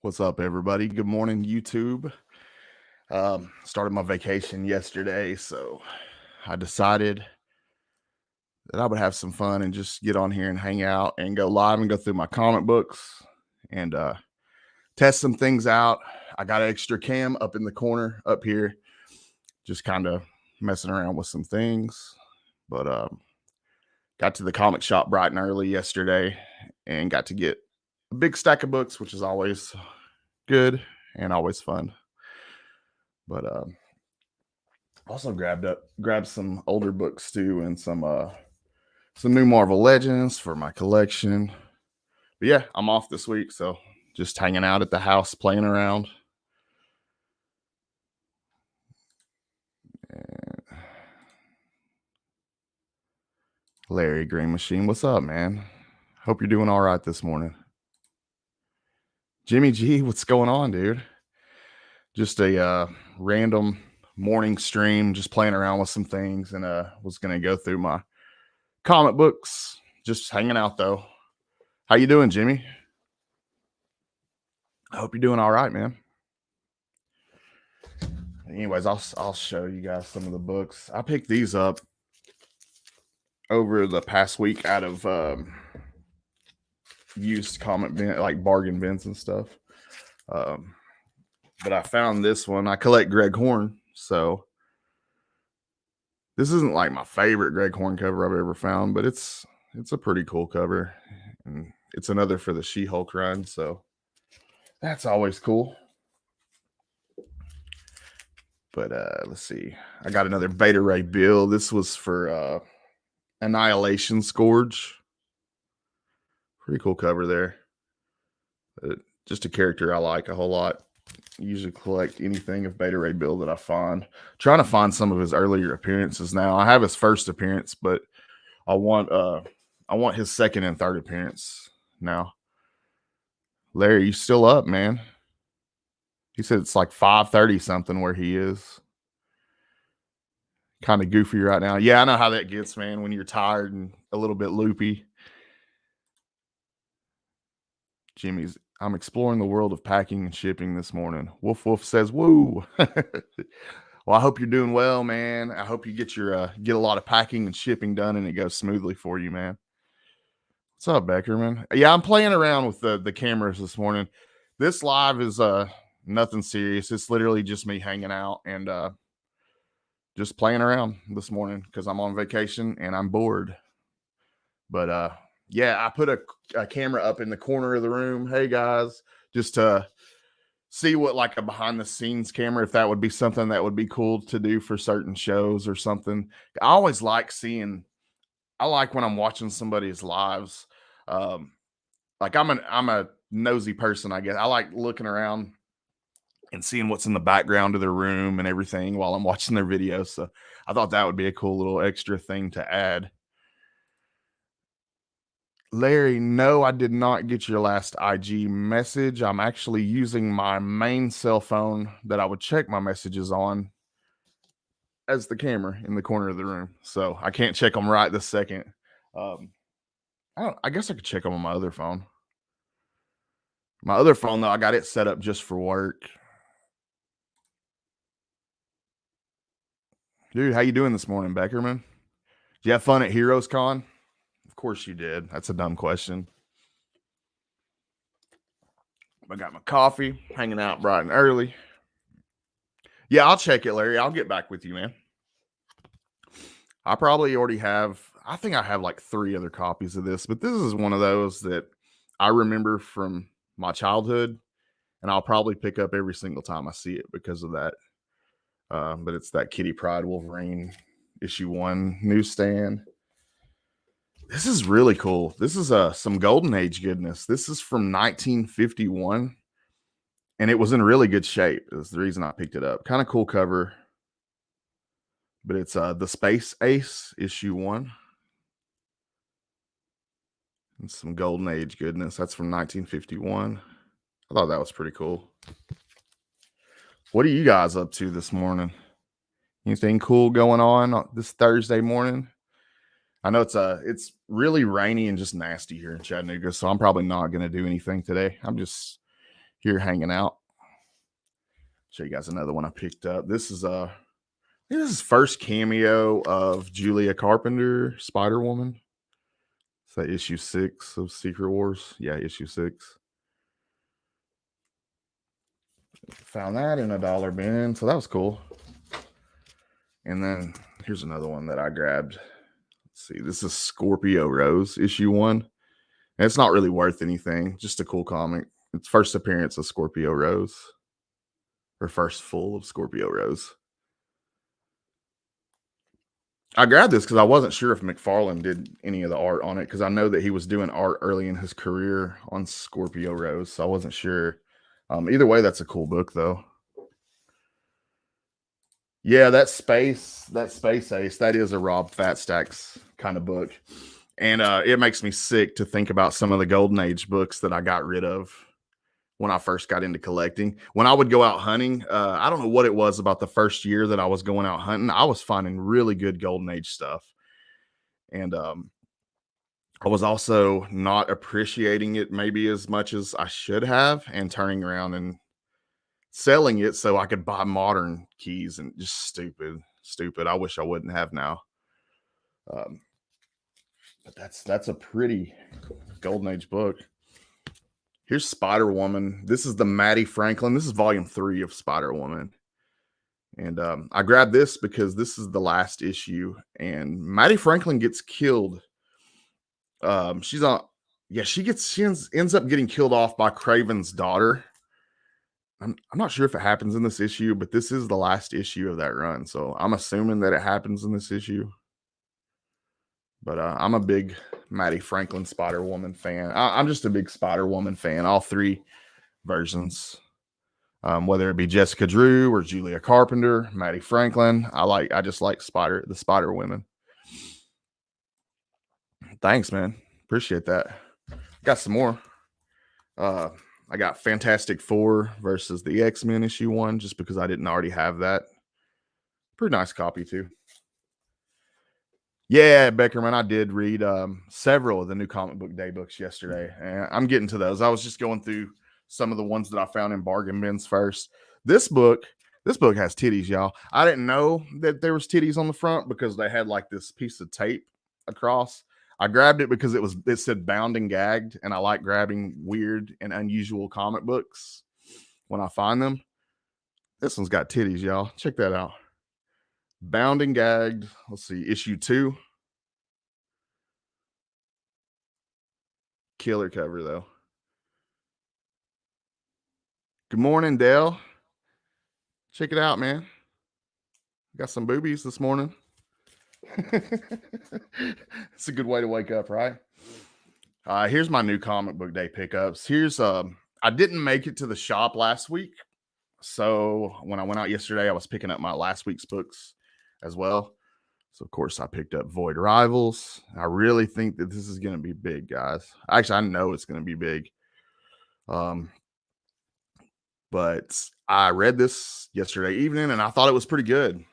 What's up, everybody? Good morning, YouTube. Started my vacation yesterday, so I decided that I would have some fun and just get on here and hang out and go live and go through my comic books and test some things out. I got an extra cam up in the corner up here, just kind of messing around with some things. But got to the comic shop bright and early yesterday and got to get a big stack of books, which is always good and always fun. But also grabbed some older books too and some new Marvel Legends for my collection. But yeah, I'm off this week, so just hanging out at the house, playing around. And Larry Green Machine, what's up, man? Hope you're doing all right this morning. Jimmy G, what's going on, dude? Just a random morning stream, just playing around with some things, and was gonna go through my comic books, just hanging out though. How you doing, Jimmy? I hope you're doing all right, man. Anyways, I'll show you guys some of the books. I picked these up over the past week out of used comic bin, like bargain bins and stuff. But I found this one. I collect Greg Horn, so this isn't like my favorite Greg Horn cover I've ever found, but it's a pretty cool cover, and it's another for the She-Hulk run, so that's always cool. But let's see. I got another Beta Ray Bill. This was for Annihilation Scourge. Pretty cool cover there. Just a character I like a whole lot. Usually collect anything of Beta Ray Bill that I find. Trying to find some of his earlier appearances now. I have his first appearance, but I want his second and third appearance now. Larry, you still up, man? He said it's like 5:30 something where he is. Kind of goofy right now. Yeah, I know how that gets, man, when you're tired and a little bit loopy. Jimmy's, I'm exploring the world of packing and shipping this morning. Woof Woof says, woo. Well, I hope you're doing well, man. I hope you get a lot of packing and shipping done and it goes smoothly for you, man. What's up, Beckerman? Yeah, I'm playing around with the cameras this morning. This live is nothing serious. It's literally just me hanging out and just playing around this morning because I'm on vacation and I'm bored. But yeah, I put a camera up in the corner of the room. Hey guys, just to see what like a behind the scenes camera, if that would be something that would be cool to do for certain shows or something. I always like I like when I'm watching somebody's lives. Like I'm a nosy person, I guess. I like looking around and seeing what's in the background of their room and everything while I'm watching their videos. So I thought that would be a cool little extra thing to add. Larry, no, I did not get your last IG message. I'm actually using my main cell phone that I would check my messages on as the camera in the corner of the room. So I can't check them right this second. I guess I could check them on my other phone. My other phone, though, I got it set up just for work. Dude, how you doing this morning, Beckerman? Did you have fun at Heroes Con? Of course you did. That's a dumb question. I got my coffee, hanging out bright and early. Yeah, I'll check it, Larry. I'll get back with you, man. I probably already have, I think I have like 3 other copies of this, but this is one of those that I remember from my childhood, and I'll probably pick up every single time I see it because of that. But it's that Kitty Pryde Wolverine issue 1 newsstand. This is really cool. This is some Golden Age goodness. This is from 1951, and it was in really good shape. That's the reason I picked it up. Kind of cool cover, but it's the Space Ace issue 1. And some Golden Age goodness. That's from 1951. I thought that was pretty cool. What are you guys up to this morning? Anything cool going on this Thursday morning? I know it's really rainy and just nasty here in Chattanooga, so I'm probably not going to do anything today. I'm just here hanging out. Show you guys another one I picked up. This is this is first cameo of Julia Carpenter, Spider Woman. Is that issue 6 of Secret Wars? Yeah, issue 6. Found that in a dollar bin, so that was cool. And then here's another one that I grabbed. Let's see, this is Scorpio Rose, issue 1. And it's not really worth anything, just a cool comic. It's first appearance of Scorpio Rose, or first full of Scorpio Rose. I grabbed this because I wasn't sure if McFarlane did any of the art on it, because I know that he was doing art early in his career on Scorpio Rose, so I wasn't sure. Either way, that's a cool book, though. Yeah, that Space Ace, that is a Rob Fatstacks kind of book. And it makes me sick to think about some of the Golden Age books that I got rid of when I first got into collecting. When I would go out hunting, I don't know what it was about the first year that I was going out hunting. I was finding really good Golden Age stuff. And I was also not appreciating it maybe as much as I should have, and turning around and selling it so I could buy modern keys, and just stupid. I wish I wouldn't have now. But that's a pretty Golden Age book. Here's Spider Woman. This is the Maddie Franklin. This is volume 3 of Spider Woman. And I grabbed this because this is the last issue, and Maddie Franklin gets killed. She ends up getting killed off by Craven's daughter. I'm not sure if it happens in this issue, but this is the last issue of that run, so I'm assuming that it happens in this issue. But I'm a big Maddie Franklin Spider Woman fan. I'm just a big Spider Woman fan. All 3 versions, whether it be Jessica Drew or Julia Carpenter, Maddie Franklin. I just like the Spider Women. Thanks, man. Appreciate that. Got some more. I got Fantastic Four versus the X-Men issue 1, just because I didn't already have that. Pretty nice copy too. Yeah, Beckerman, I did read several of the new Comic Book Day books yesterday, and I'm getting to those. I was just going through some of the ones that I found in bargain bins first. This book has titties, y'all. I didn't know that there was titties on the front because they had like this piece of tape across. I grabbed it because it said Bound and Gagged, and I like grabbing weird and unusual comic books when I find them. This one's got titties, y'all. Check that out. Bound and Gagged. Let's see, issue 2. Killer cover, though. Good morning, Dale. Check it out, man. Got some boobies this morning. It's a good way to wake up, right? Here's my new Comic Book Day pickups. Here's I didn't make it to the shop last week, so when I went out yesterday, I was picking up my last week's books as well. So of course I picked up Void Rivals. I really think that this is going to be big, guys. Actually, I know it's going to be big. But I read this yesterday evening, and I thought it was pretty good.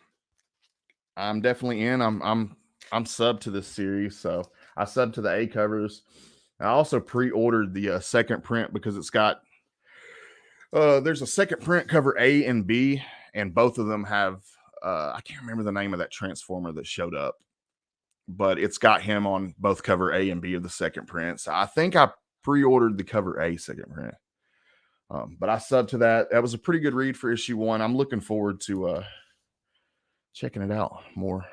I'm definitely in. I'm subbed to this series, so I subbed to the A covers. I also pre-ordered the second print because it's got there's a second print cover A and B, and both of them have I can't remember the name of that Transformer that showed up, but it's got him on both cover A and B of the second print. So I think I pre-ordered the cover A second print. But I subbed to that. That was a pretty good read for issue 1. I'm looking forward to checking it out more.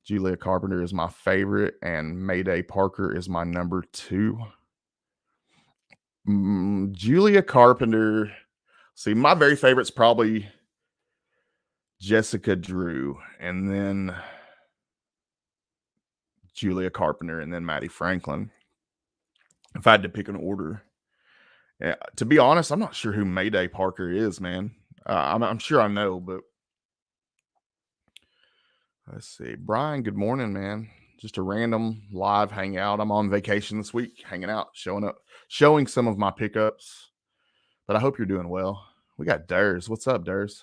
Julia Carpenter is my favorite, and Mayday Parker is my number 2. Julia Carpenter. See, my very favorite's probably Jessica Drew, and then Julia Carpenter, and then Maddie Franklin. If I had to pick an order. Yeah, to be honest, I'm not sure who Mayday Parker is, man. I'm sure I know, but let's see. Brian, good morning, man. Just a random live hangout. I'm on vacation this week, hanging out, showing some of my pickups. But I hope you're doing well. We got Durs. What's up, Durs?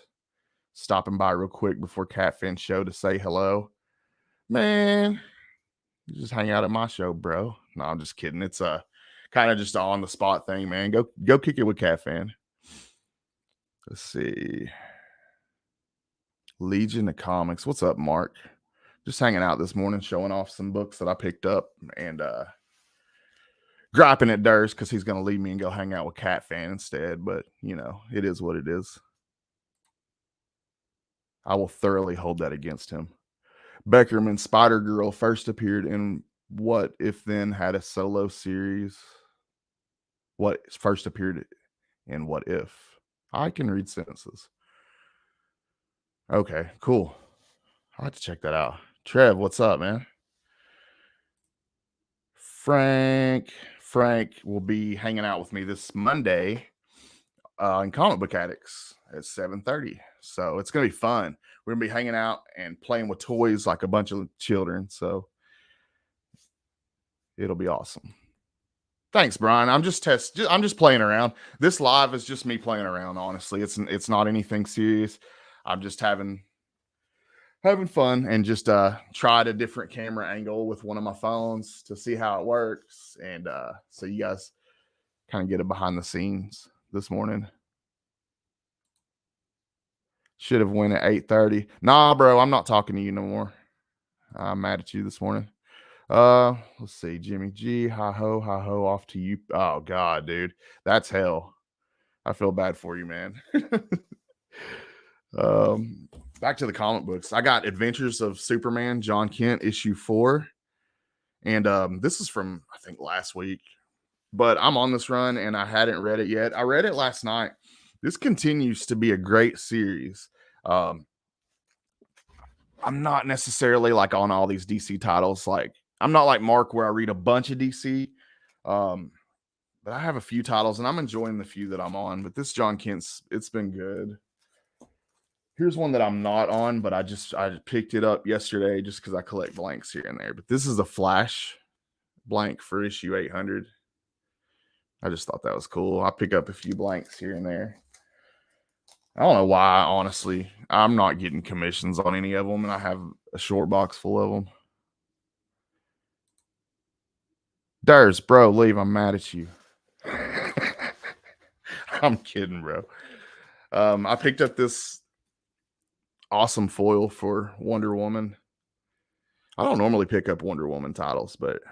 Stopping by real quick before Catfin show to say hello. Man, you just hang out at my show, bro. No, I'm just kidding. It's kind of just an on the spot thing, man. Go kick it with Cat Fan. Let's see. Legion of Comics. What's up, Mark? Just hanging out this morning, showing off some books that I picked up and griping at Durst because he's gonna leave me and go hang out with Cat Fan instead. But you know, it is what it is. I will thoroughly hold that against him. Beckerman Spider Girl first appeared in What If Then had a solo series. What first appeared in What If? I can read sentences. Okay, cool. I'll have to check that out. Trev, what's up, man? Frank will be hanging out with me this Monday in Comic Book Addicts at 7:30. So it's gonna be fun. We're gonna be hanging out and playing with toys like a bunch of children. So it'll be awesome. Thanks, Brian. I'm just playing around. This live is just me playing around. Honestly, it's not anything serious. I'm just having fun and just tried a different camera angle with one of my phones to see how it works, and so you guys kind of get a behind the scenes this morning. Should have went at 8:30. Nah, bro, I'm not talking to you no more. I'm mad at you this morning. Let's see. Jimmy G, hi ho, off to you. Oh God, dude, that's hell. I feel bad for you, man. Back to the comic books. I got Adventures of Superman, John Kent, issue 4. And this is from, I think, last week. But I'm on this run and I hadn't read it yet. I read it last night. This continues to be a great series. I'm not necessarily like on all these DC titles. Like, I'm not like Mark where I read a bunch of DC. But I have a few titles and I'm enjoying the few that I'm on. But this John Kent's, it's been good. Here's one that I'm not on, but I picked it up yesterday just because I collect blanks here and there. But this is a Flash blank for issue 800. I just thought that was cool. I pick up a few blanks here and there. I don't know why, honestly. I'm not getting commissions on any of them, and I have a short box full of them. Durs, bro, leave. I'm mad at you. I'm kidding, bro. I picked up this awesome foil for Wonder Woman. I don't normally pick up Wonder Woman titles, but it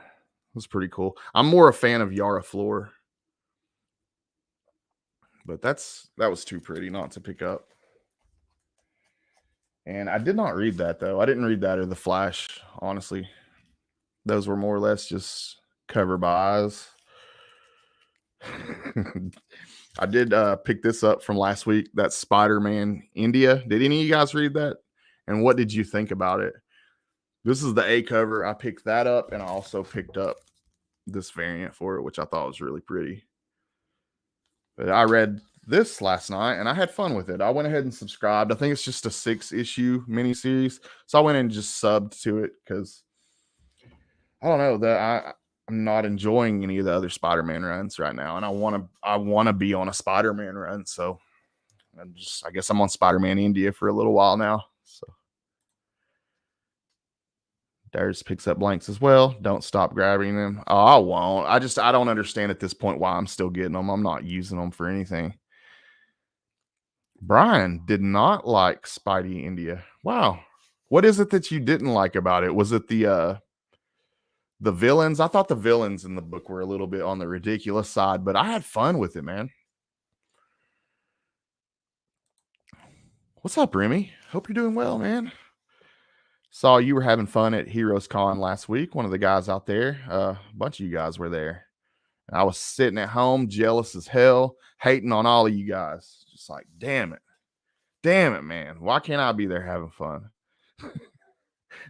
was pretty cool. I'm more a fan of Yara Flor. But that was too pretty not to pick up. And I did not read that, though. I didn't read that or The Flash, honestly. Those were more or less just cover buys. I did pick this up from last week. That's Spider-Man India. Did any of you guys read that? And what did you think about it? This is the A cover. I picked that up, and I also picked up this variant for it, which I thought was really pretty. But I read this last night, and I had fun with it. I went ahead and subscribed. I think it's just a 6-issue miniseries. So I went and just subbed to it because I don't know that I'm not enjoying any of the other Spider-Man runs right now, and I want to be on a Spider-Man run. So I guess I'm on Spider-Man India for a little while now. So Darius picks up blanks as well. Don't stop grabbing them. Oh, I won't. I don't understand at this point why I'm still getting them. I'm not using them for anything. Brian did not like Spidey India. Wow. What is it that you didn't like about it? Was it the villains? I thought the villains in the book were a little bit on the ridiculous side, but I had fun with it, man. What's up, Remy? Hope you're doing well, man. Saw you were having fun at Heroes Con last week. One of the guys out there, a bunch of you guys were there. And I was sitting at home, jealous as hell, hating on all of you guys. Just like, damn it, man. Why can't I be there having fun?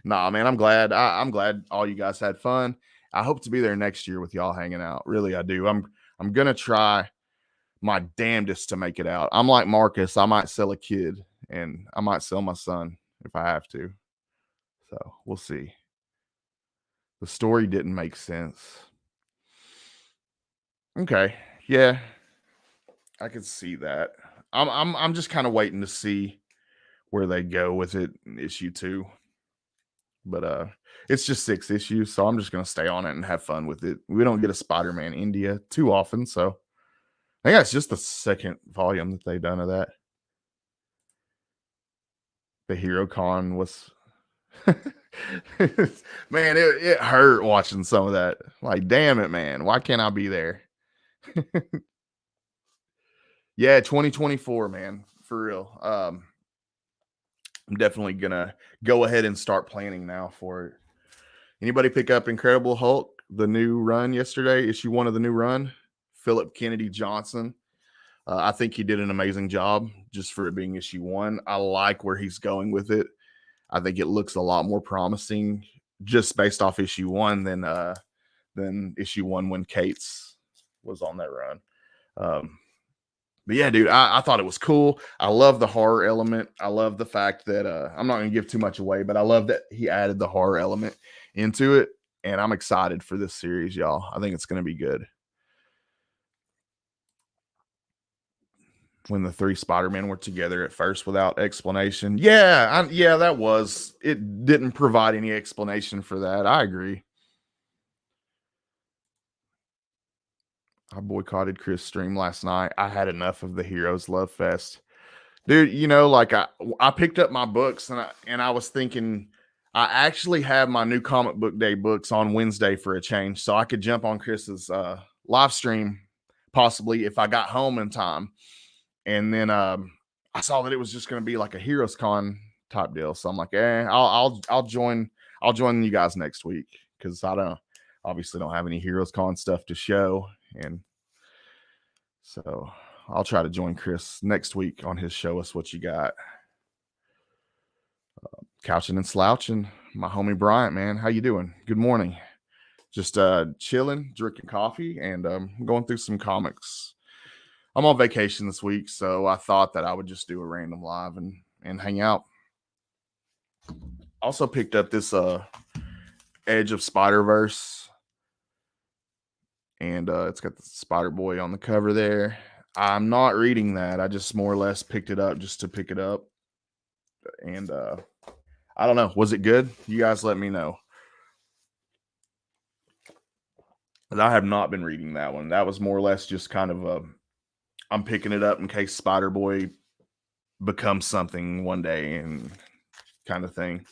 Nah, man, I'm glad. I'm glad all you guys had fun. I hope to be there next year with y'all hanging out. Really, I do. I'm gonna try my damnedest to make it out. I'm like Marcus. I might sell a kid, and I might sell my son if I have to. So we'll see. The story didn't make sense. Okay, yeah, I could see that. I'm just kind of waiting to see where they go with it in issue 2. but it's just 6 issues, so I'm just gonna stay on it and have fun with it. We don't get a Spider-Man India too often, so I think it's just the second volume that they've done of that. The Hero Con was man, it hurt watching some of that. Like, damn it, man. Why can't I be there? Yeah, 2024, man. For real. I'm definitely gonna go ahead and start planning now for it. Anybody pick up Incredible Hulk, the new run yesterday, issue 1 of the new run? Philip Kennedy Johnson. I think he did an amazing job just for it being issue 1. I like where he's going with it. I think it looks a lot more promising just based off issue 1 than issue 1 when Cates was on that run. But yeah, dude, I thought it was cool. I love the horror element. I love the fact that I'm not going to give too much away, but I love that he added the horror element into it. And I'm excited for this series, y'all. I think it's going to be good. When the 3 Spider-Men were together at first without explanation. Yeah, that was. It didn't provide any explanation for that. I agree. I boycotted Chris' stream last night. I had enough of the Heroes Love Fest. Dude, like I picked up my books and I was thinking I actually have my new comic book day books on Wednesday for a change, so I could jump on Chris's live stream possibly if I got home in time. And then I saw that it was just going to be like a Heroes Con type deal, so I'm like, I'll join you guys next week because I obviously don't have any Heroes Con stuff to show, and so I'll try to join Chris next week on his Show Us What You Got. Couching and slouching, my homie Bryant, man, how you doing? Good morning. Just chilling, drinking coffee, and going through some comics. I'm on vacation this week, so I thought that I would just do a random live and hang out. Also picked up this Edge of Spider-Verse, and it's got the Spider-Boy on the cover there. I'm not reading that. I just more or less picked it up just to pick it up. And I don't know. Was it good? You guys let me know. But I have not been reading that one. That was more or less just kind of I'm picking it up in case Spider-Boy becomes something one day and kind of thing.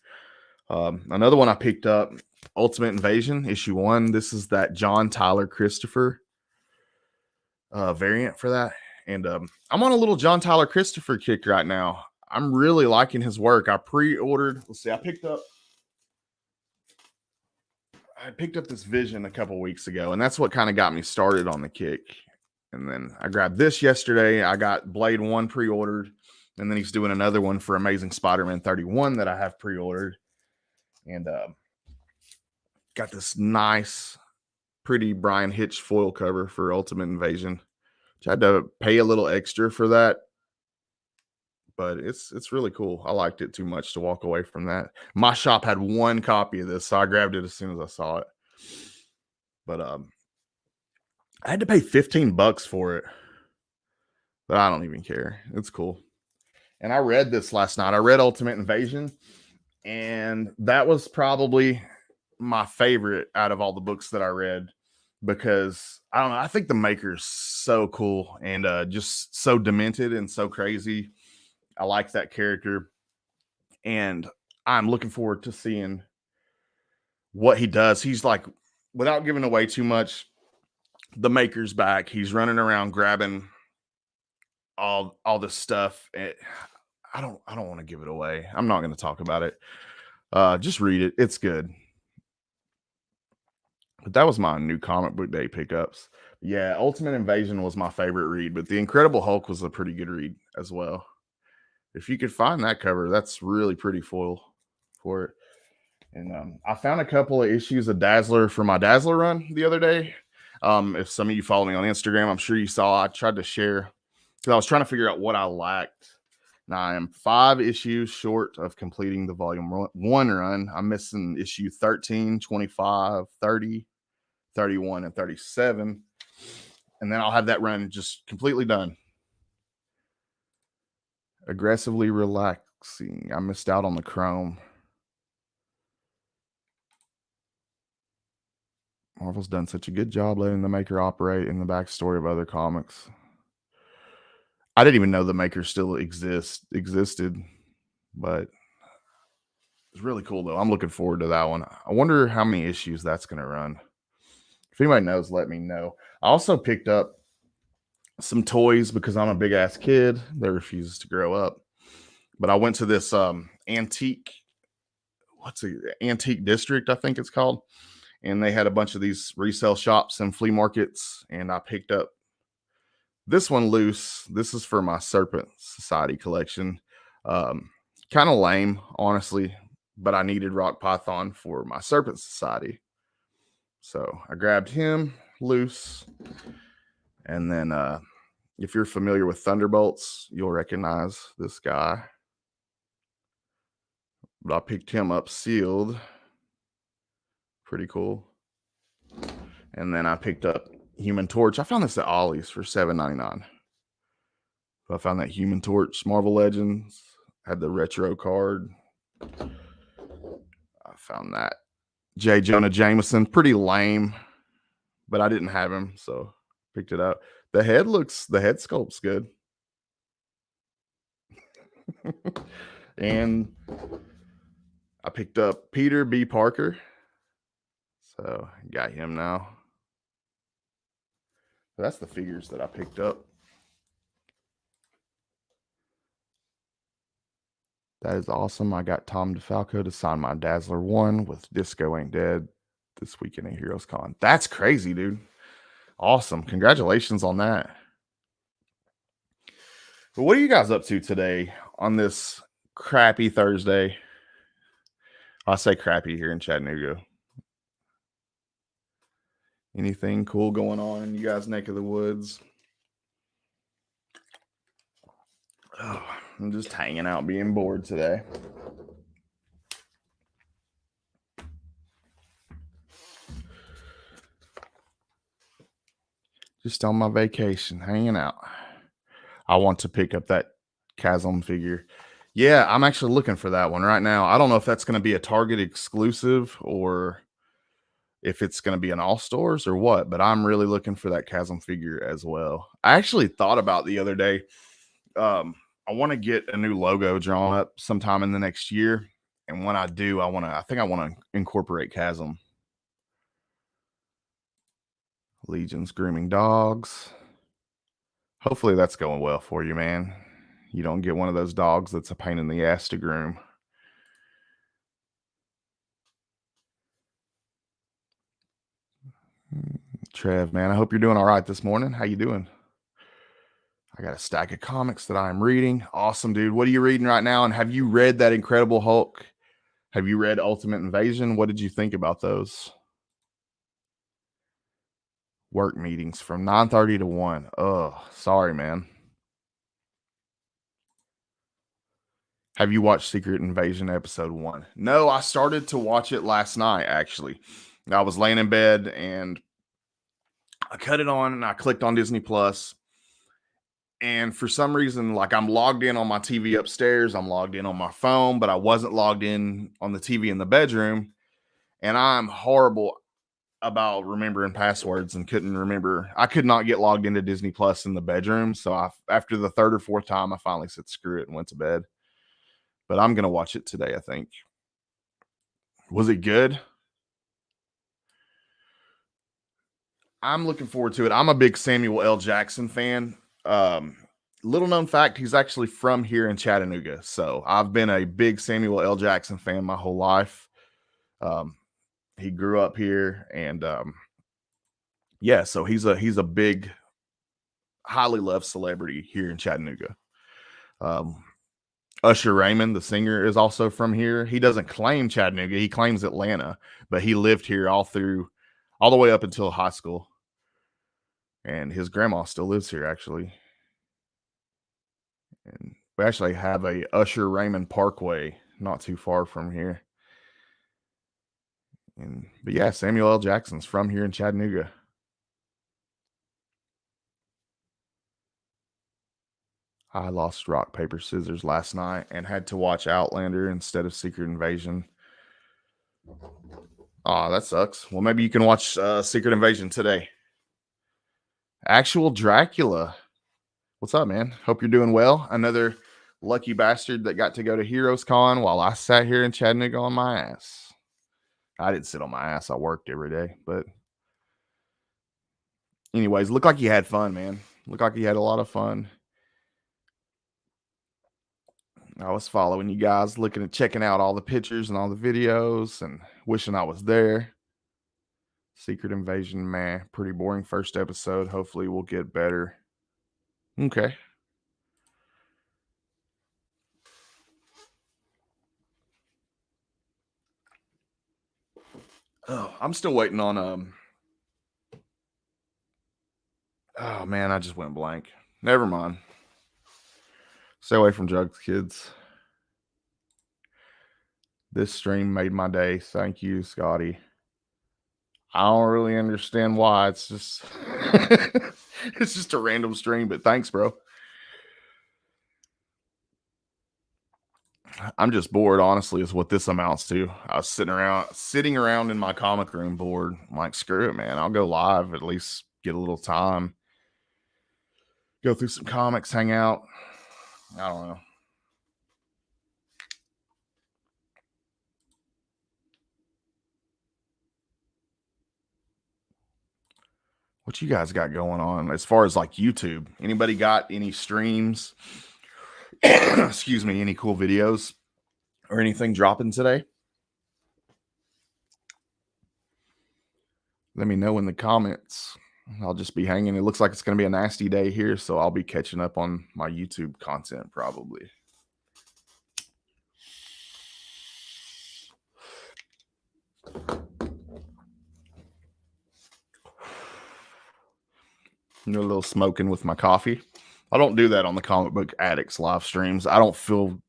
Another one I picked up, Ultimate Invasion, issue 1. This is that John Tyler Christopher variant for that. And I'm on a little John Tyler Christopher kick right now. I'm really liking his work. I pre-ordered. Let's see. I picked up this Vision a couple weeks ago, and that's what kind of got me started on the kick. And then I grabbed this yesterday. I got Blade 1 pre-ordered, and then he's doing another one for Amazing Spider-Man 31 that I have pre-ordered. And got this nice, pretty Brian Hitch foil cover for Ultimate Invasion. Which I had to pay a little extra for that, but it's really cool. I liked it too much to walk away from that. My shop had 1 copy of this, so I grabbed it as soon as I saw it. But I had to pay $15 for it, but I don't even care. It's cool. And I read this last night. I read Ultimate Invasion, and that was probably my favorite out of all the books that I read because I don't know. I think the maker's so cool and just so demented and so crazy. I like that character, and I'm looking forward to seeing what he does. He's like, without giving away too much, the maker's back. He's running around grabbing all this stuff. I don't want to give it away. I'm not going to talk about it. Just read it. It's good. But that was my new comic book day pickups. Yeah, Ultimate Invasion was my favorite read, but The Incredible Hulk was a pretty good read as well. If you could find that cover, that's really pretty foil for it. And I found a couple of issues of Dazzler for my Dazzler run the other day. If some of you follow me on Instagram, I'm sure you saw I tried to share because I was trying to figure out what I lacked. Now I am 5 issues short of completing the volume 1 run. I'm missing issue 13, 25, 30, 31, and 37. And then I'll have that run just completely done. Aggressively relaxing. I missed out on the Chrome. Marvel's done such a good job letting the maker operate in the backstory of other comics. I didn't even know the maker still existed, but it's really cool though. I'm looking forward to that one. I wonder how many issues that's going to run. If anybody knows, let me know. I also picked up some toys because I'm a big ass kid that refuses to grow up. But I went to this antique, antique district, I think it's called, and they had a bunch of these resale shops and flea markets, and I picked up this one loose. This is for my Serpent Society collection. Kind of lame, honestly, but I needed Rock Python for my Serpent Society. So I grabbed him loose. And then if you're familiar with Thunderbolts, you'll recognize this guy. But I picked him up sealed. Pretty cool. And then I picked up Human Torch. I found this at Ollie's for $7.99. I found that Human Torch Marvel Legends. Had the retro card. I found that J. Jonah Jameson. Pretty lame, but I didn't have him, so picked it up. The head sculpt's good. And I picked up Peter B. Parker. So got him now. That's the figures that I picked up. That is awesome. I got Tom DeFalco to sign my Dazzler 1 with Disco Ain't Dead this weekend at Heroes Con. That's crazy, dude. Awesome. Congratulations on that. But what are you guys up to today on this crappy Thursday? I say crappy here in Chattanooga. Anything cool going on in you guys' neck of the woods? Oh, I'm just hanging out, being bored today. Just on my vacation, hanging out. I want to pick up that Chasm figure. Yeah, I'm actually looking for that one right now. I don't know if that's going to be a Target exclusive or if it's going to be an all stores or what, but I'm really looking for that Chasm figure as well. I actually thought about the other day. I want to get a new logo drawn up sometime in the next year. And when I do, I think I want to incorporate Chasm. Legion's grooming dogs. Hopefully that's going well for you, man. You don't get one of those dogs that's a pain in the ass to groom. Trev, man, I hope you're doing all right this morning. How you doing? I got a stack of comics that I'm reading. Awesome, dude. What are you reading right now? And have you read that Incredible Hulk? Have you read Ultimate Invasion? What did you think about those? Work meetings from 9:30 to 1. Oh, sorry, man. Have you watched Secret Invasion episode 1? No, I started to watch it last night, actually. I was laying in bed and I cut it on and I clicked on Disney Plus. And for some reason, like I'm logged in on my TV upstairs, I'm logged in on my phone, but I wasn't logged in on the TV in the bedroom. And I'm horrible about remembering passwords and I could not get logged into Disney Plus in the bedroom. So after the third or fourth time, I finally said screw it and went to bed. But I'm going to watch it today, I think. Was it good? I'm looking forward to it. I'm a big Samuel L. Jackson fan. Little known fact, he's actually from here in Chattanooga. So I've been a big Samuel L. Jackson fan my whole life. He grew up here and yeah, so he's a big, highly loved celebrity here in Chattanooga. Usher Raymond, the singer, is also from here. He doesn't claim Chattanooga, he claims Atlanta, but he lived here all the way up until high school. And his grandma still lives here, actually. And we actually have a Usher Raymond Parkway not too far from here. But yeah, Samuel L. Jackson's from here in Chattanooga. I lost rock, paper, scissors last night and had to watch Outlander instead of Secret Invasion. Oh, that sucks. Well, maybe you can watch Secret Invasion today. Actual Dracula. What's up, man? Hope you're doing well. Another lucky bastard that got to go to Heroes Con while I sat here in Chattanooga on my ass. I didn't sit on my ass. I worked every day. But anyways, looked like you had fun, man. Looked like you had a lot of fun. I was following you guys, looking at checking out all the pictures and all the videos and wishing I was there. Secret Invasion, man, pretty boring first episode. Hopefully we'll get better. Okay. Oh, I'm still waiting on oh man, I just went blank. Never mind. Stay away from drugs, kids. This stream made my day. Thank you, Scotty. I don't really understand why. It's just it's just a random stream, but thanks, bro. I'm just bored, honestly, is what this amounts to. I was sitting around in my comic room bored. I'm like, screw it, man. I'll go live, at least get a little time. Go through some comics, hang out. I don't know. What you guys got going on as far as like YouTube? Anybody got any streams? Excuse me, any cool videos or anything dropping today? Let me know in the comments. I'll just be hanging. It looks like it's going to be a nasty day here, so I'll be catching up on my YouTube content probably. A little smoking with my coffee. I don't do that on the Comic Book Addicts live streams. I don't feel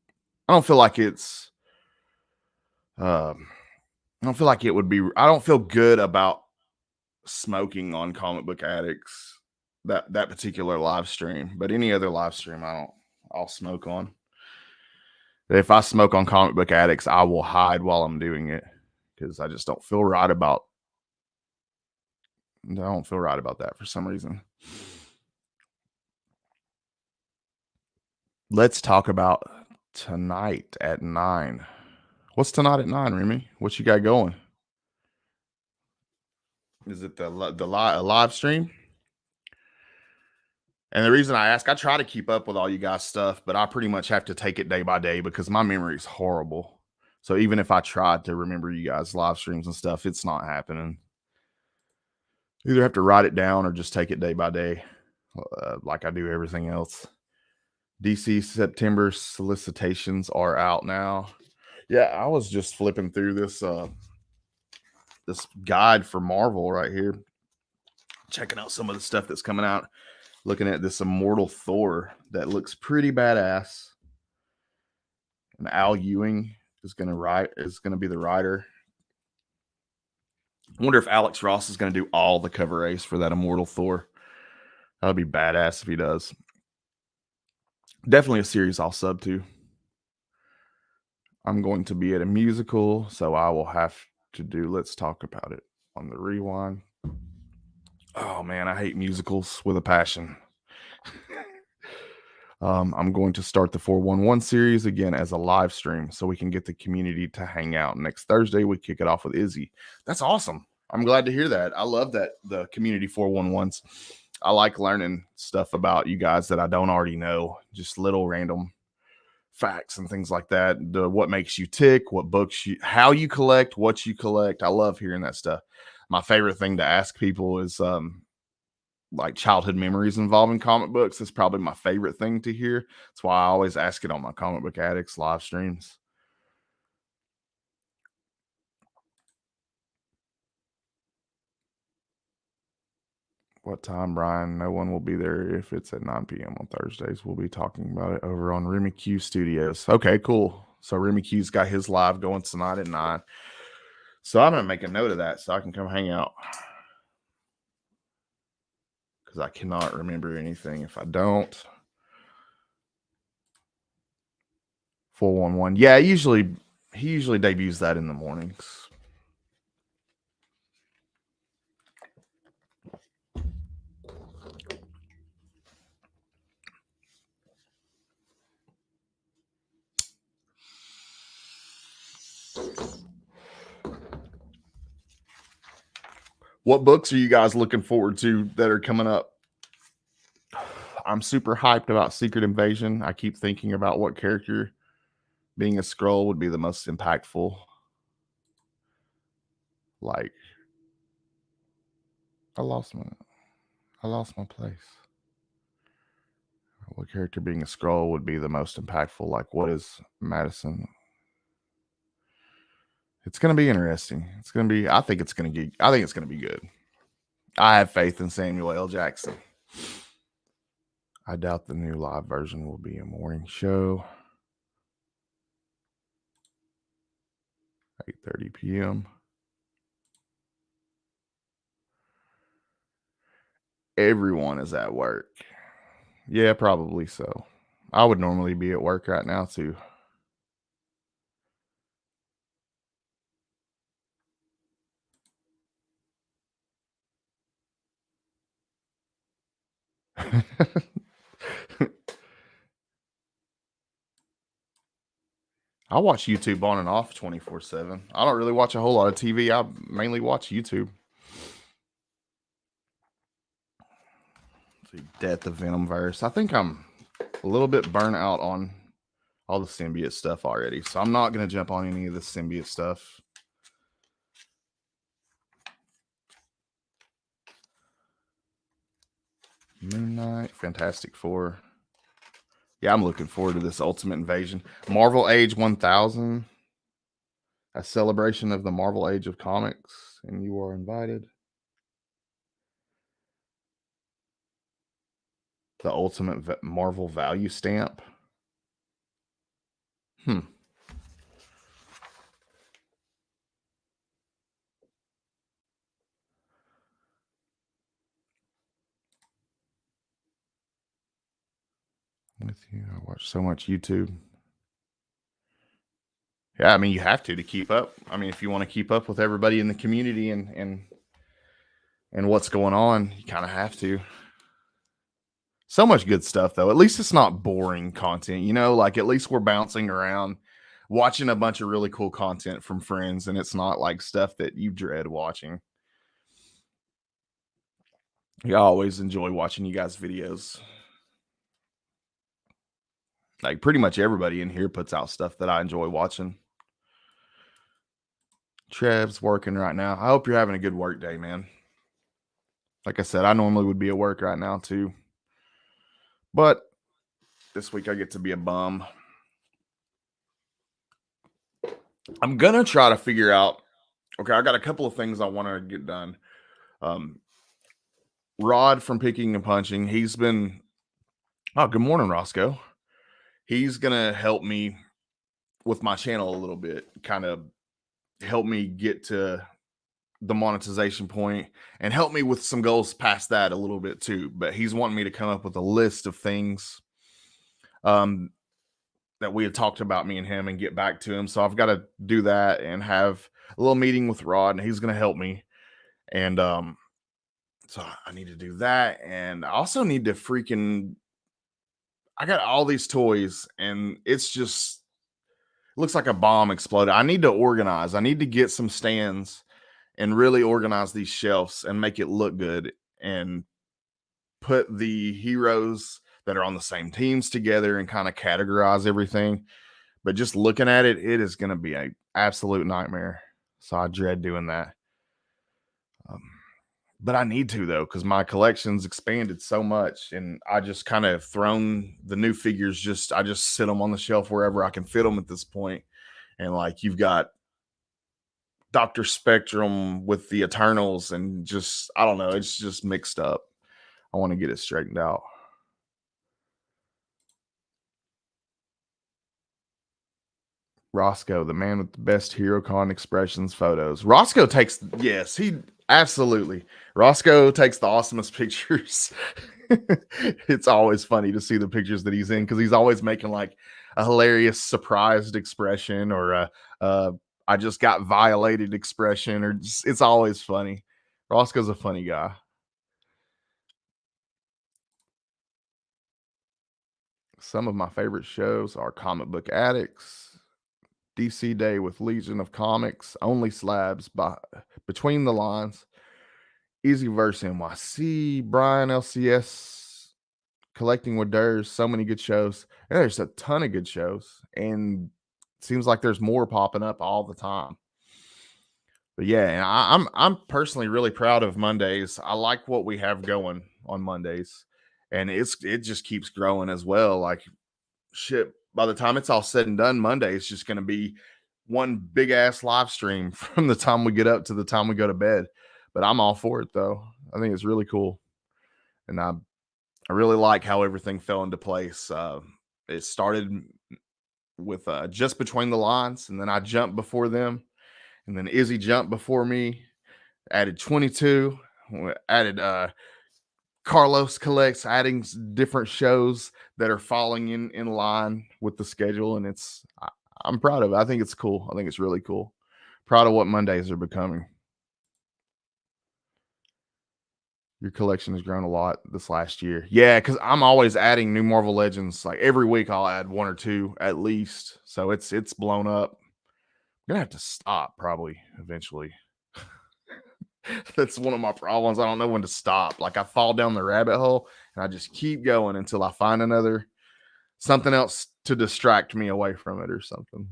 like it's I don't feel like it would be. I don't feel good about smoking on Comic Book Addicts that particular live stream. But any other live stream, I'll smoke on. If I smoke on Comic Book Addicts, I will hide while I'm doing it because I just don't feel right about. I don't feel right about that for some reason. Let's talk about tonight at 9. What's tonight at 9, Remy? What you got going? Is it the live stream? And the reason I ask, I try to keep up with all you guys' stuff, but I pretty much have to take it day by day because my memory is horrible. So even if I tried to remember you guys' live streams and stuff, it's not happening. Either have to write it down or just take it day by day, like I do everything else. DC September solicitations are out now. Yeah, I was just flipping through this this guide for Marvel right here, checking out some of the stuff that's coming out. Looking at this Immortal Thor that looks pretty badass. And Al Ewing is going to be the writer. I wonder if Alex Ross is going to do all the cover ace for that Immortal Thor. That would be badass if he does. Definitely a series I'll sub to. I'm going to be at a musical, so I will have to do Let's Talk About It on the rewind. Oh man, I hate musicals with a passion. I'm going to start the 411 series again as a live stream so we can get the community to hang out. Next Thursday, we kick it off with Izzy. That's awesome. I'm glad to hear that. I love that the community 411s. I like learning stuff about you guys that I don't already know, just little random facts and things like that. What makes you tick, what books how you collect, what you collect. I love hearing that stuff. My favorite thing to ask people is like childhood memories involving comic books. Is probably my favorite thing to hear. That's why I always ask it on my Comic Book Addicts live streams. What time, Brian? No one will be there if it's at 9 p.m. on Thursdays. We'll be talking about it over on Remy Q Studios. Okay, cool. So Remy Q's got his live going tonight at 9. So I'm going to make a note of that so I can come hang out. Because I cannot remember anything if I don't. 411. Yeah, he usually debuts that in the mornings. What books are you guys looking forward to that are coming up? I'm super hyped about Secret Invasion. I keep thinking about what character being a scroll would be the most impactful. Like, I lost my I lost my place. What character being a scroll would be the most impactful? Like, what is Madison? It's gonna be interesting. It's gonna be. I think it's gonna get. I think it's gonna be good. I have faith in Samuel L. Jackson. I doubt the new live version will be a morning show. 8:30 p.m. Everyone is at work. Yeah, probably so. I would normally be at work right now too. I watch YouTube on and off 24/7. I don't really watch a whole lot of TV. I mainly watch YouTube. Let's see, Death of Venomverse. I think I'm a little bit burnt out on all the symbiote stuff already, so I'm not going to jump on any of the symbiote stuff. Moon Knight, Fantastic Four. Yeah, I'm looking forward to this Ultimate Invasion. Marvel Age 1000, a celebration of the Marvel Age of comics, and you are invited. The Ultimate Marvel Value Stamp. Hmm. With you, I watch so much YouTube. Yeah, I mean, you have to keep up. I mean, if you want to keep up with everybody in the community and what's going on, you kind of have to. So much good stuff though. At least it's not boring content, you know, like at least we're bouncing around watching a bunch of really cool content from friends and it's not like stuff that you dread watching. Yeah, I always enjoy watching you guys' videos. Like pretty much everybody in here puts out stuff that I enjoy watching. Trev's working right now. I hope you're having a good work day, man. Like I said, I normally would be at work right now too. But this week I get to be a bum. I'm gonna try to figure out. Okay, I got a couple of things I want to get done. Um, Rod from Picking and Punching, he's been. Oh, good morning, Roscoe. He's gonna help me with my channel a little bit, kind of help me get to the monetization point and help me with some goals past that a little bit too. But he's wanting me to come up with a list of things um, that we had talked about, me and him, and get back to him. So I've got to do that and have a little meeting with Rod, and he's going to help me. And so I need to do that, and I also need to freaking. I got all these toys, and it's just looks like a bomb exploded. I need to organize. I need to get some stands and really organize these shelves and make it look good and put the heroes that are on the same teams together and kind of categorize everything. But just looking at it, it is going to be an absolute nightmare. So I dread doing that. Um, but I need to though, because my collection's expanded so much, and I just kind of thrown the new figures. I just sit them on the shelf wherever I can fit them at this point. And like you've got Doctor Spectrum with the Eternals, and just I don't know, it's just mixed up. I want to get it straightened out. Roscoe, the man with the best HeroCon expressions photos. Roscoe takes, yes, he absolutely. Roscoe takes the awesomest pictures. It's always funny to see the pictures that he's in because he's always making like a hilarious surprised expression or a I just got violated expression, or just, it's always funny. Roscoe's a funny guy. Some of my favorite shows are Comic Book Addicts, DC Day with Legion of Comics, Only Slabs, by Between the Lines, Easy Verse NYC, Brian LCS, Collecting with Durs, so many good shows. And there's a ton of good shows, and it seems like there's more popping up all the time. But yeah, and I'm personally really proud of Mondays. I like what we have going on Mondays, and it just keeps growing as well. Like shit, by the time it's all said and done, Monday is just going to be one big ass live stream from the time we get up to the time we go to bed. But I'm all for it though. I think it's really cool, and I really like how everything fell into place. It started with just Between the Lines, and then I jumped before them, and then Izzy jumped before me. Added 22, added Carlos Collects, adding different shows that are falling in line with the schedule, and I'm proud of it. I think it's cool. I think it's really cool. Proud of what Mondays are becoming. Your collection has grown a lot this last year. Yeah, because I'm always adding new Marvel Legends. Like every week, I'll add one or two at least. So it's blown up. I'm gonna have to stop probably eventually. That's one of my problems. I don't know when to stop. Like I fall down the rabbit hole and I just keep going until I find something else to distract me away from it or something.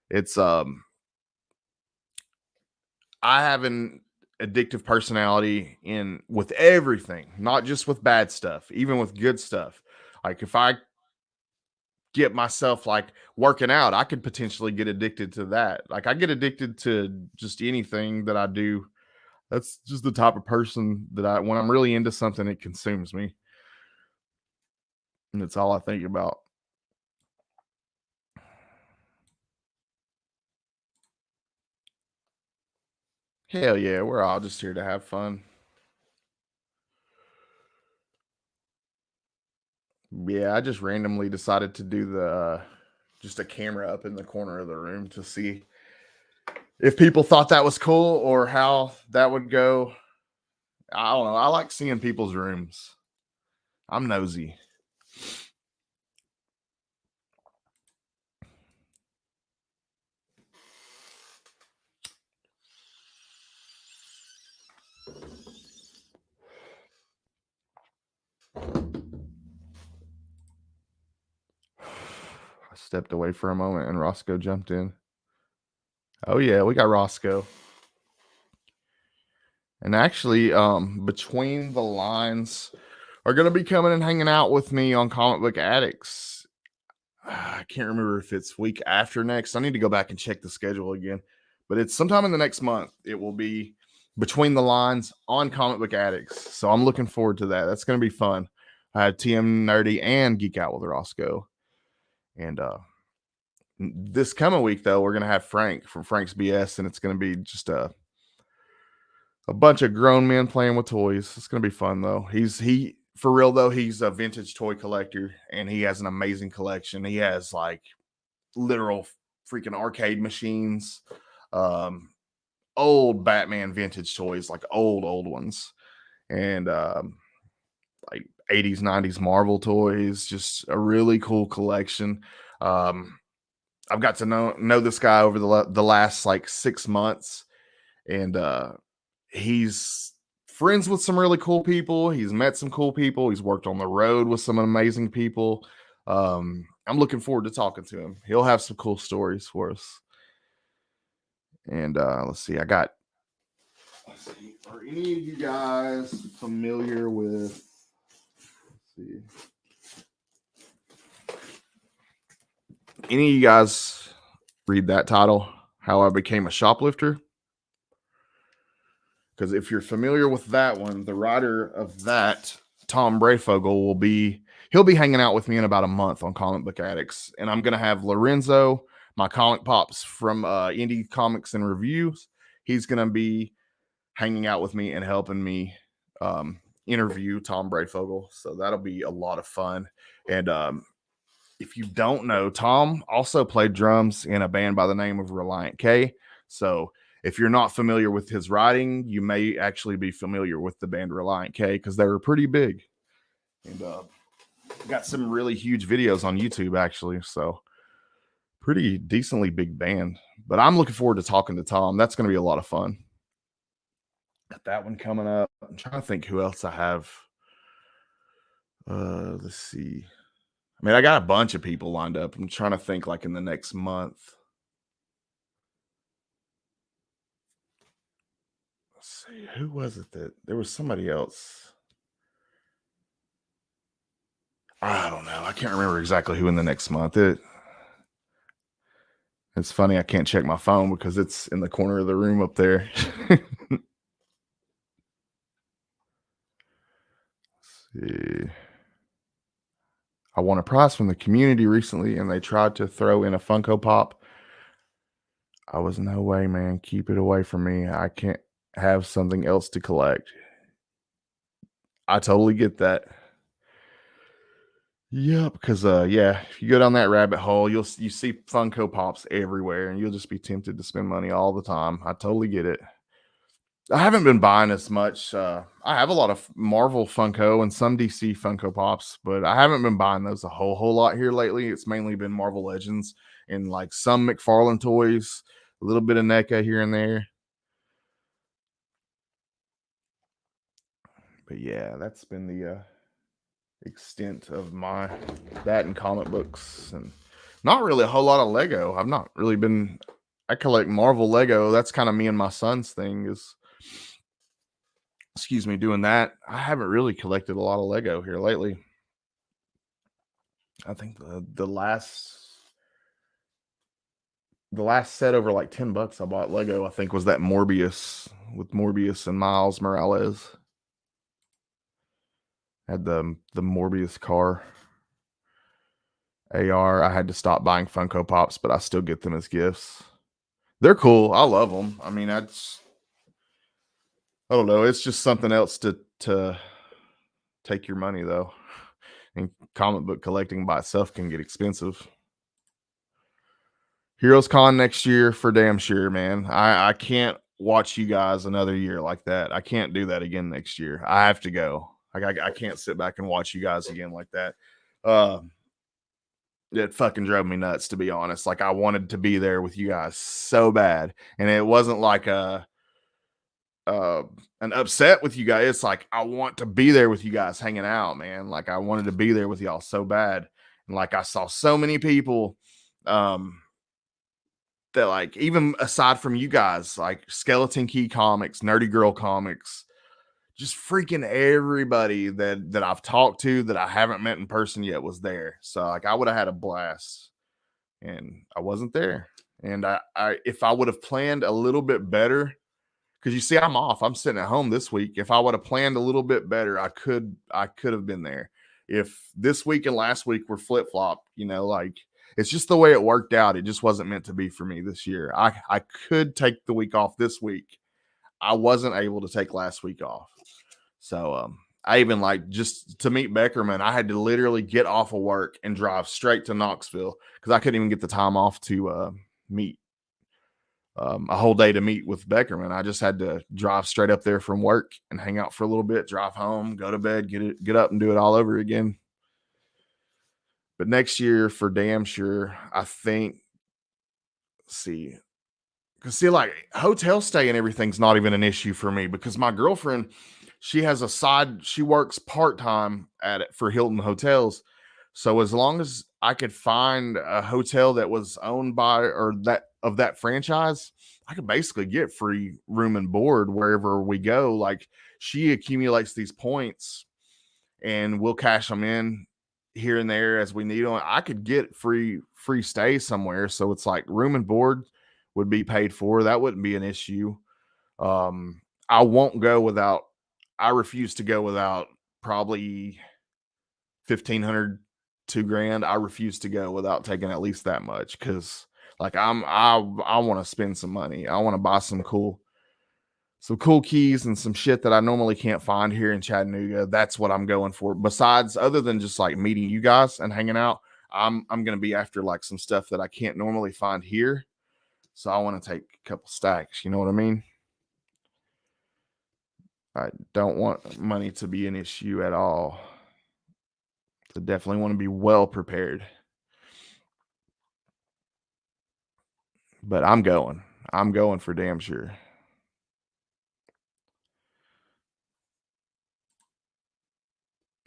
It's I have an addictive personality with everything, not just with bad stuff, even with good stuff. Like if I get myself like working out, I could potentially get addicted to that. Like I get addicted to just anything that I do. That's just the type of person that when I'm really into something, it consumes me. And it's all I think about. Hell yeah, we're all just here to have fun. Yeah, I just randomly decided to do just a camera up in the corner of the room to see if people thought that was cool or how that would go. I don't know. I like seeing people's rooms. I'm nosy. I stepped away for a moment and Roscoe jumped in. Oh yeah, we got Roscoe. And actually, Between the Lines are going to be coming and hanging out with me on Comic Book Addicts. I can't remember if it's week after next. I need to go back and check the schedule again. But it's sometime in the next month. It will be Between the Lines on Comic Book Addicts. So I'm looking forward to that. That's going to be fun. I had TM Nerdy and Geek Out with Roscoe. And this coming week, though, we're going to have Frank from Frank's BS, and it's going to be just a bunch of grown men playing with toys. It's going to be fun, though. For real, though, he's a vintage toy collector, and he has an amazing collection. He has, like, literal freaking arcade machines, old Batman vintage toys, like old ones, and like 80s, 90s Marvel toys. Just a really cool collection. I've got to know this guy over the last like 6 months, and he's friends with some really cool people. He's met some cool people. He's worked on the road with some amazing people. I'm looking forward to talking to him. He'll have some cool stories for us. And let's see. Are any of you guys familiar with? Let's see. Any of you guys read that title? How I Became a Shoplifter? Because if you're familiar with that one, the writer of that, Tom Brayfogle, he'll be hanging out with me in about a month on Comic Book Addicts. And I'm going to have Lorenzo, my comic pops from Indie Comics and Reviews. He's going to be hanging out with me and helping me interview Tom Brayfogle. So that'll be a lot of fun. And if you don't know, Tom also played drums in a band by the name of Relient K. So if you're not familiar with his writing, you may actually be familiar with the band Relient K because they were pretty big. And got some really huge videos on YouTube, actually. So pretty decently big band. But I'm looking forward to talking to Tom. That's going to be a lot of fun. Got that one coming up. I'm trying to think who else I have. Let's see. I mean, I got a bunch of people lined up. I'm trying to think like in the next month. Let's see. Who was it that there was somebody else? I don't know. I can't remember exactly who in the next month. It's funny. I can't check my phone because it's in the corner of the room up there. See. I won a prize from the community recently, and they tried to throw in a Funko Pop. I was no way, man. Keep it away from me. I can't have something else to collect. I totally get that. Yeah, because yeah, if you go down that rabbit hole, you see Funko Pops everywhere, and you'll just be tempted to spend money all the time. I totally get it. I haven't been buying as much. I have a lot of Marvel Funko and some DC Funko Pops, but I haven't been buying those a whole lot here lately. It's mainly been Marvel Legends and like some McFarlane toys, a little bit of NECA here and there. But yeah, that's been the extent of my that and comic books, and not really a whole lot of Lego. I've not really been. I collect Marvel Lego. That's kind of me and my son's thing. Is excuse me, doing that. I haven't really collected a lot of Lego here lately. I think the last set over like $10 I bought Lego, I think, was that Morbius with Morbius and Miles Morales. Had the Morbius car. AR. I had to stop buying Funko Pops, but I still get them as gifts. They're cool. I love them. I mean, I don't know. It's just something else to take your money though. And comic book collecting by itself can get expensive. Heroes Con next year for damn sure, man. I can't watch you guys another year like that. I can't do that again next year. I have to go. I can't sit back and watch you guys again like that. Uh, it fucking drove me nuts, to be honest. Like I wanted to be there with you guys so bad, and it wasn't like uh an upset with you guys. It's like I want to be there with you guys hanging out, man. Like I wanted to be there with y'all so bad. And like I saw so many people um that, like, even aside from you guys, like Skeleton Key Comics, Nerdy Girl Comics, just freaking everybody that I've talked to that I haven't met in person yet was there. So like I would have had a blast, and I wasn't there. And I if I would have planned a little bit better, because you see, I'm off. I'm sitting at home this week. If I would have planned a little bit better, I could have been there. If this week and last week were flip flop, like it's just the way it worked out. It just wasn't meant to be for me this year. I could take the week off this week. I wasn't able to take last week off. So I even, like, just to meet Beckerman, I had to literally get off of work and drive straight to Knoxville because I couldn't even get the time off to meet a whole day to meet with Beckerman. I just had to drive straight up there from work and hang out for a little bit, drive home, go to bed, get up and do it all over again. But next year, for damn sure, I think, see, because see, like hotel stay and everything's not even an issue for me because my girlfriend, she works part time at it for Hilton Hotels. So as long as I could find a hotel that was owned by or that franchise, I could basically get free room and board wherever we go. Like she accumulates these points and we'll cash them in here and there as we need them. I could get free stay somewhere. So it's like room and board would be paid for. That wouldn't be an issue. Um, I won't go without. I refuse to go without probably 1,500, 2 grand. I refuse to go without taking at least that much because, like, I want to spend some money. I want to buy some cool keys and some shit that I normally can't find here in Chattanooga. That's what I'm going for. Besides, other than just like meeting you guys and hanging out, I'm gonna be after like some stuff that I can't normally find here. So I want to take a couple stacks. You know what I mean? I don't want money to be an issue at all. So definitely want to be well prepared. but I'm going. I'm going for damn sure.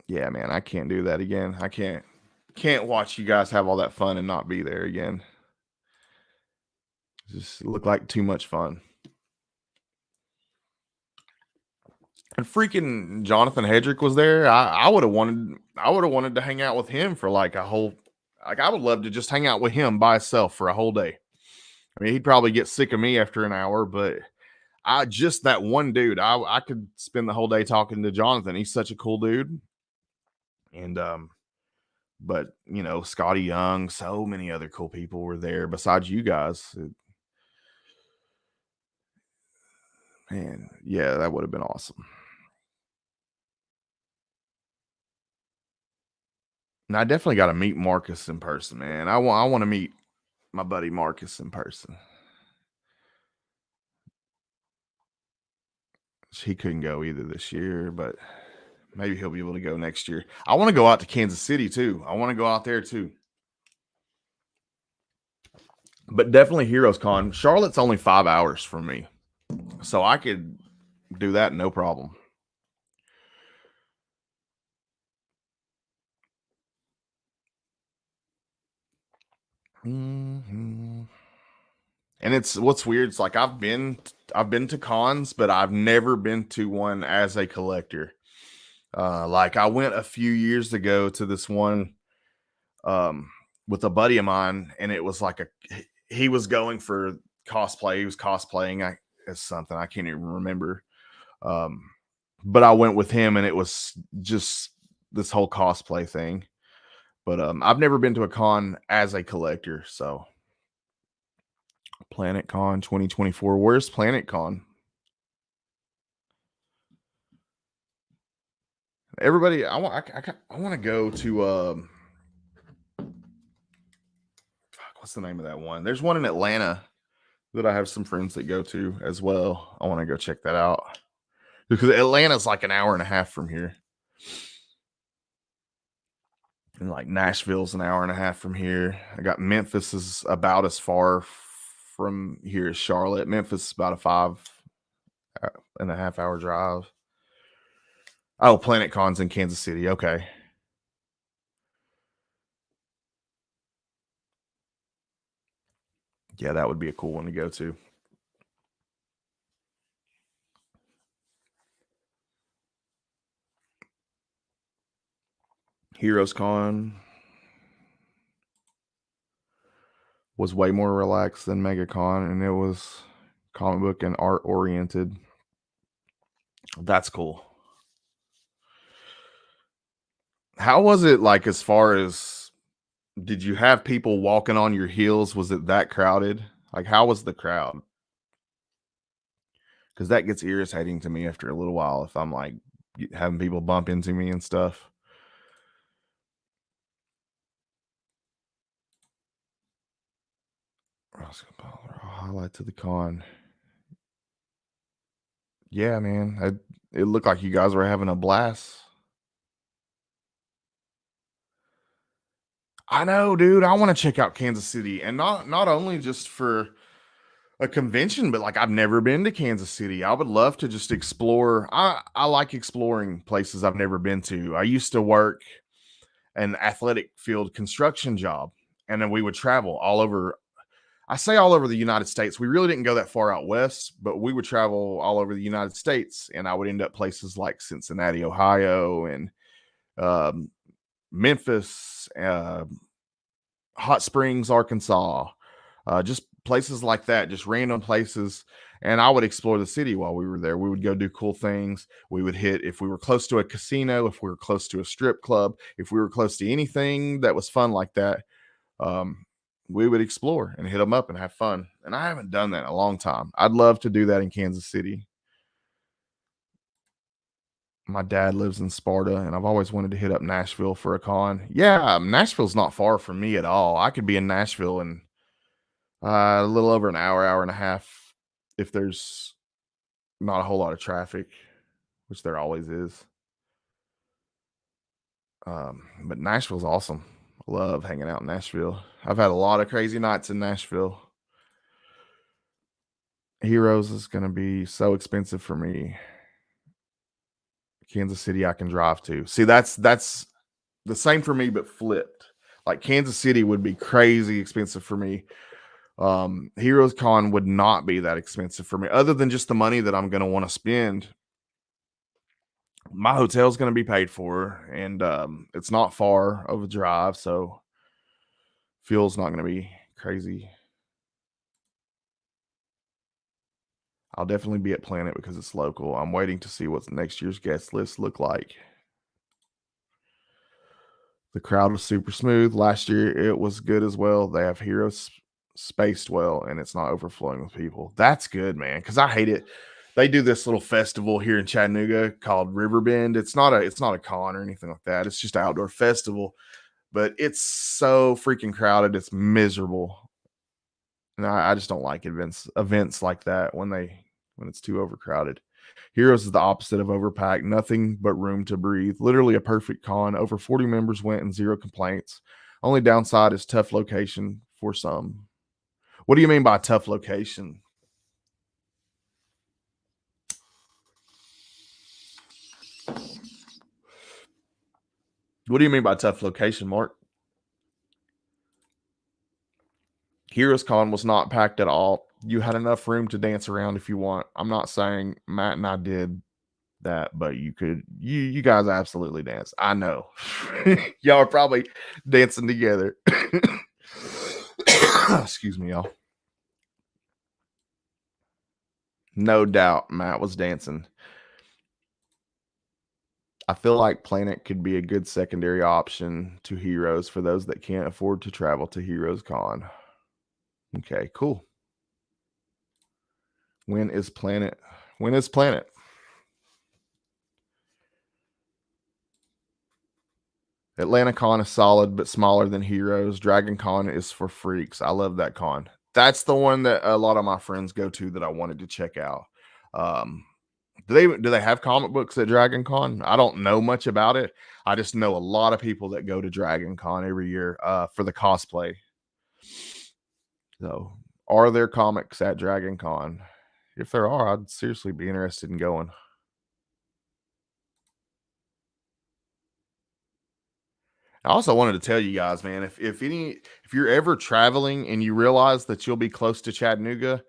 Yeah, man, I can't do that again. I can't watch you guys have all that fun and not be there again. Just look like too much fun. And freaking Jonathan Hedrick was there. I would have wanted to hang out with him for like a whole like I would love to just hang out with him by himself for a whole day. I mean, he'd probably get sick of me after an hour, but I just that one dude, I could spend the whole day talking to Jonathan. He's such a cool dude. And but you know, Scotty Young, so many other cool people were there besides you guys. Man, yeah, that would have been awesome. And I definitely got to meet Marcus in person, man. I want to meet my buddy Marcus in person. He couldn't go either this year, but maybe he'll be able to go next year. I want to go out to Kansas City too. I want to go out there too. But definitely Heroes Con. Charlotte's only 5 hours from me, so I could do that no problem. Mm-hmm. And it's what's weird. It's like I've been to cons, but I've never been to one as a collector. Like I went a few years ago to this one um, with a buddy of mine, and it was like he was going for cosplay. He was cosplaying as something I can't even remember. Um, but I went with him, and it was just this whole cosplay thing. But I've never been to a con as a collector, so Planet Con 2024. Where's Planet Con? Everybody, I want to go to what's the name of that one? There's one in Atlanta that I have some friends that go to as well. I want to go check that out because Atlanta's like an hour and a half from here, and like Nashville's an hour and a half from here. I got Memphis is about as far from here as Charlotte. Memphis is about a 5.5 hour drive. Oh, Planet Con's in Kansas City. Okay. Yeah, that would be a cool one to go to. Heroes Con was way more relaxed than MegaCon, and it was comic book and art oriented. That's cool. How was it like as far as did you have people walking on your heels? Was it that crowded? Like how was the crowd? Because that gets irritating to me after a little while if I'm like having people bump into me and stuff. Highlight to the con. Yeah, man. It looked like you guys were having a blast. I know, dude. I want to check out Kansas City, and not only just for a convention, but like I've never been to Kansas City. I would love to just explore. I like exploring places I've never been to. I used to work an athletic field construction job, and then we would travel all over. I say all over the United States. We really didn't go that far out west, but we would travel all over the United States, and I would end up places like Cincinnati, Ohio, and um, Memphis, Hot Springs, Arkansas, just places like that, just random places. And I would explore the city while we were there. We would go do cool things. We would hit, if we were close to a casino, if we were close to a strip club, if we were close to anything that was fun like that, um, we would explore and hit them up and have fun. And I haven't done that in a long time. I'd love to do that in Kansas City. My dad lives in Sparta, and I've always wanted to hit up Nashville for a con. Yeah, Nashville's not far from me at all. I could be in Nashville in a little over an hour, hour and a half, if there's not a whole lot of traffic, which there always is. But Nashville's awesome. I love hanging out in Nashville. I've had a lot of crazy nights in Nashville. Heroes is going to be so expensive for me. Kansas City I can drive to. See, that's the same for me, but flipped. Like Kansas City would be crazy expensive for me. Heroes Con would not be that expensive for me, other than just the money that I'm going to want to spend. My hotel's going to be paid for, and it's not far of a drive, so fuel's not going to be crazy. I'll definitely be at Planet because it's local. I'm waiting to see what next year's guest list look like. The crowd was super smooth. Last year, it was good as well. They have Heroes spaced well, and it's not overflowing with people. That's good, man, because I hate it. They do this little festival here in Chattanooga called Riverbend. It's not a con or anything like that. It's just an outdoor festival, but it's so freaking crowded. It's miserable. And I just don't like events like that when it's too overcrowded. Heroes is the opposite of overpacked, nothing but room to breathe. Literally a perfect con. Over 40 members went and 0 complaints. Only downside is tough location for some. What do you mean by tough location? What do you mean by tough location, Mark? Heroes Con was not packed at all. You had enough room to dance around if you want. I'm not saying Matt and I did that, but you guys absolutely dance. I know. Y'all are probably dancing together. Excuse me, y'all. No doubt Matt was dancing. I feel like Planet could be a good secondary option to Heroes for those that can't afford to travel to Heroes Con. Okay, cool. When is Planet? Atlanta Con is solid but smaller than Heroes. Dragon Con is for freaks. I love that con. That's the one that a lot of my friends go to that I wanted to check out. Do they have comic books at Dragon Con? I don't know much about it. I just know a lot of people that go to Dragon Con every year for the cosplay. So, are there comics at Dragon Con? If there are, I'd seriously be interested in going. I also wanted to tell you guys, man, if you're ever traveling and you realize that you'll be close to Chattanooga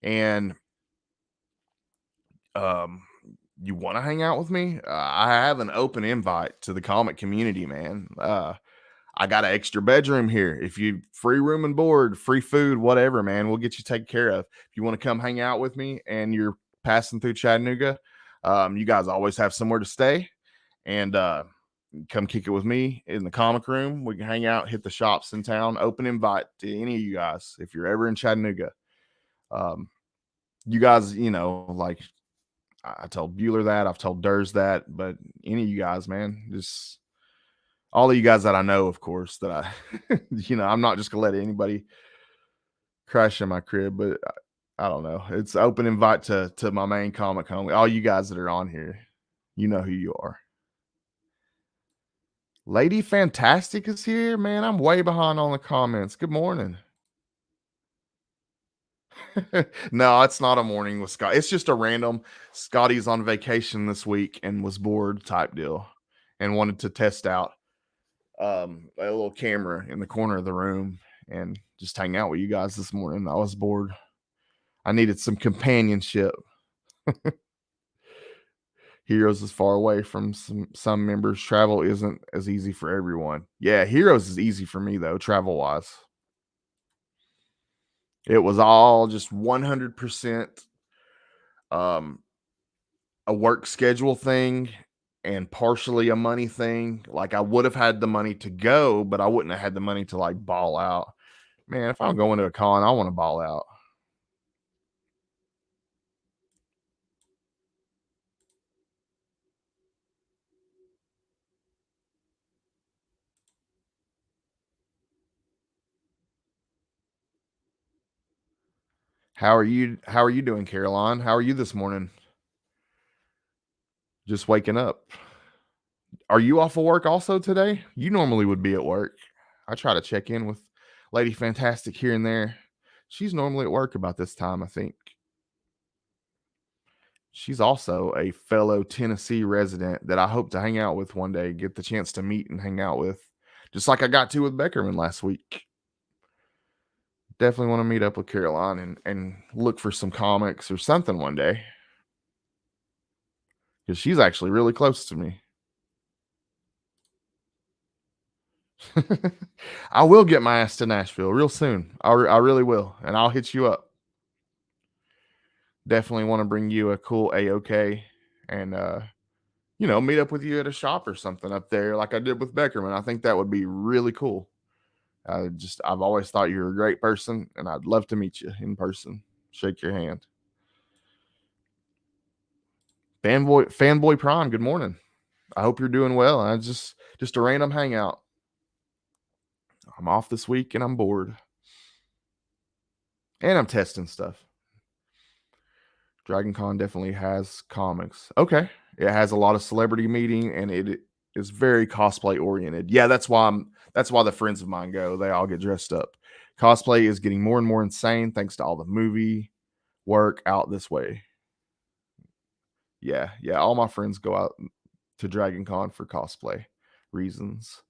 and um you want to hang out with me, I have an open invite to the comic community, man. I got an extra bedroom here. If you free room and board, free food, whatever, man, we'll get you taken care of. If you want to come hang out with me and you're passing through Chattanooga, you guys always have somewhere to stay, and come kick it with me in the comic room. We can hang out, hit the shops in town. Open invite to any of you guys if you're ever in Chattanooga. You guys, like I told Bueller that, I've told Durs that, but any of you guys, man, just all of you guys that I know, of course, that I, I'm not just gonna let anybody crash in my crib, but I don't know. It's open invite to my main comic homie. All you guys that are on here, you know who you are. Lady Fantastic is here, man. I'm way behind on the comments. Good morning. No, it's not a morning with Scott. It's just a random Scotty's on vacation this week and was bored type deal and wanted to test out a little camera in the corner of the room and just hang out with you guys this morning. I was bored. I needed some companionship. Heroes is far away from some members. Travel isn't as easy for everyone. Yeah, Heroes is easy for me though, travel wise. It was all just 100% a work schedule thing and partially a money thing. Like I would have had the money to go, but I wouldn't have had the money to like ball out. Man, if I'm going to a con, I want to ball out. How are you doing, Caroline? How are you this morning? Just waking up. Are you off of work also today? You normally would be at work. I try to check in with Lady Fantastic here and there. She's normally at work about this time, I think. She's also a fellow Tennessee resident that I hope to hang out with one day, get the chance to meet and hang out with, just like I got to with Beckerman last week. Definitely want to meet up with Caroline and look for some comics or something one day because she's actually really close to me. I will get my ass to Nashville real soon. I really will, and I'll hit you up. Definitely want to bring you a cool AOK and meet up with you at a shop or something up there like I did with Beckerman. I think that would be really cool. I've always thought you were a great person, and I'd love to meet you in person. Shake your hand. Fanboy Prime, good morning. I hope you're doing well. I just a random hangout. I'm off this week and I'm bored. And I'm testing stuff. Dragon Con definitely has comics. Okay. It has a lot of celebrity meeting and it is very cosplay oriented. Yeah, that's why the friends of mine go. They all get dressed up. Cosplay is getting more and more insane thanks to all the movie work out this way. Yeah, all my friends go out to Dragon Con for cosplay reasons.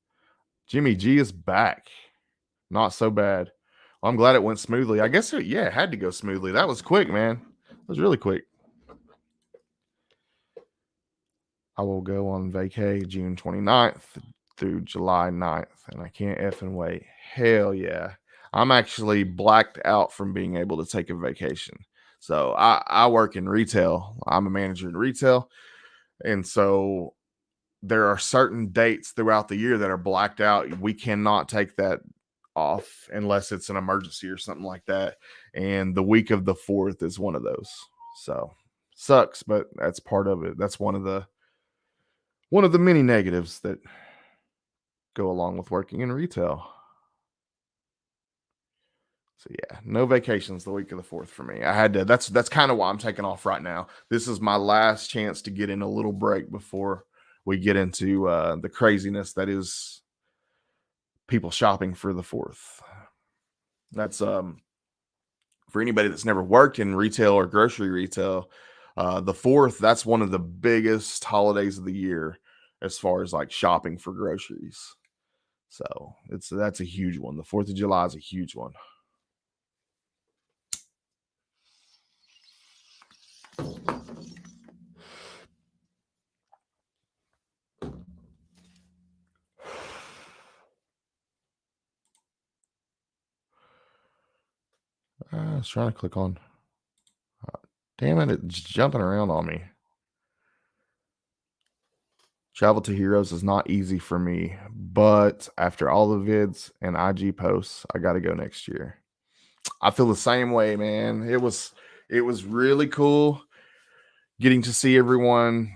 Jimmy G is back. Not so bad. I'm glad it went smoothly. I guess it had to go smoothly. That was quick, man. It was really quick. I will go on vacay June 29th through July 9th, and I can't effing wait. Hell yeah. I'm actually blacked out from being able to take a vacation. So I work in retail. I'm a manager in retail. And so there are certain dates throughout the year that are blacked out. We cannot take that off unless it's an emergency or something like that. And the week of the 4th is one of those. So sucks, but that's part of it. That's one of the many negatives that go along with working in retail. So yeah, no vacations the week of the 4th for me. I had to that's kind of why I'm taking off right now. This is my last chance to get in a little break before we get into the craziness that is people shopping for the 4th. That's for anybody that's never worked in retail or grocery retail, the 4th, that's one of the biggest holidays of the year as far as like shopping for groceries. So that's a huge one. The 4th of July is a huge one. I was trying to click on. Damn it, it's jumping around on me. Travel to Heroes is not easy for me, but after all the vids and IG posts, I got to go next year. I feel the same way, man. It was really cool getting to see everyone,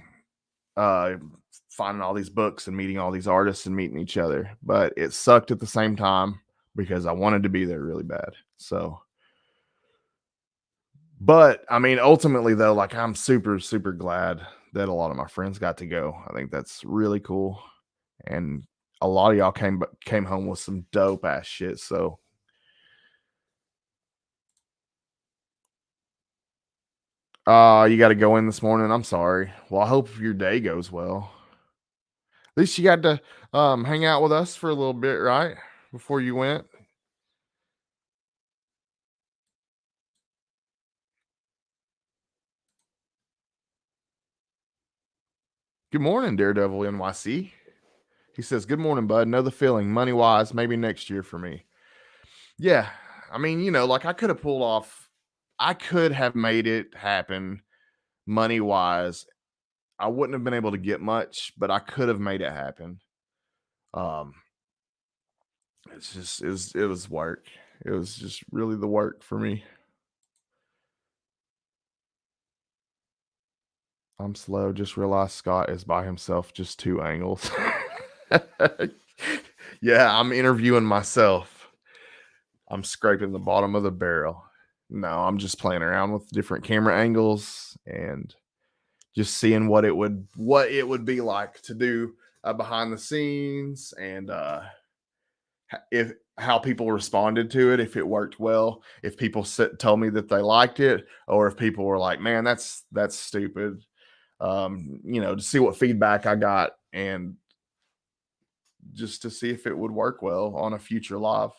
finding all these books and meeting all these artists and meeting each other. But it sucked at the same time because I wanted to be there really bad. So, but I mean, ultimately though, like I'm super, super glad that a lot of my friends got to go. I think that's really cool. And a lot of y'all came home with some dope ass shit. So you got to go in this morning. I'm sorry. Well, I hope your day goes well. At least you got to hang out with us for a little bit, right? Before you went. Good morning, Daredevil NYC. He says, "Good morning, bud. Know the feeling. Money wise, maybe next year for me." Yeah, I mean, like I could have made it happen money wise. I wouldn't have been able to get much, but I could have made it happen. Um, it was work. It was just really the work for me. I'm slow. Just realized Scott is by himself, just 2 angles. Yeah, I'm interviewing myself. I'm scraping the bottom of the barrel. No, I'm just playing around with different camera angles and just seeing what it would be like to do behind the scenes and if how people responded to it, if it worked well, if people told me that they liked it, or if people were like, "Man, that's stupid." To see what feedback I got and just to see if it would work well on a future live.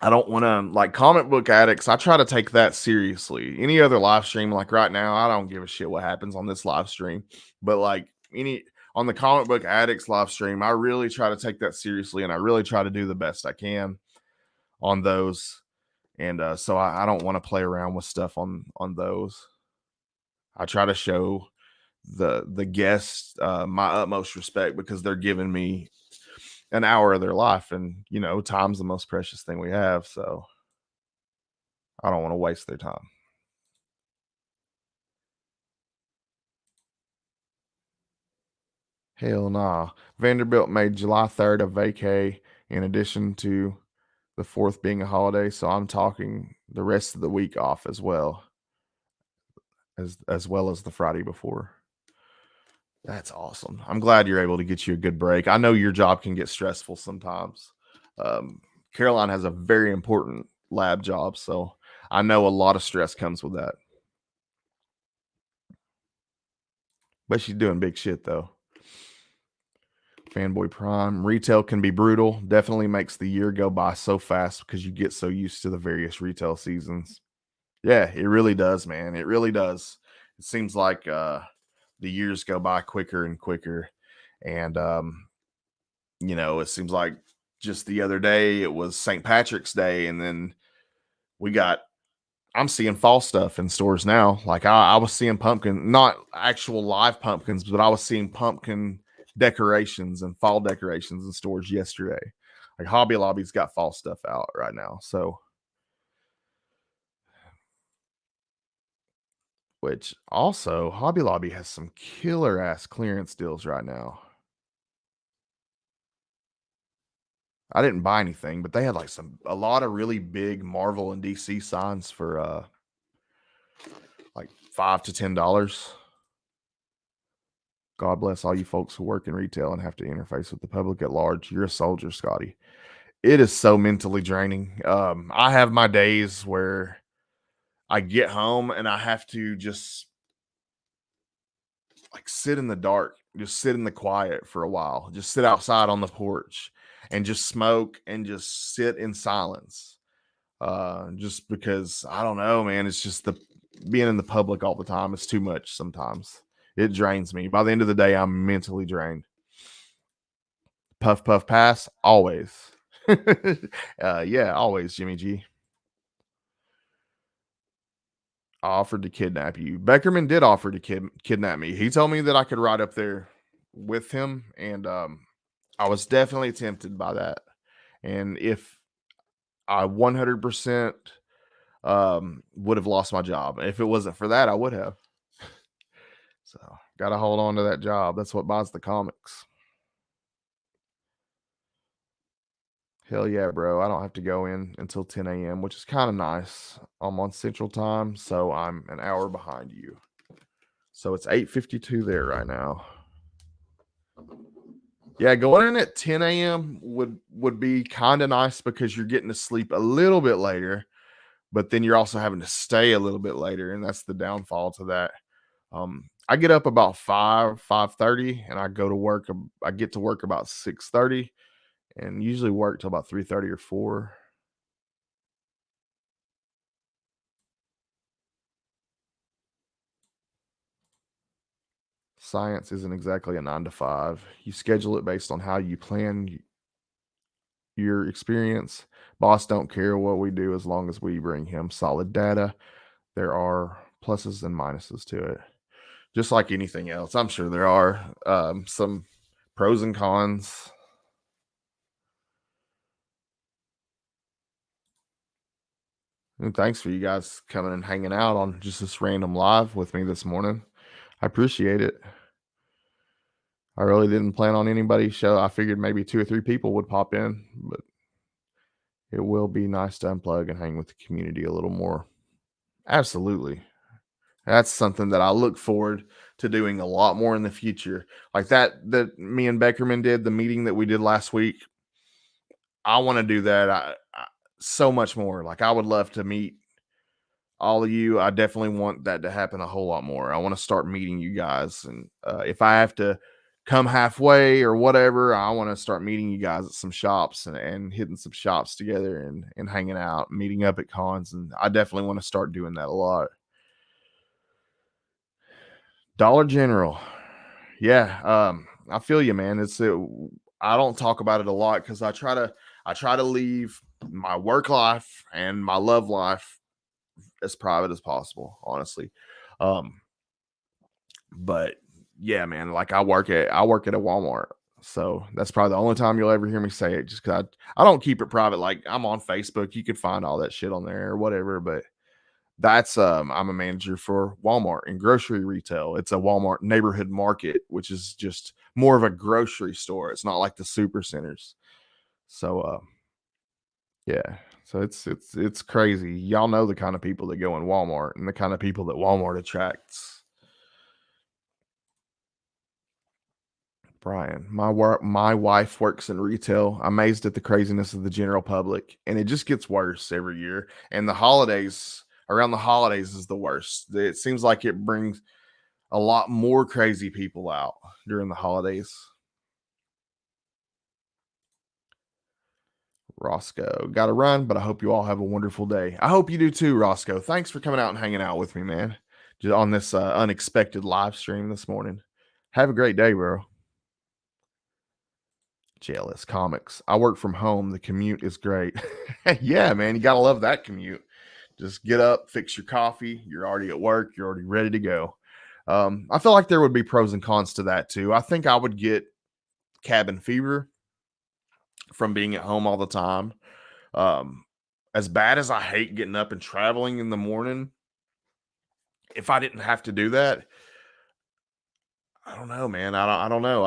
I don't want to like comic book addicts. I try to take that seriously. Any other live stream, like right now, I don't give a shit what happens on this live stream. But like any on the comic book addicts live stream, I really try to take that seriously and I really try to do the best I can on those. And so I don't want to play around with stuff on those. I try to show the guests my utmost respect because they're giving me an hour of their life, and time's the most precious thing we have. So I don't want to waste their time. Hell nah. Vanderbilt made July 3rd a vacay in addition to the 4th being a holiday. So I'm talking the rest of the week off as well as the Friday before. That's awesome. I'm glad you're able to get you a good break. I know your job can get stressful sometimes. Um, Caroline has a very important lab job, so I know a lot of stress comes with that. But she's doing big shit though. Fanboy Prime. Retail can be brutal. Definitely makes the year go by so fast because you get so used to the various retail seasons. Yeah, it really does, man. It really does. It seems like the years go by quicker and quicker. And it seems like just the other day it was St. Patrick's Day, and then we got I'm seeing fall stuff in stores now. Like I was seeing pumpkin, not actual live pumpkins, but I was seeing pumpkin decorations and fall decorations in stores yesterday. Like Hobby Lobby's got fall stuff out right now. So, which also Hobby Lobby has some killer ass clearance deals right now. I didn't buy anything, but they had like a lot of really big Marvel and DC signs for like $5 to $10. God bless all you folks who work in retail and have to interface with the public at large. You're a soldier, Scotty. It is so mentally draining. I have my days where I get home and I have to just like sit in the dark, just sit in the quiet for a while, just sit outside on the porch and just smoke and just sit in silence. Just because I don't know, man, it's just the being in the public all the time is too much sometimes. It drains me. By the end of the day, I'm mentally drained. Puff, puff, pass, always. Yeah, always, Jimmy G. Offered to kidnap you. Beckerman did offer to kidnap me. He told me that I could ride up there with him, and I was definitely tempted by that. And if I 100% would have lost my job, if it wasn't for that, I would have. So got to hold on to that job. That's what buys the comics. Hell yeah, bro. I don't have to go in until 10 a.m., which is kind of nice. I'm on Central Time, so I'm an hour behind you. So it's 8:52 there right now. Yeah, going in at 10 a.m. would be kind of nice because you're getting to sleep a little bit later, but then you're also having to stay a little bit later, and that's the downfall to that. I get up about 5:30, and I go to work. I get to work about 6:30, and usually work till about 3:30 or 4. Science isn't exactly a 9 to 5. You schedule it based on how you plan your experience. Boss don't care what we do as long as we bring him solid data. There are pluses and minuses to it, just like anything else. I'm sure there are some pros and cons. And thanks for you guys coming and hanging out on just this random live with me this morning. I appreciate it. I really didn't plan on anybody's show. I figured maybe 2 or 3 people would pop in, but it will be nice to unplug and hang with the community a little more. Absolutely. That's something that I look forward to doing a lot more in the future. Like that me and Beckerman did, the meeting that we did last week. I want to do that so much more. Like I would love to meet all of you. I definitely want that to happen a whole lot more. I want to start meeting you guys, and if I have to come halfway or whatever, I want to start meeting you guys at some shops and hitting some shops together and hanging out, meeting up at cons. And I definitely want to start doing that a lot. Dollar General. Yeah, I feel you, man. I don't talk about it a lot because I try to leave my work life and my love life as private as possible, honestly. Um, but yeah, man, like I work at a Walmart. So that's probably the only time you'll ever hear me say it, just because I don't keep it private. Like I'm on Facebook, you could find all that shit on there or whatever. But that's I'm a manager for Walmart and grocery retail. It's a Walmart neighborhood market, which is just more of a grocery store. It's not like the super centers. So yeah. So it's crazy. Y'all know the kind of people that go in Walmart and the kind of people that Walmart attracts. Brian, my wife works in retail. I'm amazed at the craziness of the general public, and it just gets worse every year. And the holidays, around the holidays, is the worst. It seems like it brings a lot more crazy people out during the holidays. Roscoe, got to run, but I hope you all have a wonderful day. I hope you do too, Roscoe. Thanks for coming out and hanging out with me, man. Just on this unexpected live stream this morning. Have a great day, bro. JLS Comics. I work from home. The commute is great. Yeah, man, you gotta love that commute. Just get up, fix your coffee. You're already at work. You're already ready to go. I feel like there would be pros and cons to that too. I think I would get cabin fever from being at home all the time. Um, as bad as I hate getting up and traveling in the morning, if I didn't have to do that, I don't know, man. I don't know.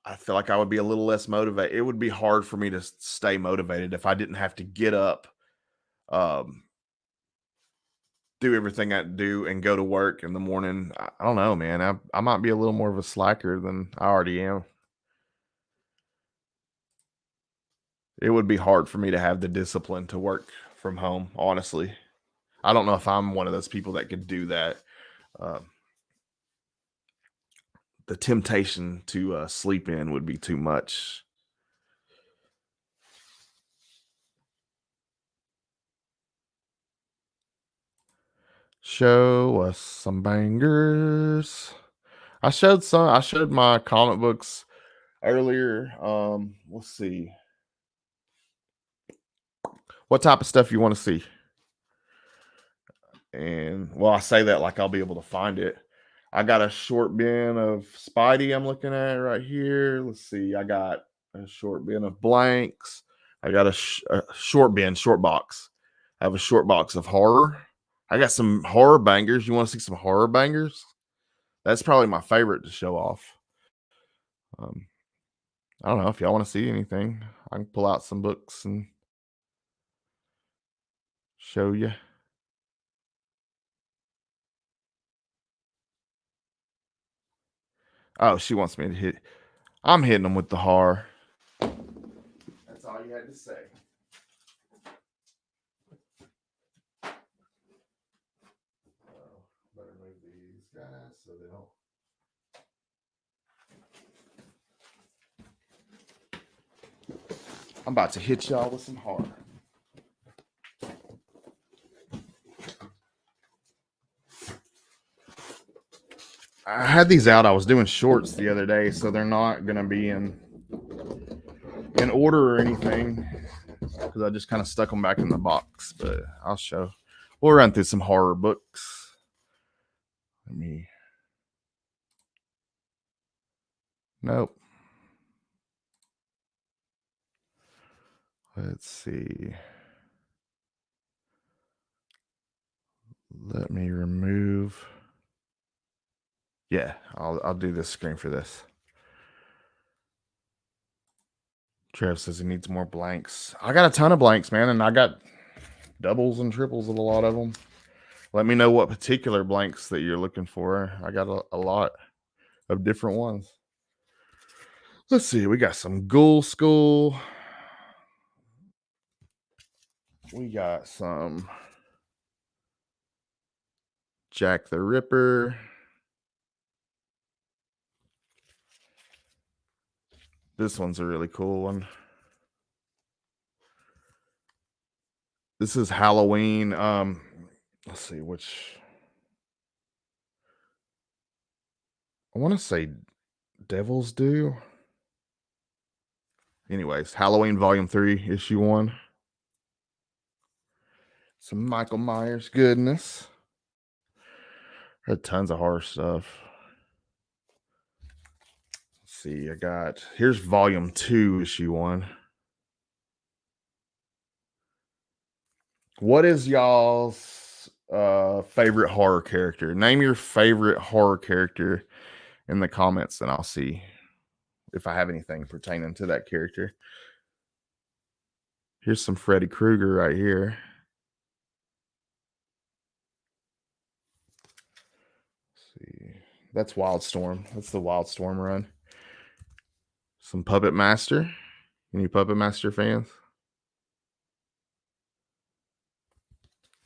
I feel like I would be a little less motivated. It would be hard for me to stay motivated if I didn't have to get up, um, do everything I do, and go to work in the morning. I don't know, man. I might be a little more of a slacker than I already am. It would be hard for me to have the discipline to work from home, honestly. I don't know if I'm one of those people that could do that. Um, the temptation to sleep in would be too much. Show us some bangers. I showed my comic books earlier. Let's see. What type of stuff you want to see? And well, I say that like I'll be able to find it. I got a short bin of Spidey I'm looking at right here. Let's see. I got a short bin of blanks. I got a short bin, short box. I have a short box of horror. I got some horror bangers. You want to see some horror bangers? That's probably my favorite to show off. Um, I don't know if y'all want to see anything. I can pull out some books and show you. Oh, she wants me to hit. I'm hitting them with the horror. That's all you had to say. Better move these guys so they don't. I'm about to hit y'all with some horror. I had these out. I was doing shorts the other day, so they're not gonna be in order or anything because I just kind of stuck them back in the box. But I'll show. We'll run through some horror books. Let me. Nope. Let's see. Let me remove. Yeah, I'll do this screen for this. Trev says he needs more blanks. I got a ton of blanks, man, and I got doubles and triples of a lot of them. Let me know what particular blanks that you're looking for. I got a lot of different ones. Let's see. We got some Ghoul School. We got some Jack the Ripper. This one's a really cool one. This is Halloween. Let's see which. I want to say Devil's Due. Anyways, Halloween Volume 3, Issue 1. Some Michael Myers goodness. Had tons of horror stuff. Let's see, here's Volume 2, Issue 1. What is y'all's favorite horror character? Name your favorite horror character in the comments, and I'll see if I have anything pertaining to that character. Here's some Freddy Krueger right here. Let's see. That's Wildstorm. That's the Wildstorm run. Some Puppet Master. Any Puppet Master fans?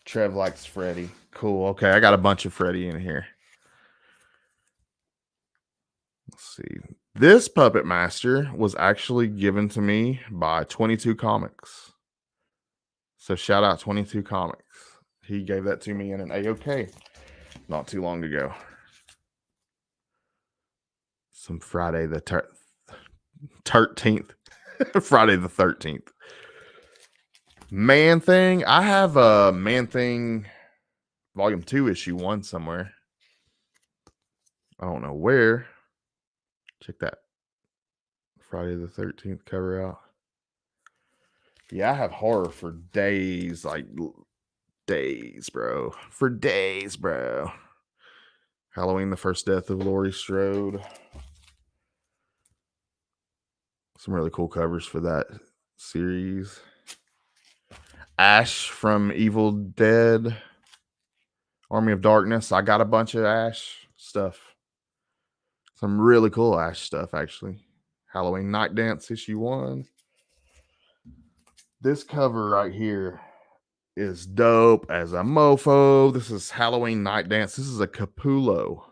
Trev likes Freddy. Cool. Okay, I got a bunch of Freddy in here. Let's see. This Puppet Master was actually given to me by 22 Comics. So shout out 22 Comics. He gave that to me in an AOK not too long ago. Some Friday the 13th. Friday the 13th. Man Thing. I have a Man Thing Volume 2, Issue 1 somewhere. I don't know where. Check that Friday the 13th cover out. Yeah, I have horror for days, like days, bro. For days, bro. Halloween, the First Death of Laurie Strode. Some really cool covers for that series. Ash from Evil Dead. Army of Darkness. I got a bunch of Ash stuff. Some really cool Ash stuff, actually. Halloween Night Dance, Issue 1. This cover right here is dope as a mofo. This is Halloween Night Dance. This is a Capullo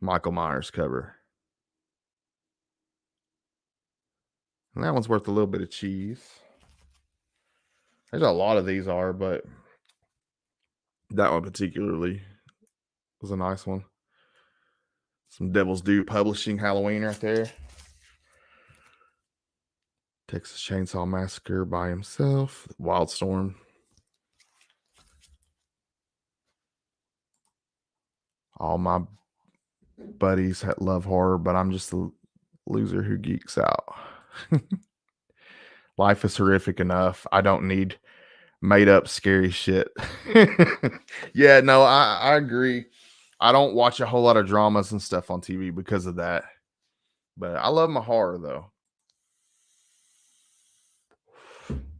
Michael Myers cover. And that one's worth a little bit of cheese. There's a lot of these are, but that one particularly was a nice one. Some Devil's Due Publishing Halloween right there. Texas Chainsaw Massacre by himself. Wildstorm. All my buddies love horror, but I'm just a loser who geeks out. Life is horrific enough. I don't need made up scary shit. Yeah, no, I agree. I don't watch a whole lot of dramas and stuff on TV because of that. But I love my horror though.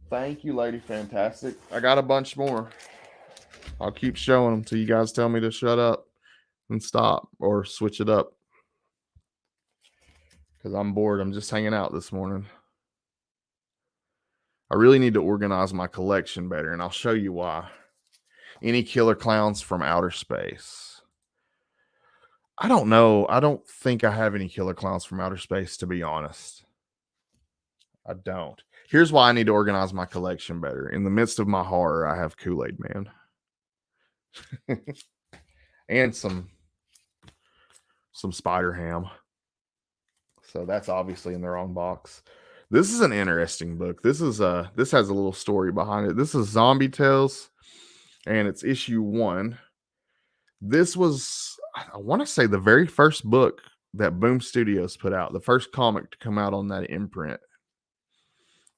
Thank you, Lady Fantastic. I got a bunch more. I'll keep showing them till you guys tell me to shut up and stop or switch it up. Because I'm bored. I'm just hanging out this morning. I really need to organize my collection better, and I'll show you why. Any Killer Clowns from Outer Space? I don't know. I don't think I have any Killer Clowns from Outer Space, to be honest. I don't. Here's why I need to organize my collection better. In the midst of my horror, I have Kool-Aid Man. And some Spider Ham. So that's obviously in the wrong box. This is an interesting book. This has a little story behind it. This is Zombie Tales, and it's issue 1. This was, I want to say, the very first book that Boom Studios put out, the first comic to come out on that imprint.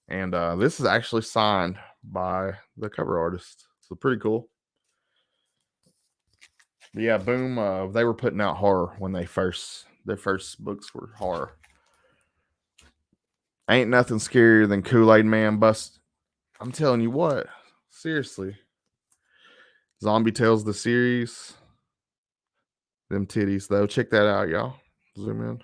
And this is actually signed by the cover artist. So pretty cool. But yeah, Boom, they were putting out horror when their first books were horror. Ain't nothing scarier than Kool-Aid Man bust. I'm telling you what, seriously. Zombie Tales, the series. Them titties, though. Check that out, y'all. Zoom in.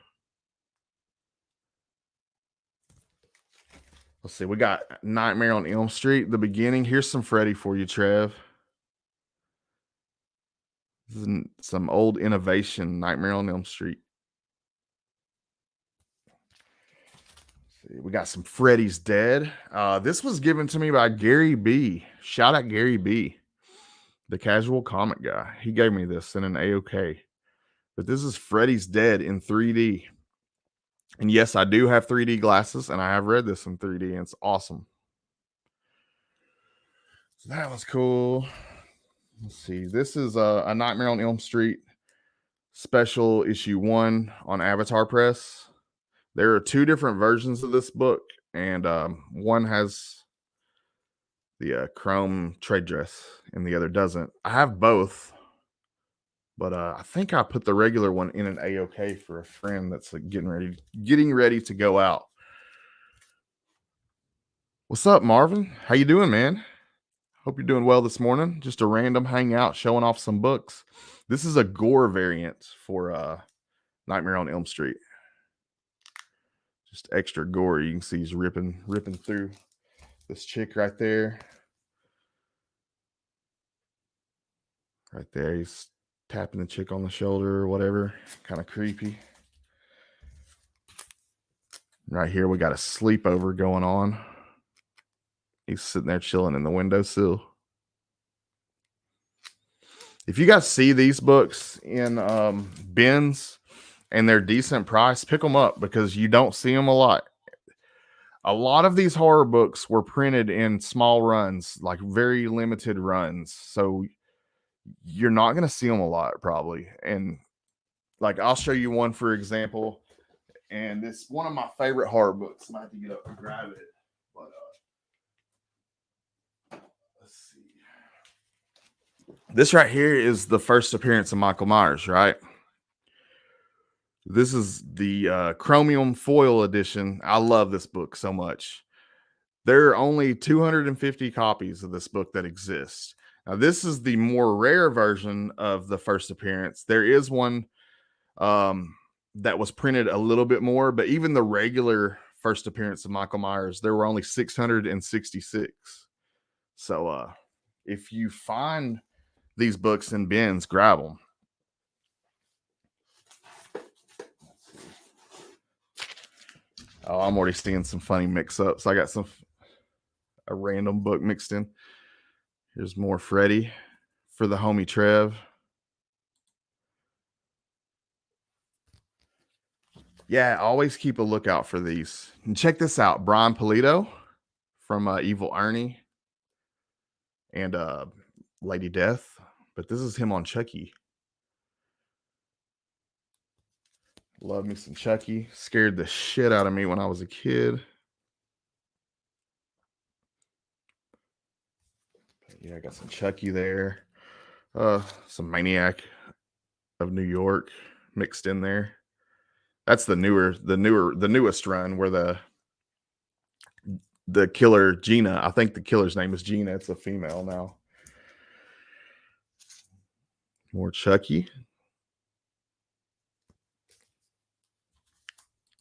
Let's see. We got Nightmare on Elm Street, the beginning. Here's some Freddy for you, Trev. This is some old innovation, Nightmare on Elm Street. We got some Freddy's Dead. This was given to me by Gary B. Shout out Gary B, the casual comic guy. He gave me this in an AOK. But this is Freddy's Dead in 3D. And yes, I do have 3D glasses, and I have read this in 3D, and it's awesome. So that was cool. Let's see. This is a Nightmare on Elm Street special issue 1 on Avatar Press. There are 2 different versions of this book, and one has the chrome trade dress, and the other doesn't. I have both, but I think I put the regular one in an AOK for a friend that's getting ready to go out. What's up, Marvin? How you doing, man? Hope you're doing well this morning. Just a random hangout, showing off some books. This is a gore variant for Nightmare on Elm Street. Just extra gory. You can see he's ripping through this chick right there. Right there, he's tapping the chick on the shoulder or whatever. Kind of creepy. Right here, we got a sleepover going on. He's sitting there chilling in the windowsill. If you guys see these books in bins and they're decent price, pick them up because you don't see them a lot. A lot of these horror books were printed in small runs, like very limited runs. So you're not going to see them a lot probably. And like, I'll show you one, for example, and it's one of my favorite horror books. I might have to get up and grab it. But let's see. This right here is the first appearance of Michael Myers, right? This is the chromium foil edition. I love this book so much. There are only 250 copies of this book that exist. Now, this is the more rare version of the first appearance. There is one that was printed a little bit more, but even the regular first appearance of Michael Myers, there were only 666. So if you find these books in bins, grab them. Oh, I'm already seeing some funny mix-ups. I got a random book mixed in. Here's more Freddy for the homie Trev. Yeah, always keep a lookout for these. And check this out. Brian Polito from Evil Ernie and Lady Death. But this is him on Chucky. Love me some Chucky. Scared the shit out of me when I was a kid. Yeah, I got some Chucky there. Some Maniac of New York mixed in there. That's the newest run where the killer Gina. I think the killer's name is Gina. It's a female now. More Chucky.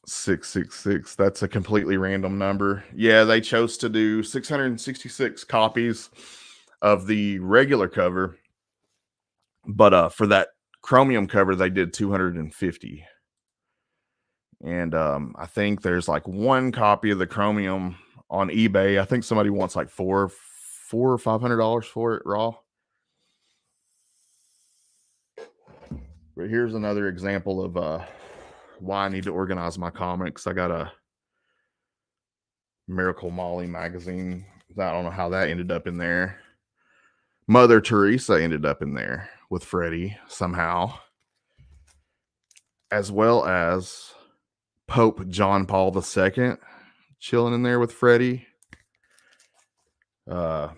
666. That's a completely random number. Yeah, they chose to do 666 copies of the regular cover, but for that chromium cover, they did 250. And I think there's like one copy of the chromium on eBay. I think somebody wants like $400 or $500 for it raw. But here's another example of why I need to organize my comics. I got a Miracle Molly magazine. I don't know how that ended up in there. Mother Teresa ended up in there with Freddy somehow, as well as Pope John Paul II chilling in there with Freddy. I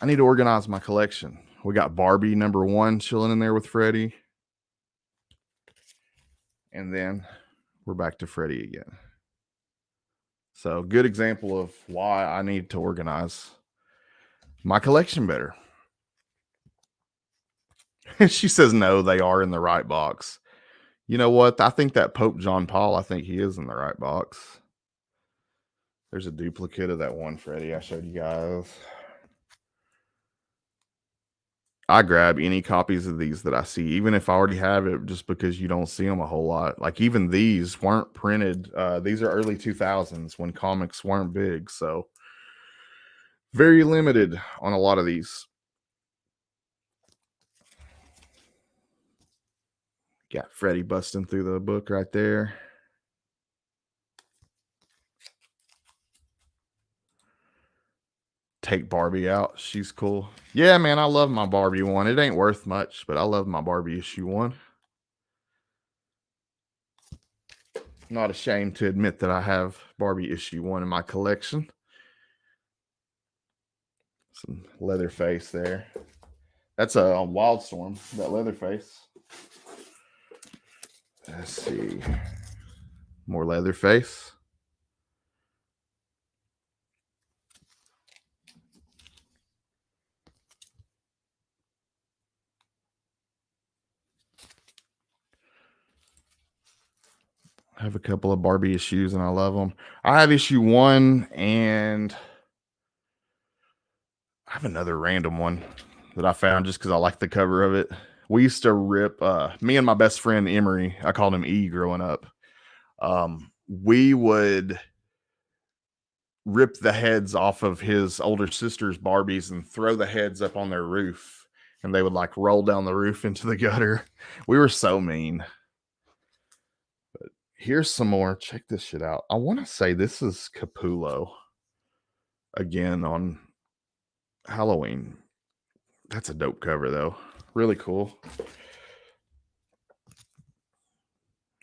need to organize my collection. We got Barbie #1 chilling in there with Freddy. And then we're back to Freddy again. So, good example of why I need to organize my collection better. She says no, they are in the right box. You know what? I think that Pope John Paul, I think he is in the right box. There's a duplicate of that one Freddie I showed you guys. I grab any copies of these that I see, even if I already have it, just because you don't see them a whole lot. Like even these weren't printed. These are early 2000s when comics weren't big. So very limited on a lot of these. Got Freddie busting through the book right there. Take Barbie out. She's cool. Yeah, man, I love my Barbie one. It ain't worth much, but I love my Barbie issue one. Not ashamed to admit that I have Barbie issue one in my collection. Some Leatherface there. That's a Wildstorm, that Leatherface. Let's see. More Leatherface. I have a couple of Barbie issues and I love them. I have issue one and I have another random one that I found just because I like the cover of it. We used to rip, me and my best friend Emery, I called him E growing up. We would rip the heads off of his older sister's Barbies and throw the heads up on their roof. And they would like roll down the roof into the gutter. We were so mean. But here's some more. Check this shit out. I want to say this is Capullo again on Halloween. That's a dope cover though. Really cool.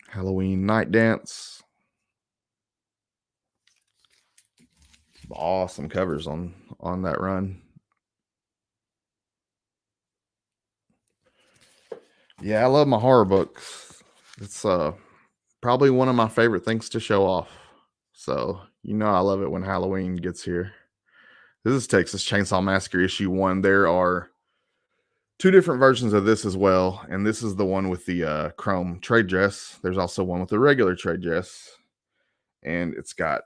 Halloween Night Dance. Some awesome covers on that run. Yeah, I love my horror books. It's probably one of my favorite things to show off. So, you know, I love it when Halloween gets here. This is Texas Chainsaw Massacre issue one. There are two different versions of this as well. And this is the one with the chrome trade dress. There's also one with the regular trade dress. And it's got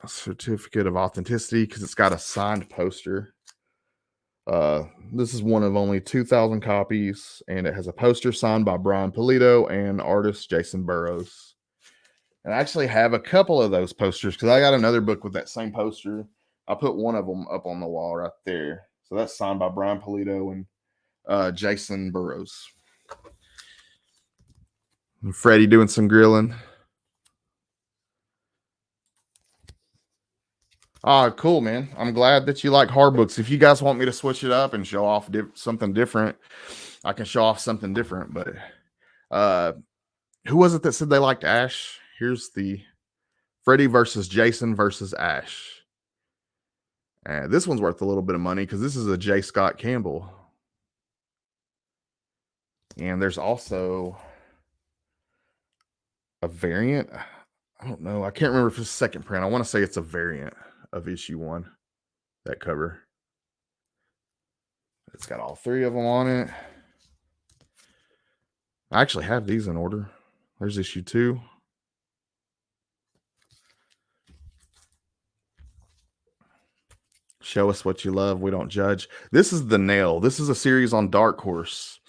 a certificate of authenticity because it's got a signed poster. This is one of only 2,000 copies, and it has a poster signed by Brian Pulido and artist Jason Burrows. And I actually have a couple of those posters because I got another book with that same poster. I put one of them up on the wall right there. So that's signed by Brian Pulido and Jason Burrows. And Freddie doing some grilling. Cool, man. I'm glad that you like hard books. If you guys want me to switch it up and show off something different, I can show off something different. But who was it that said they liked Ash? Here's the Freddy versus Jason versus Ash. This one's worth a little bit of money because this is a J. Scott Campbell. And there's also a variant. I don't know. I can't remember if it's second print. I want to say it's a variant of issue one, that cover. It's got all three of them on it. I actually have these in order. There's issue two. Show us what you love. We don't judge. This is The Nail. This is a series on Dark Horse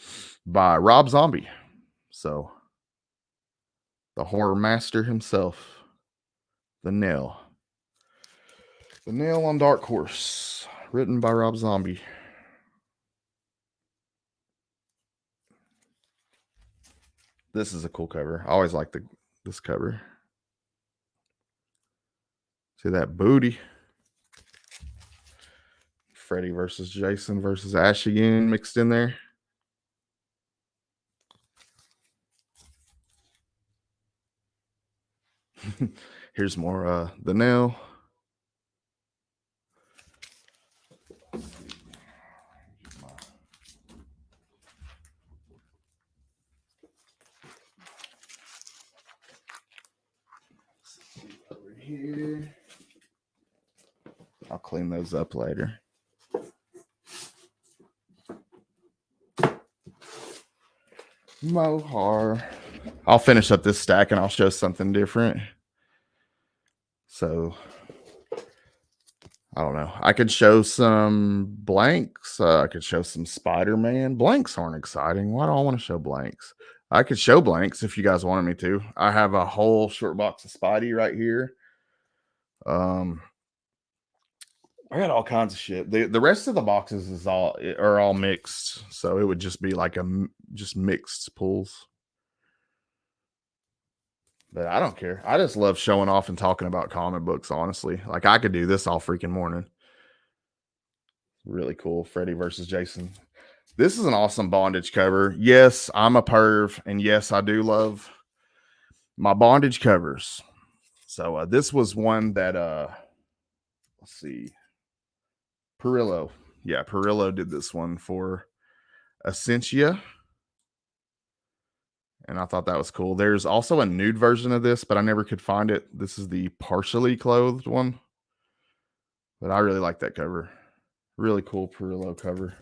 by Rob Zombie. So, the horror master himself. The Nail. The Nail on Dark Horse. Written by Rob Zombie. This is a cool cover. I always like this cover. See that booty? Freddy versus Jason versus Ash again mixed in there. Here's more The Nail. Over here. I'll clean those up later. Mohar. I'll finish up this stack and I'll show something different. So I don't know. I could show some blanks. I could show some Spider-Man. Blanks aren't exciting. Why do I want to show blanks? I could show blanks if you guys wanted me to. I have a whole short box of Spidey right here. I got all kinds of shit. The rest of the boxes are all mixed, so it would just be like just mixed pulls. But I don't care. I just love showing off and talking about comic books, honestly. Like I could do this all freaking morning. Really cool. Freddy versus Jason. This is an awesome bondage cover. Yes, I'm a perv, and yes, I do love my bondage covers. So this was one that let's see. Perillo. Yeah, Perillo did this one for Essentia. And I thought that was cool. There's also a nude version of this, but I never could find it. This is the partially clothed one. But I really like that cover. Really cool Perillo cover.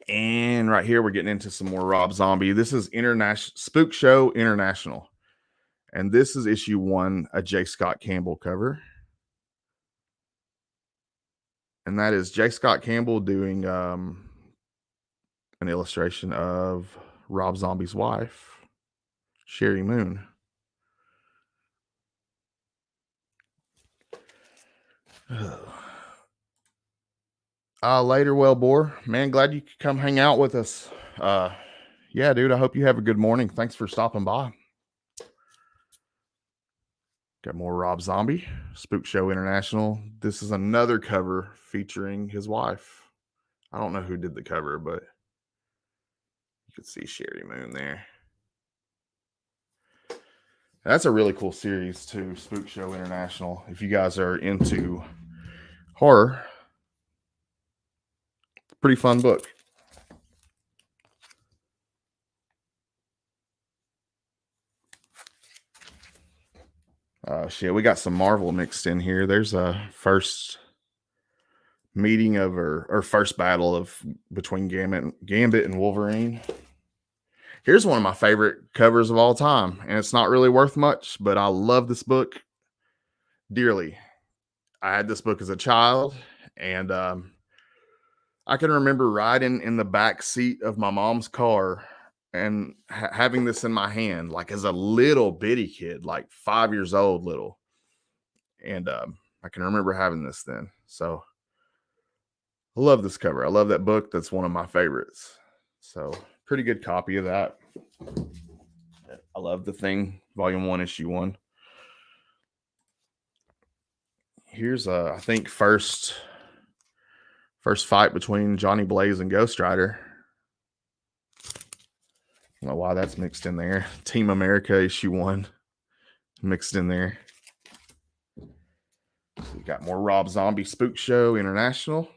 And right here, we're getting into some more Rob Zombie. This is International Spook Show International. And this is issue 1, a J. Scott Campbell cover. And that is J. Scott Campbell doing an illustration of Rob Zombie's wife, Sherry Moon. Later, Wellbore. Man, glad you could come hang out with us. Yeah, dude, I hope you have a good morning. Thanks for stopping by. Got more Rob Zombie, Spook Show International. This is another cover featuring his wife. I don't know who did the cover, but you can see Sherry Moon there. That's a really cool series too, Spook Show International. If you guys are into horror, pretty fun book. Shit, we got some Marvel mixed in here. There's a first meeting of or first battle of between Gambit and Wolverine. Here's one of my favorite covers of all time, and it's not really worth much, but I love this book dearly. I had this book as a child, and I can remember riding in the back seat of my mom's car and having this in my hand, like as a little bitty kid, like 5 years old, little. And I can remember having this then. So I love this cover. I love that book. That's one of my favorites. So pretty good copy of that. I love The Thing, Volume 1, Issue 1. Here's I think first fight between Johnny Blaze and Ghost Rider. I don't know why that's mixed in there. Team America Issue 1 mixed in there. So we got more Rob Zombie Spook Show International.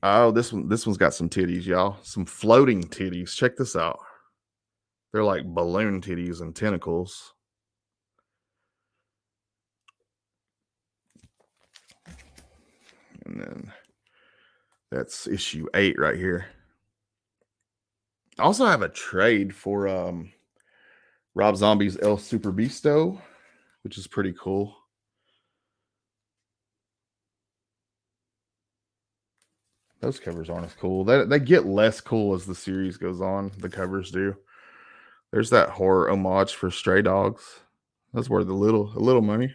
Oh, this one's got some titties, y'all. Some floating titties. Check this out. They're like balloon titties and tentacles. And then that's issue 8 right here. I also have a trade for Rob Zombie's El Super Beasto, which is pretty cool. Those covers aren't as cool. They get less cool as the series goes on. The covers do. There's that horror homage for Stray Dogs. That's worth a little money.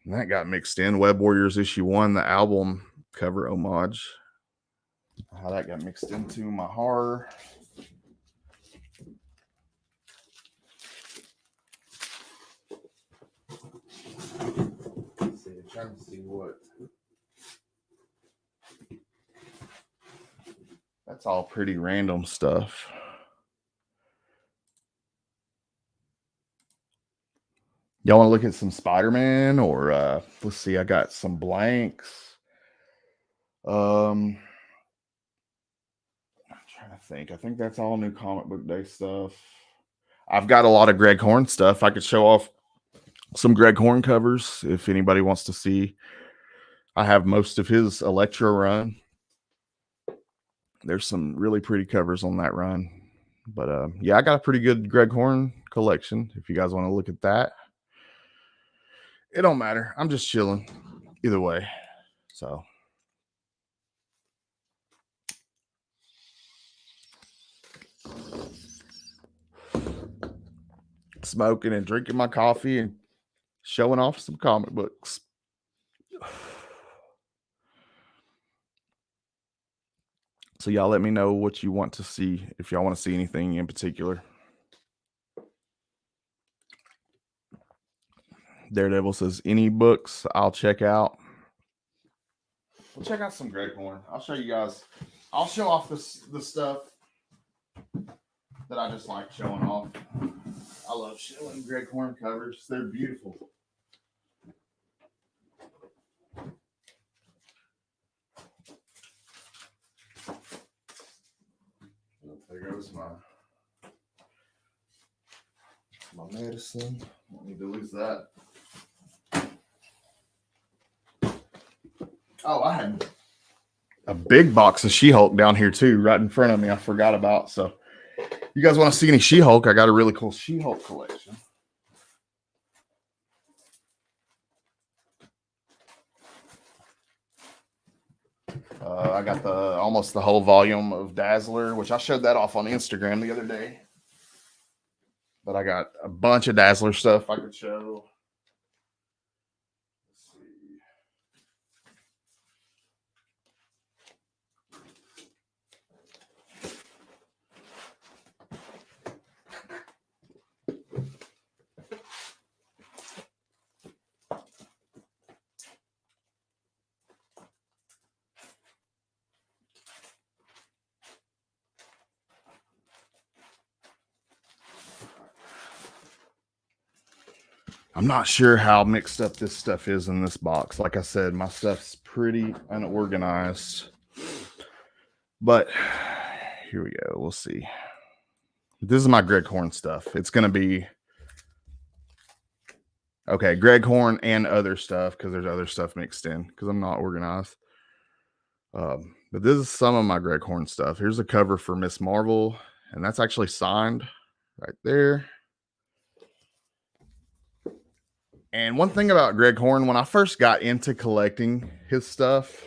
And that got mixed in. Web Warriors issue 1, the album cover homage. How that got mixed into my horror. Let's see, I'm trying to see what. That's all pretty random stuff. Y'all want to look at some Spider-Man or let's see, I got some blanks. I'm trying to think. I think that's all new comic book day stuff. I've got a lot of Greg Horn stuff. I could show off some Greg Horn covers if anybody wants to see. I have most of his Electro run. There's some really pretty covers on that run. But yeah, I got a pretty good Greg Horn collection if you guys want to look at that. It don't matter. I'm just chilling either way. So smoking and drinking my coffee and showing off some comic books. So y'all let me know what you want to see, if y'all want to see anything in particular. Daredevil says any books I'll check out. We'll check out some Greg Horn. I'll show you guys. I'll show off the stuff that I just like showing off. I love showing Greg Horn covers. They're beautiful. There goes my medicine. Don't need to lose that. Oh, I had a big box of She-Hulk down here too, right in front of me. I forgot about. So, you guys want to see any She-Hulk? I got a really cool She-Hulk collection. I got almost the whole volume of Dazzler, which I showed that off on Instagram the other day. But I got a bunch of Dazzler stuff I could show. Let's see. I'm not sure how mixed up this stuff is in this box. Like I said, my stuff's pretty unorganized. But here we go. We'll see. This is my Greg Horn stuff. It's going to be okay, Greg Horn and other stuff, because there's other stuff mixed in because I'm not organized. But this is some of my Greg Horn stuff. Here's a cover for Miss Marvel, and that's actually signed right there. And one thing about Greg Horn, when I first got into collecting his stuff,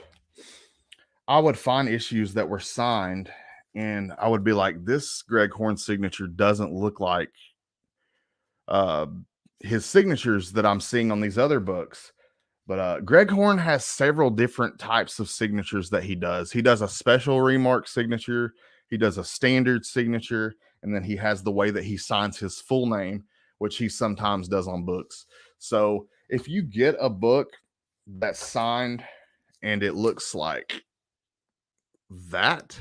I would find issues that were signed, and I would be like, this Greg Horn signature doesn't look like his signatures that I'm seeing on these other books. But Greg Horn has several different types of signatures that he does. He does a special remark signature, he does a standard signature, and then he has the way that he signs his full name, which he sometimes does on books. So if you get a book that's signed and it looks like that,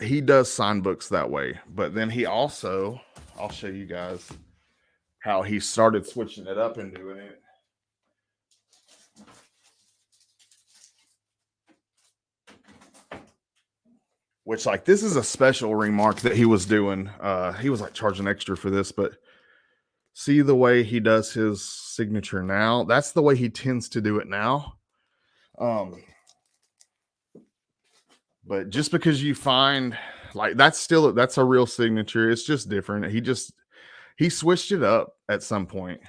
he does sign books that way. But then he also, I'll show you guys how he started switching it up and doing it. Which, like, this is a special remark that he was doing. He was like charging extra for this, but see the way he does his signature now? That's the way he tends to do it now. But just because you find like that's a real signature, it's just different. He switched it up at some point,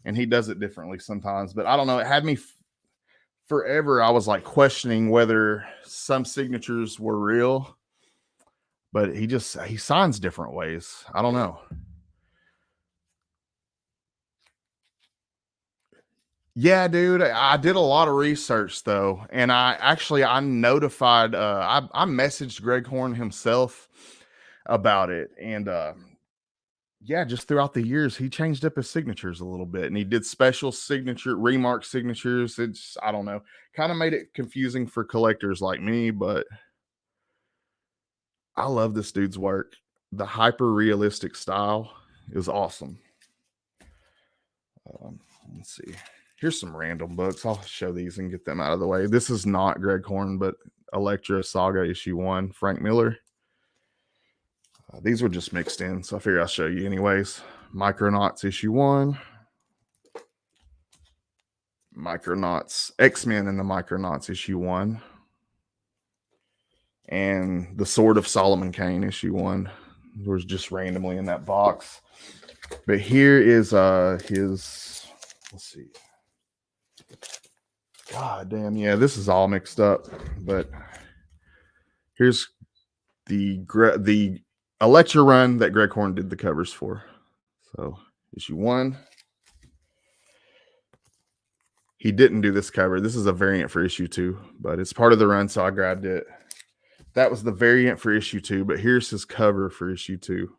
and he does it differently sometimes. But I don't know. It had me forever. I was like questioning whether some signatures were real, but he signs different ways. I don't know. Yeah, dude, I did a lot of research though, and I notified I messaged Greg Horn himself about it, and yeah, just throughout the years he changed up his signatures a little bit, and he did special signature remark signatures. It's, I don't know, kind of made it confusing for collectors like me, but I love this dude's work. The hyper realistic style is awesome. Let's see. Here's some random books. I'll show these and get them out of the way. This is not Greg Horn, but Elektra Saga issue 1, Frank Miller. These were just mixed in, so I figure I'll show you anyways. Micronauts issue 1. Micronauts, X-Men and the Micronauts issue 1. And the Sword of Solomon Kane issue 1 was just randomly in that box. But here is his, let's see. God damn, yeah, this is all mixed up. But here's the Elektra run that Greg Horn did the covers for. So issue 1. He didn't do this cover. This is a variant for issue 2, but it's part of the run, so I grabbed it. That was the variant for issue 2, but here's his cover for issue 2.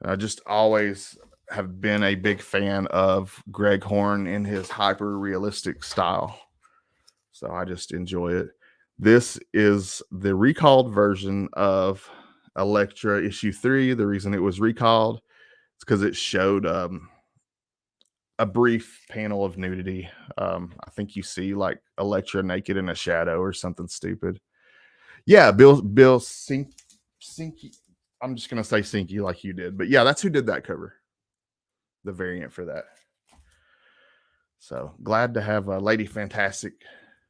I just always have been a big fan of Greg Horn in his hyper realistic style. So I just enjoy it. This is the recalled version of Elektra issue 3. The reason it was recalled is because it showed a brief panel of nudity. I think you see like Elektra naked in a shadow or something stupid. Yeah, Bill Sinky. I'm just gonna say Sinky like you did, but yeah, that's who did that cover. The variant for that. So glad to have Lady Fantastic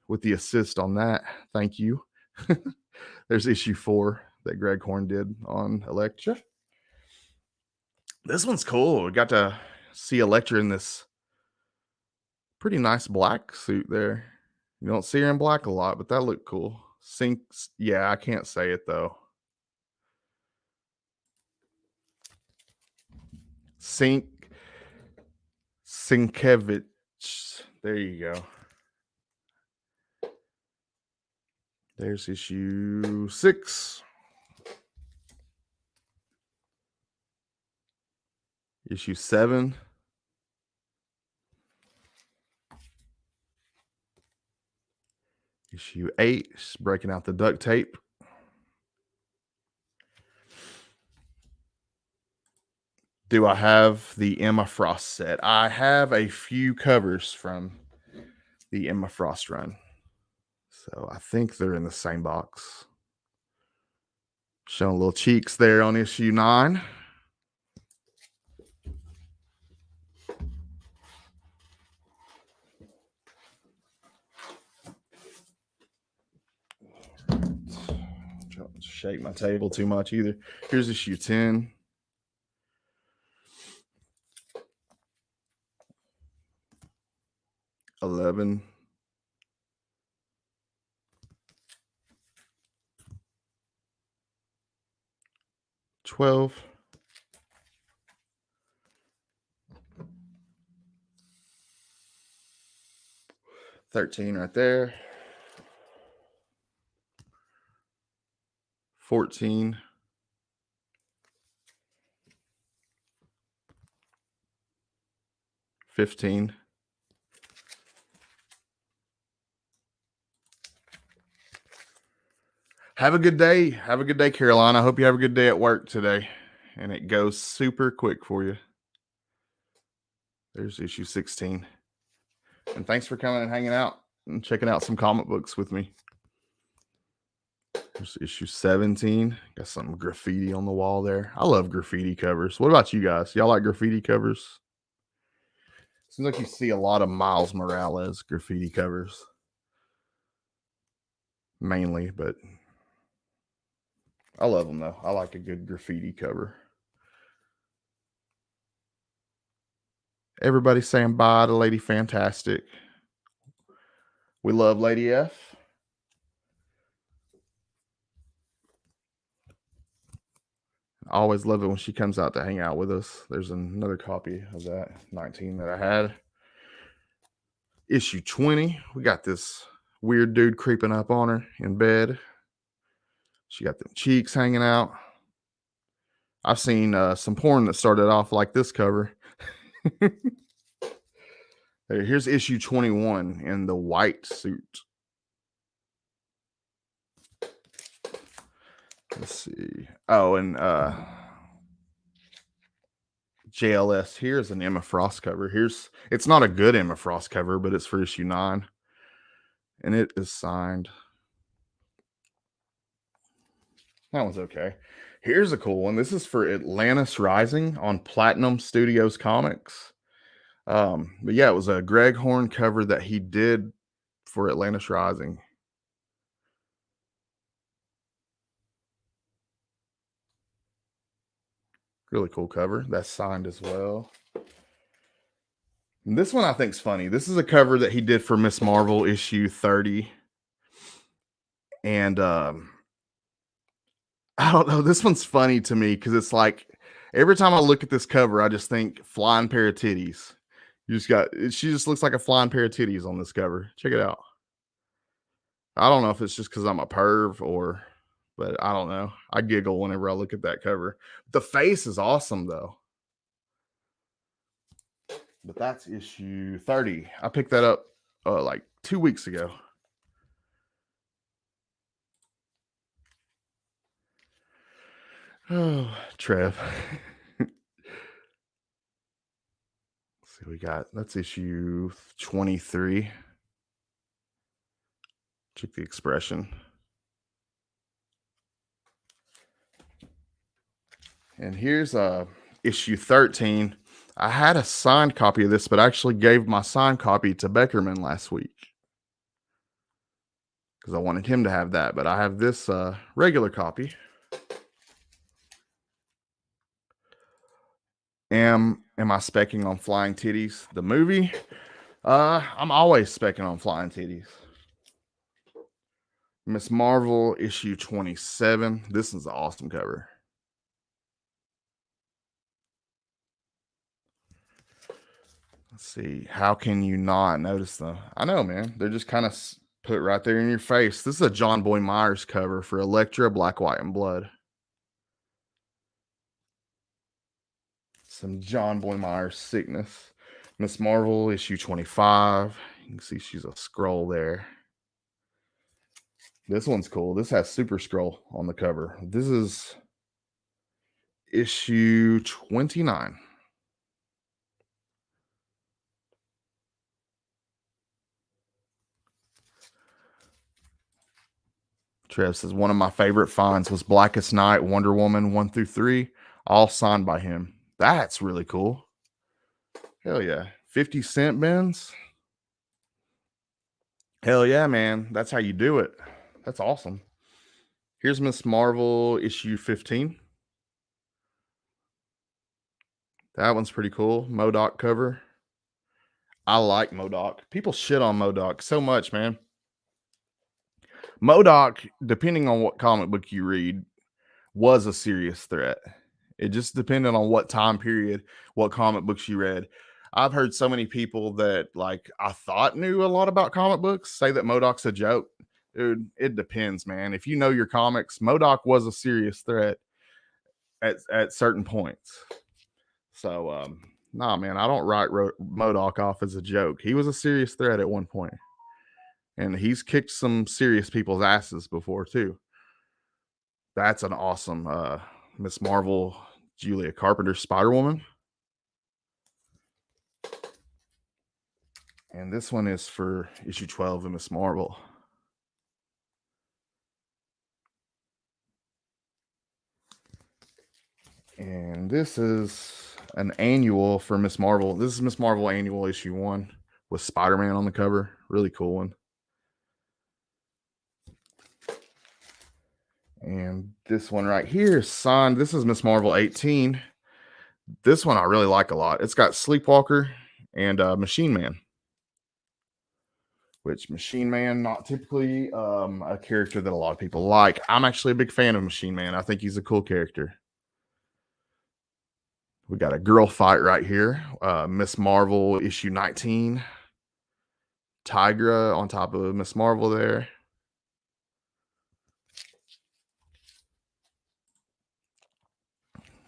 with the assist on that. Thank you. There's issue 4 that Greg Horn did on Elektra. This one's cool. We got to see Elektra in this pretty nice black suit there. You don't see her in black a lot, but that looked cool. Sinks. Yeah, I can't say it though. Sienkiewicz. There you go. There's issue 6. Issue 7. Issue 8. Just breaking out the duct tape. Do I have the Emma Frost set? I have a few covers from the Emma Frost run. So I think they're in the same box. Showing little cheeks there on issue 9. Don't shake my table too much either. Here's issue 10. $11. 12. 13 right there. 14. 15. Have a good day. Have a good day, Caroline. I hope you have a good day at work today. And it goes super quick for you. There's issue 16. And thanks for coming and hanging out and checking out some comic books with me. There's issue 17. Got some graffiti on the wall there. I love graffiti covers. What about you guys? Y'all like graffiti covers? Seems like you see a lot of Miles Morales graffiti covers. Mainly, but I love them though. I like a good graffiti cover. Everybody saying bye to Lady Fantastic. We love Lady F. I always love it when she comes out to hang out with us. There's another copy of that 19 that I had. Issue 20. We got this weird dude creeping up on her in bed. She got them cheeks hanging out. I've seen some porn that started off like this cover. Here's issue 21 in the white suit. Let's see. Oh, and JLS. Here's an Emma Frost cover. It's not a good Emma Frost cover, but it's for issue 9. And it is signed. That one's okay. Here's a cool one. This is for Atlantis Rising on Platinum Studios Comics. But yeah, it was a Greg Horn cover that he did for Atlantis Rising. Really cool cover. That's signed as well. And this one I think's funny. This is a cover that he did for Miss Marvel issue 30. And I don't know. This one's funny to me because it's like every time I look at this cover, I just think flying pair of titties. She just looks like a flying pair of titties on this cover. Check it out. I don't know if it's just because I'm a perv but I don't know. I giggle whenever I look at that cover. The face is awesome though. But that's issue 30. I picked that up like 2 weeks ago. Oh, Trev. Let's see, that's issue 23. Check the expression. And here's issue 13. I had a signed copy of this, but I actually gave my signed copy to Beckerman last week because I wanted him to have that. But I have this regular copy. Am I specking on Flying Titties, the movie? I'm always specking on Flying Titties. Miss Marvel issue 27. This is an awesome cover. Let's see. How can you not notice them? I know, man. They're just kind of put right there in your face. This is a John Boy Myers cover for Elektra, Black, White, and Blood. Some John Boy Myers sickness. Miss Marvel issue 25. You can see she's a scroll there. This one's cool. This has Super Scroll on the cover. This is issue 29. Trev says one of my favorite finds was Blackest Night, Wonder Woman 1 through 3, all signed by him. That's really cool. Hell yeah. 50 cent bins. Hell yeah, man. That's how you do it. That's awesome. Here's Miss Marvel issue 15. That one's pretty cool. MODOK cover. I like MODOK. People shit on MODOK so much, man. MODOK, depending on what comic book you read, was a serious threat. It just depended on what time period, what comic books you read. I've heard so many people that like I thought knew a lot about comic books say that MODOK's a joke. Dude, it depends, man. If you know your comics, MODOK was a serious threat at certain points. So nah, man, I don't write MODOK off as a joke. He was a serious threat at one point. And he's kicked some serious people's asses before too. That's an awesome Miss Marvel, Julia Carpenter, Spider-Woman. And this one is for issue 12 of Miss Marvel. And this is an annual for Miss Marvel. This is Miss Marvel annual issue 1 with Spider-Man on the cover. Really cool one. And this one right here is signed. This is Miss Marvel 18. This one I really like a lot. It's got Sleepwalker and Machine Man. Which Machine Man, not typically a character that a lot of people like. I'm actually a big fan of Machine Man. I think he's a cool character. We got a girl fight right here. Miss Marvel issue 19. Tigra on top of Miss Marvel there.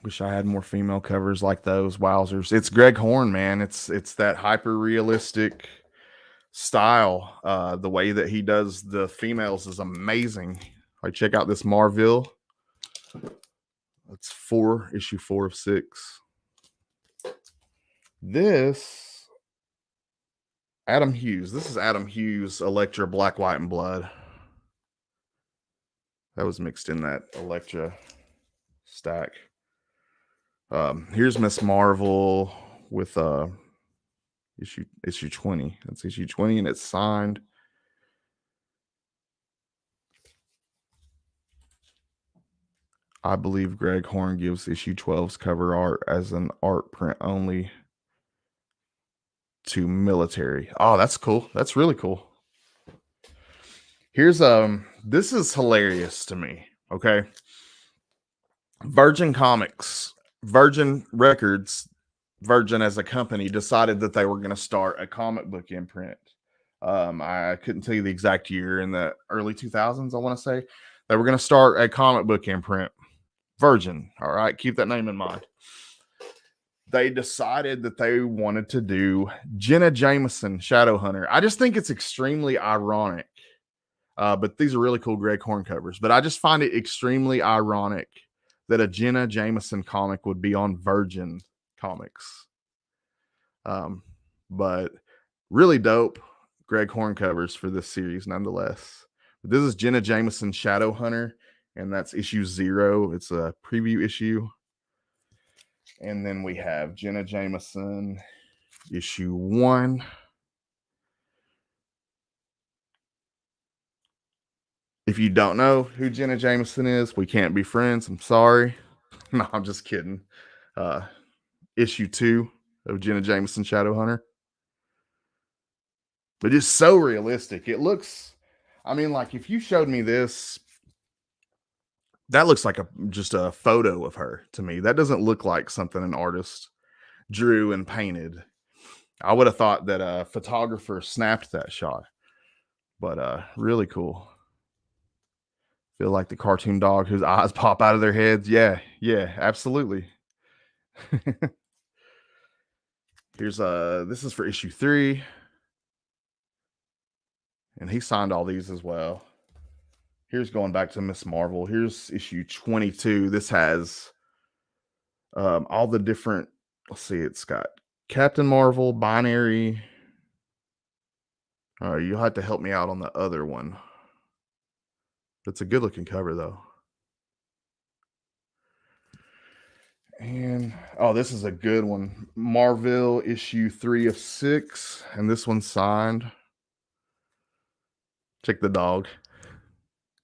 Wish I had more female covers like those. Wowzers. It's Greg Horn, man. It's that hyper realistic style. The way that he does the females is amazing. Like, check out this Marvel. That's issue 4 of 6. This Adam Hughes. This is Adam Hughes, Elektra, Black, White, and Blood. That was mixed in that Elektra stack. Here's Miss Marvel with issue 20. That's issue 20, and it's signed. I believe Greg Horn gives issue 12's cover art as an art print only to military. Oh, that's cool. That's really cool. Here's this is hilarious to me. Okay. Virgin Comics, Virgin Records, Virgin as a company decided that they were going to start a comic book imprint. I couldn't tell you the exact year, in the early 2000s, I want to say. They were going to start a comic book imprint. Virgin, all right, keep that name in mind. They decided that they wanted to do Jenna Jameson Shadowhunter. I just think it's extremely ironic. But these are really cool Greg Horn covers. But I just find it extremely ironic that a Jenna Jameson comic would be on Virgin Comics. But really dope Greg Horn covers for this series nonetheless. But this is Jenna Jameson Shadowhunter, and that's issue 0. It's a preview issue. And then we have Jenna Jameson issue 1. If you don't know who Jenna Jameson is, we can't be friends. I'm sorry. No, I'm just kidding. Issue 2 of Jenna Jameson Shadowhunter. But it's so realistic. It looks, I mean, like if you showed me this, that looks like just a photo of her to me. That doesn't look like something an artist drew and painted. I would have thought that a photographer snapped that shot. But really cool. Feel like the cartoon dog whose eyes pop out of their heads. Yeah, absolutely. Here's this is for issue 3. And he signed all these as well. Here's going back to Miss Marvel. Here's issue 22. This has all the different, let's see, it's got Captain Marvel, Binary. You'll have to help me out on the other one. It's a good looking cover though. And this is a good one. Marvel issue 3 of 6. And this one's signed. Check the dog.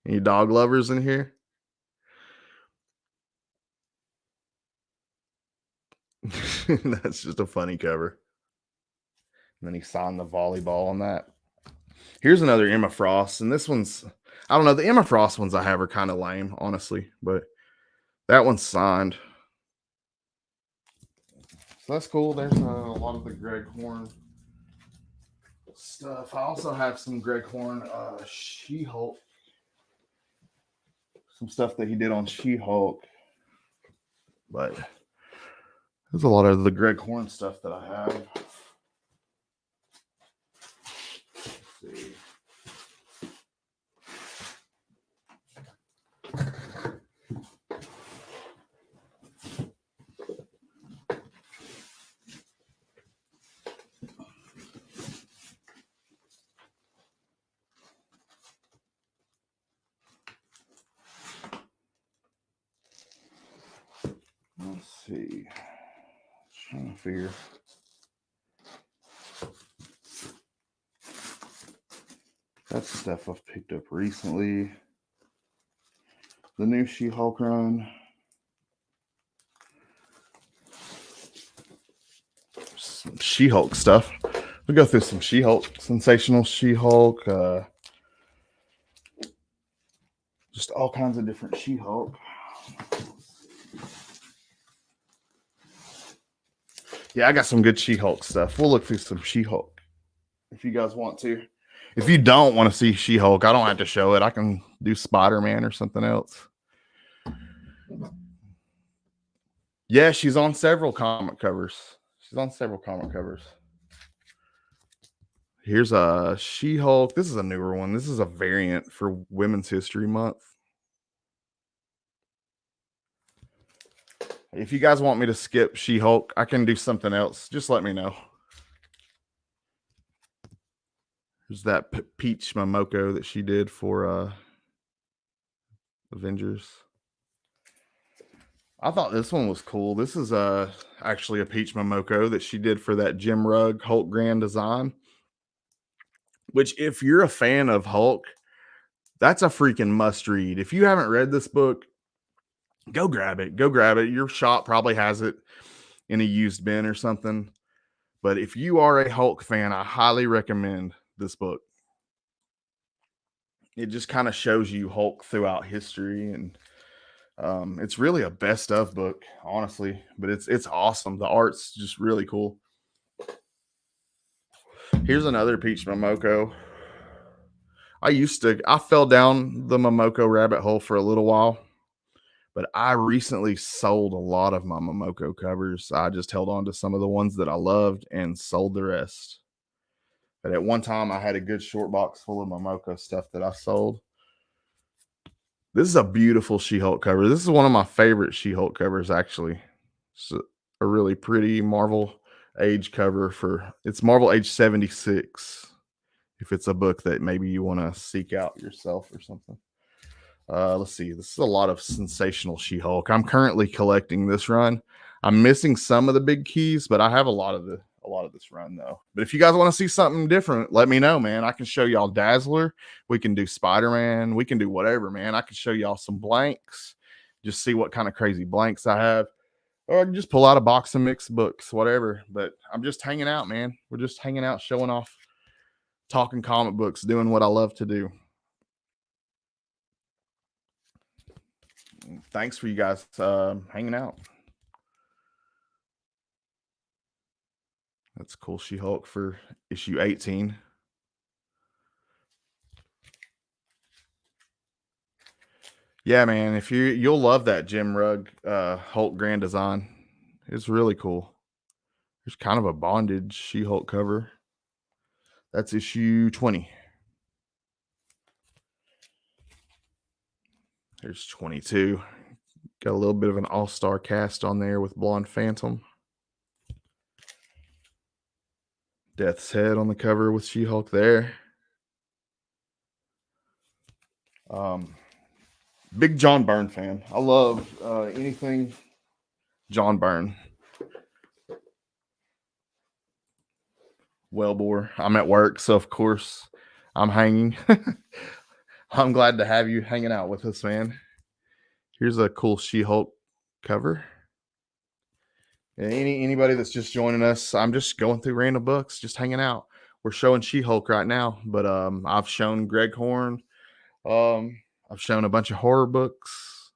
Any dog lovers in here? That's just a funny cover. And then he signed the volleyball on that. Here's another Emma Frost. And this one's, I don't know, the Emma Frost ones I have are kind of lame, honestly. But that one's signed. So that's cool. There's a lot of the Greg Horn stuff. I also have some Greg Horn She-Hulk. Some stuff that he did on She-Hulk. But there's a lot of the Greg Horn stuff that I have. Let's see. Let's see. Trying to figure. That's stuff I've picked up recently. The new She-Hulk run. Some She-Hulk stuff. We'll go through some She-Hulk. Sensational She-Hulk. Just all kinds of different She-Hulk. Yeah, I got some good She-Hulk stuff. We'll look through some She-Hulk if you guys want to. If you don't want to see She-Hulk, I don't have to show it. I can do Spider-Man or something else. Yeah, she's on several comic covers. Here's a She-Hulk. This is a newer one. This is a variant for Women's History Month. If you guys want me to skip She-Hulk, I can do something else. Just let me know. There's that Peach Momoko that she did for Avengers. I thought this one was cool. This is actually a Peach Momoko that she did for that Jim Rugg Hulk Grand Design. Which, if you're a fan of Hulk, that's a freaking must read. If you haven't read this book, go grab it. Go grab it. Your shop probably has it in a used bin or something. But if you are a Hulk fan, I highly recommend this book. It just kind of shows you Hulk throughout history, and it's really a best of book, honestly. But it's awesome. The art's just really cool. Here's another Peach Momoko. I fell down the Momoko rabbit hole for a little while, but I recently sold a lot of my Momoko covers. I just held on to some of the ones that I loved and sold the rest. But at one time, I had a good short box full of Momoko stuff that I sold. This is a beautiful She-Hulk cover. This is one of my favorite She-Hulk covers, actually. It's a really pretty Marvel Age cover it's Marvel Age 76. If it's a book that maybe you want to seek out yourself or something. Let's see. This is a lot of Sensational She-Hulk. I'm currently collecting this run. I'm missing some of the big keys, but I have a lot of this run though. But if you guys want to see something different, let me know, man. I can show y'all Dazzler. We can do Spider-Man. We can do whatever, man. I can show y'all some blanks. Just see what kind of crazy blanks I have. Or I can just pull out a box of mixed books, whatever. But I'm just hanging out, man. We're just hanging out, showing off, talking comic books, doing what I love to do. Thanks for you guys hanging out. That's cool. She-Hulk for issue 18. Yeah, man. If you'll love that Jim Rugg Hulk Grand Design. It's really cool. There's kind of a bondage She-Hulk cover. That's issue 20. There's 22. Got a little bit of an all-star cast on there with Blonde Phantom. Death's Head on the cover with She-Hulk there. Big John Byrne fan. I love anything John Byrne. Wellbore. I'm at work, so of course I'm hanging. I'm glad to have you hanging out with us, man. Here's a cool She-Hulk cover. And anybody that's just joining us, I'm just going through random books, just hanging out. We're showing She-Hulk right now, but I've shown Greg Horn. I've shown a bunch of horror books.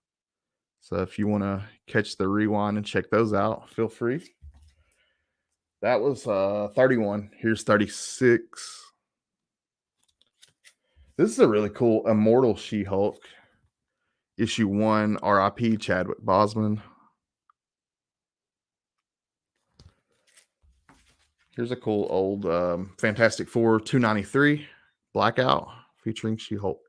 So if you want to catch the rewind and check those out, feel free. That was 31. Here's 36. This is a really cool Immortal She-Hulk. Issue 1, RIP Chadwick Boseman. Here's a cool old Fantastic Four 293 Blackout featuring She-Hulk.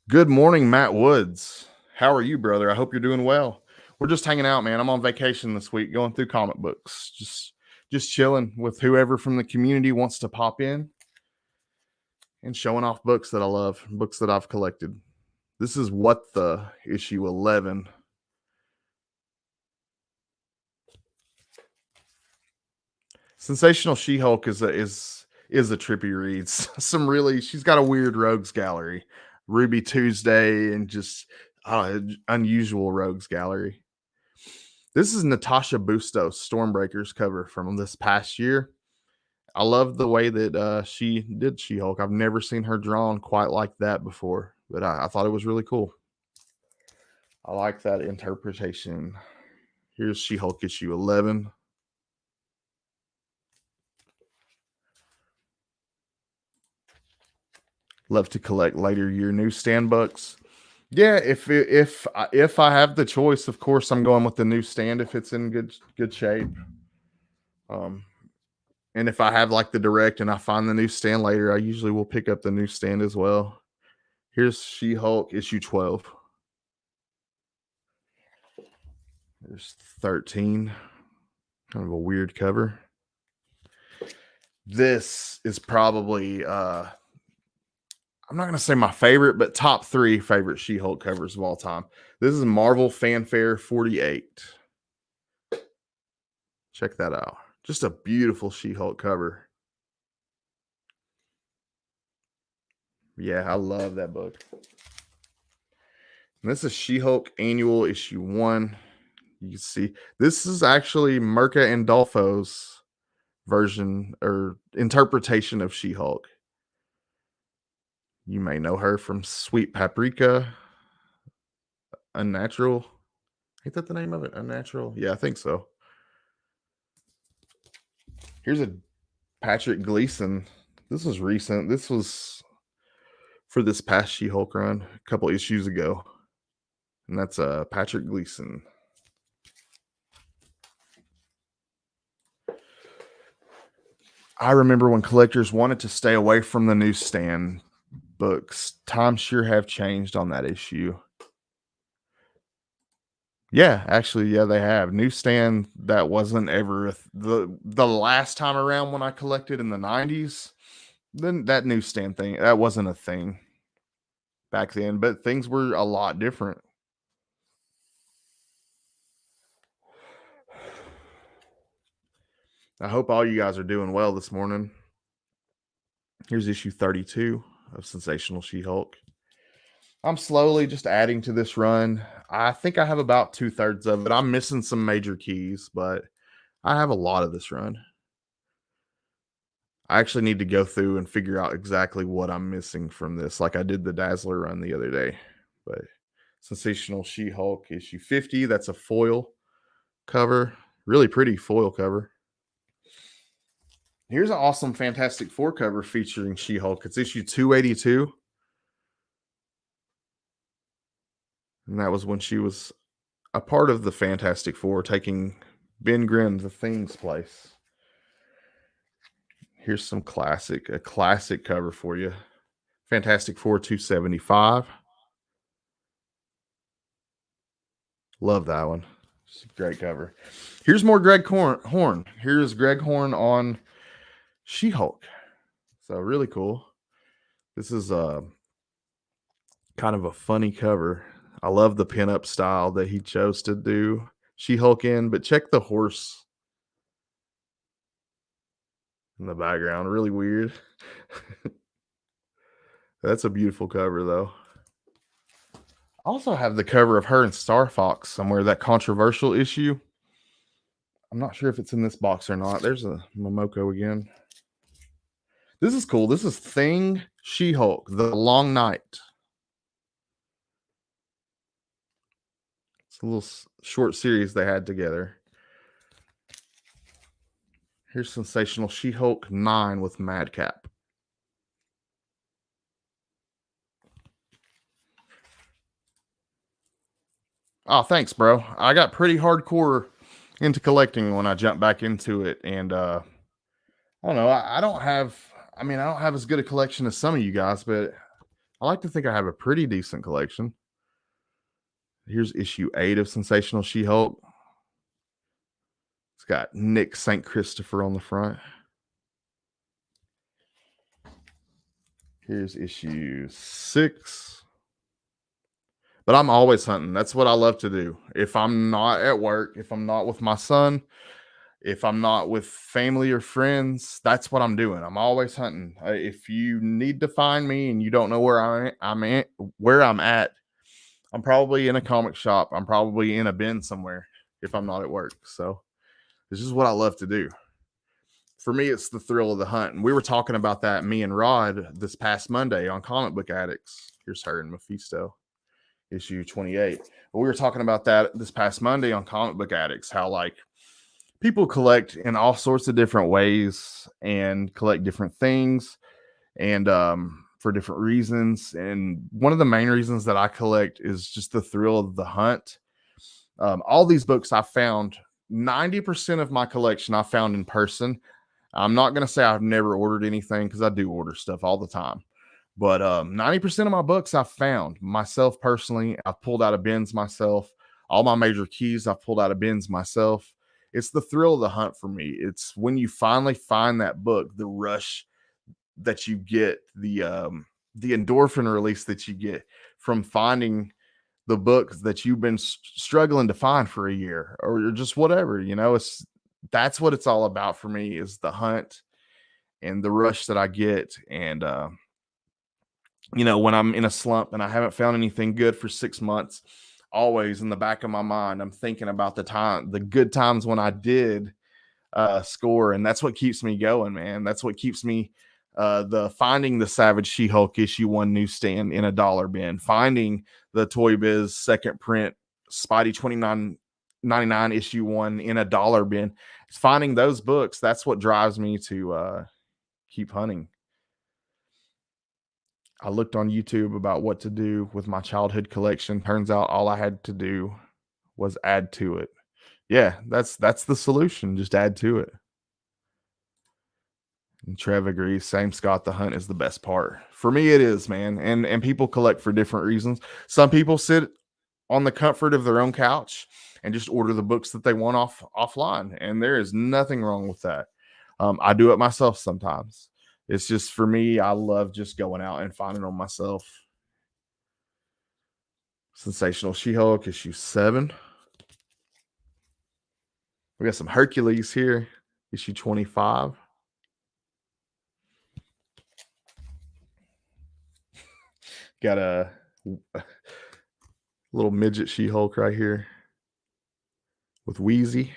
Good morning, Matt Woods. How are you, brother? I hope you're doing well. We're just hanging out, man. I'm on vacation this week, going through comic books. Just chilling with whoever from the community wants to pop in and showing off books that I love, books that I've collected. This is What the issue 11. Sensational She-Hulk is a trippy read. She's got a weird rogues gallery, Ruby Tuesday, and just unusual rogues gallery. This is Natasha Bustos Stormbreakers cover from this past year. I love the way that she did She-Hulk. I've never seen her drawn quite like that before, but I thought it was really cool. I like that interpretation. Here's She-Hulk issue 11. Love to collect later year newsstand books. Yeah, if I have the choice, of course I'm going with the newsstand if it's in good shape. And if I have like the direct and I find the newsstand later, I usually will pick up the newsstand as well. Here's She-Hulk issue 12. There's 13. Kind of a weird cover. This is probably I'm not going to say my favorite, but top 3 favorite She-Hulk covers of all time. This is Marvel Fanfare 48. Check that out. Just a beautiful She-Hulk cover. Yeah, I love that book. And this is She-Hulk Annual Issue 1. You can see this is actually Mirka Andolfo's version or interpretation of She-Hulk. You may know her from Sweet Paprika, Unnatural. Ain't that the name of it? Unnatural? Yeah, I think so. Here's a Patrick Gleason. This was recent. This was for this past She-Hulk run a couple issues ago. And that's Patrick Gleason. I remember when collectors wanted to stay away from the newsstand books. Times sure have changed on that issue. Yeah, actually, yeah, they have. Newsstand, that wasn't ever the last time around when I collected in the 90s. Then that newsstand thing, that wasn't a thing back then, but things were a lot different. I hope all you guys are doing well this morning. Here's issue 32 of Sensational She-Hulk. I'm slowly just adding to this run. I think I have about 2/3 of it. I'm missing some major keys, but I have a lot of this run. I actually need to go through and figure out exactly what I'm missing from this, like I did the Dazzler run the other day. But Sensational She-Hulk issue 50, that's a foil cover. Really pretty foil cover. Here's an awesome Fantastic Four cover featuring She-Hulk. It's issue 282. And that was when she was a part of the Fantastic Four, taking Ben Grimm, the Thing's place. Here's some a classic cover for you. Fantastic Four 275. Love that one. It's a great cover. Here's more Greg Horn. Here's Greg Horn on She-Hulk. So really cool. This is kind of a funny cover. I love the pinup style that he chose to do She-Hulk in, but check the horse in the background. Really weird. That's a beautiful cover, though. I also have the cover of her and Star Fox somewhere, that controversial issue. I'm not sure if it's in this box or not. There's a Momoko again. This is cool. This is Thing She-Hulk, The Long Night. It's a little short series they had together. Here's Sensational She-Hulk 9 with Madcap. Oh, thanks, bro. I got pretty hardcore into collecting when I jumped back into it. And I don't know. I don't have as good a collection as some of you guys, but I like to think I have a pretty decent collection. Here's issue 8 of Sensational She-Hulk. It's got Nick St. Christopher on the front. Here's issue 6. But I'm always hunting. That's what I love to do. If I'm not at work, if I'm not with my son, if I'm not with family or friends, that's what I'm doing. I'm always hunting. If you need to find me and you don't know where I'm at, I'm probably in a comic shop. I'm probably in a bin somewhere if I'm not at work. So this is what I love to do. For me, it's the thrill of the hunt. And we were talking about that, me and Rod, this past Monday on Comic Book Addicts. Here's her and Mephisto, issue 28. But we were talking about that this past Monday on Comic Book Addicts, how like people collect in all sorts of different ways and collect different things and for different reasons. And one of the main reasons that I collect is just the thrill of the hunt. All these books I found, 90% of my collection I found in person. I'm not going to say I've never ordered anything because I do order stuff all the time. But 90% of my books I've found myself personally. I've pulled out of bins myself. All my major keys I've pulled out of bins myself. It's the thrill of the hunt for me. It's when you finally find that book, the rush that you get, the the endorphin release that you get from finding the books that you've been struggling to find for a year or just whatever, that's what it's all about for me, is the hunt and the rush that I get. And when I'm in a slump and I haven't found anything good for 6 months, always in the back of my mind, I'm thinking about the good times when I did score. And that's what keeps me going, man. That's what keeps me the finding the Savage She-Hulk issue 1 newsstand in a dollar bin, finding the Toy Biz second print Spidey 29.99 issue 1 in a dollar bin. It's finding those books. That's what drives me to keep hunting. I looked on YouTube about what to do with my childhood collection. Turns out all I had to do was add to it. Yeah, that's the solution. Just add to it. And Trev agrees. Same, Scott. The hunt is the best part. For me, it is, man. And people collect for different reasons. Some people sit on the comfort of their own couch and just order the books that they want offline. And there is nothing wrong with that. I do it myself sometimes. It's just, for me, I love just going out and finding them myself. Sensational She-Hulk issue 7. We got some Hercules here, issue 25. Got a little midget She-Hulk right here with Wheezy.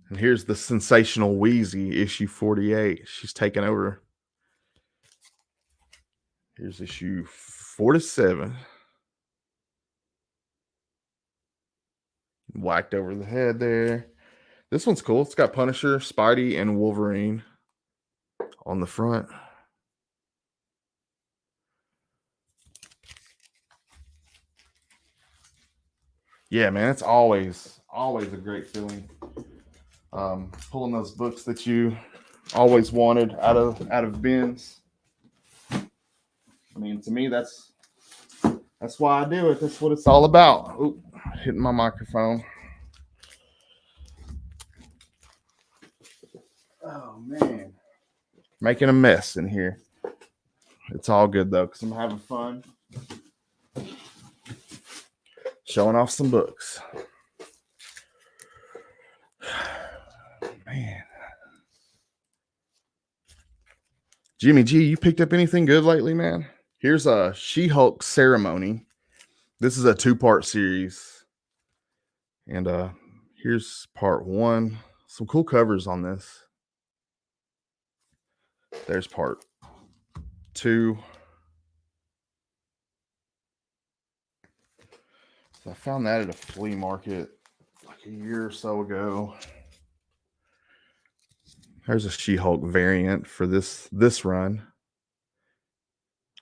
And here's the sensational Wheezy, issue 48. She's taken over. Here's issue 47. Whacked over the head there. This one's cool. It's got Punisher, Spidey, and Wolverine on the front. Yeah, man, it's always a great feeling. Pulling those books that you always wanted out of bins. I mean, to me, that's why I do it. That's what it's all about. Ooh, hitting my microphone. Oh man, making a mess in here. It's all good though, because I'm having fun showing off some books. Man, Jimmy G, you picked up anything good lately, man? Here's a She-Hulk Ceremony. This is a 2-part series. And here's part 1. Some cool covers on this. There's part 2. So I found that at a flea market like a year or so ago. There's a She-Hulk variant for this run.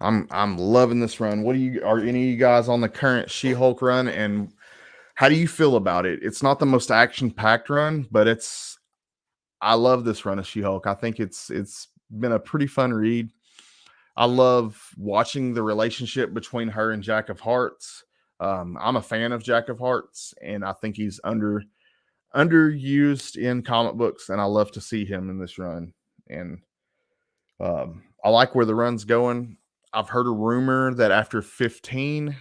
I'm loving this run. Are any of you guys on the current She-Hulk run, and how do you feel about it? It's not the most action-packed run, but I love this run of She-Hulk. I think it's been a pretty fun read. I love watching the relationship between her and Jack of Hearts. I'm a fan of Jack of Hearts, and I think he's underused in comic books, and I love to see him in this run. And I like where the run's going. I've heard a rumor that after 15,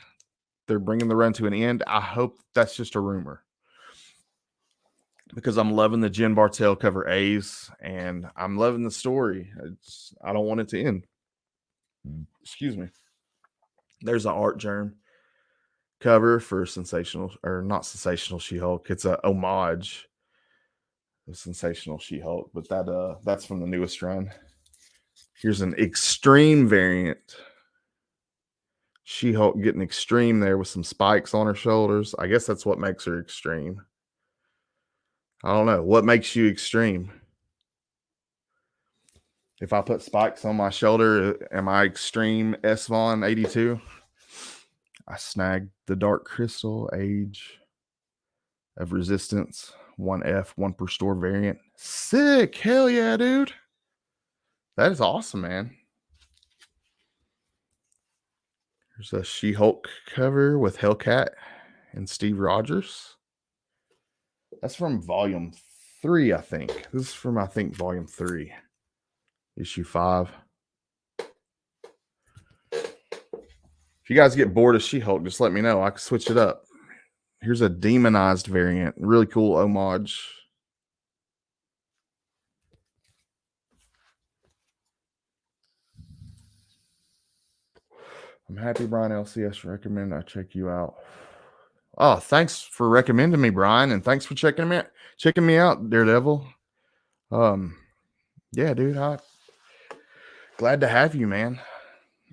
they're bringing the run to an end. I hope that's just a rumor, because I'm loving the Jen Bartel cover A's, and I'm loving the story. I don't want it to end. Excuse me. There's an Art Germ cover for Sensational, or not Sensational She-Hulk. It's a homage of Sensational She-Hulk, but that's from the newest run. Here's an extreme variant. She-Hulk getting extreme there with some spikes on her shoulders. I guess that's what makes her extreme. I don't know. What makes you extreme? If I put spikes on my shoulder, am I extreme S-Von 82? I snagged the Dark Crystal Age of Resistance 1F, 1 per store variant. Sick. Hell yeah, dude. That is awesome, man. There's a She-Hulk cover with Hellcat and Steve Rogers. That's from volume 3, I think. This is from, volume 3, issue 5. If you guys get bored of She-Hulk, just let me know. I can switch it up. Here's a demonized variant. Really cool homage. I'm happy Brian LCS recommended I check you out. Oh, thanks for recommending me, Brian, and thanks for checking me out, Daredevil. Yeah, dude, glad to have you, man.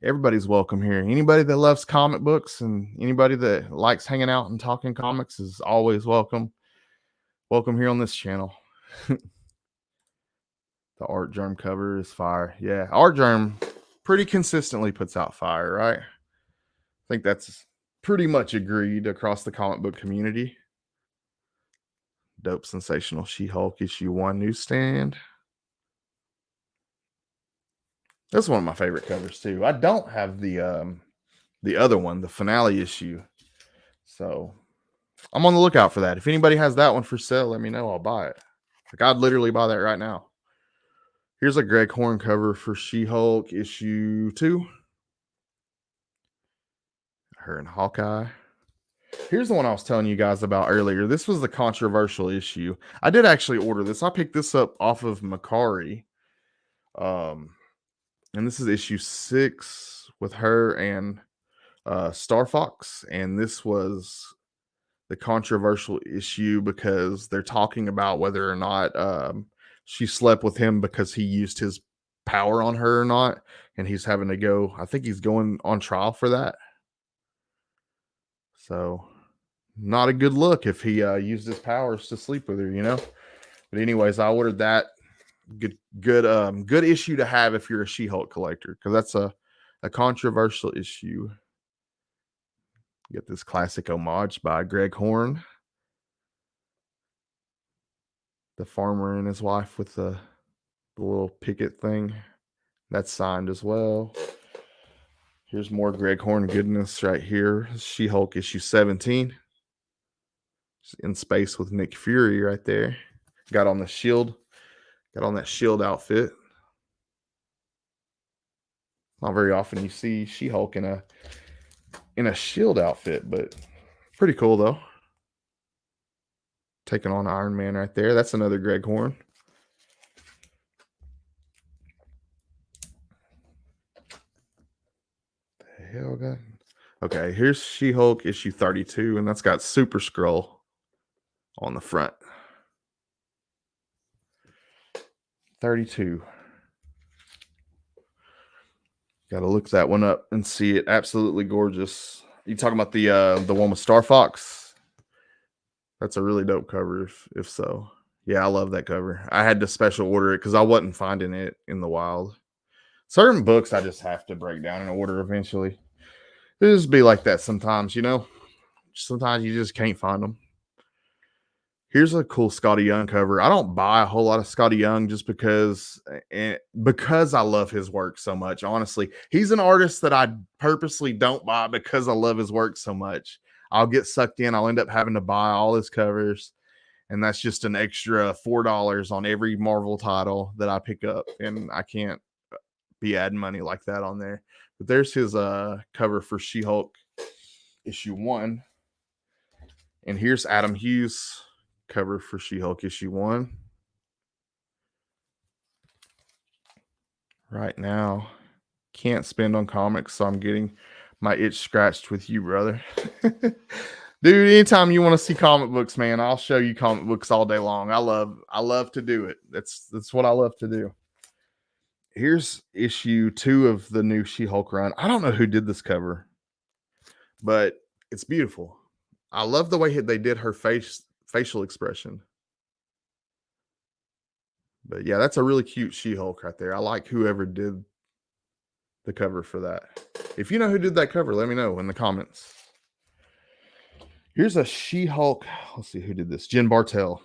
Everybody's welcome here. Anybody that loves comic books and anybody that likes hanging out and talking comics is always welcome. Welcome here on this channel. The Artgerm cover is fire. Yeah, Artgerm pretty consistently puts out fire, right? I think that's pretty much agreed across the comic book community. Dope, sensational She-Hulk issue 1 newsstand. That's one of my favorite covers too. I don't have the other one, the finale issue. So I'm on the lookout for that. If anybody has that one for sale, let me know. I'll buy it. Like, I'd literally buy that right now. Here's a Greg Horn cover for She-Hulk issue 2. Her and Hawkeye. Here's the one I was telling you guys about earlier. This was the controversial issue. I did actually order this. I picked this up off of Macari. And this is issue 6 with her and Star Fox. And this was the controversial issue because they're talking about whether or not she slept with him because he used his power on her or not. And he's having to go, I think he's going on trial for that. So not a good look if he used his powers to sleep with her, you know. But anyways, I ordered that. Good issue to have if you're a She-Hulk collector, because that's a controversial issue. Get this classic homage by Greg Horn, the farmer and his wife with the little picket thing. That's signed as well. Here's more Greg Horn goodness right here. She-Hulk issue 17. In space with Nick Fury right there. Got on the shield. Got on that shield outfit. Not very often you see She-Hulk in a shield outfit, but pretty cool though. Taking on Iron Man right there. That's another Greg Horn. The hell, God. Okay, here's She-Hulk issue 32, and that's got Super Skrull on the front. 32. Got to look that one up and see it. Absolutely gorgeous. You talking about the one with Star Fox? That's a really dope cover. If so, yeah, I love that cover. I had to special order it because I wasn't finding it in the wild. Certain books I just have to break down and order eventually. It just be like that sometimes, you know. Sometimes you just can't find them. Here's a cool Scotty Young cover. I don't buy a whole lot of Scotty Young just because I love his work so much. Honestly, he's an artist that I purposely don't buy because I love his work so much. I'll get sucked in. I'll end up having to buy all his covers, and that's just an extra $4 on every Marvel title that I pick up, and I can't be adding money like that on there. But there's his cover for She-Hulk issue 1, and here's Adam Hughes cover for She-Hulk issue 1. Right now, can't spend on comics, so I'm getting my itch scratched with you, brother. Dude, anytime you want to see comic books, man, I'll show you comic books all day long. I love to do it. That's what I love to do. Here's issue 2 of the new She-Hulk run. I don't know who did this cover, but it's beautiful. I love the way they did her facial expression. But yeah, that's a really cute She-Hulk right there. I like whoever did the cover for that. If you know who did that cover, let me know in the comments. Here's a She-Hulk. Let's see who did this. Jen Bartel.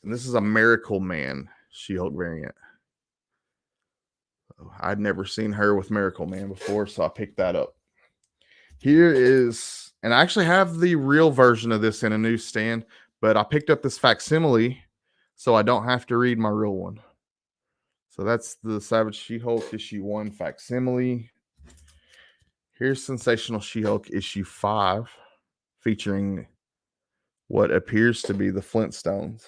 And this is a Miracle Man She-Hulk variant. I'd never seen her with Miracle Man before, so I picked that up. Here is, and I actually have the real version of this in a newsstand, but I picked up this facsimile so I don't have to read my real one. So that's the Savage She-Hulk issue 1 facsimile. Here's Sensational She-Hulk issue 5, featuring what appears to be the Flintstones.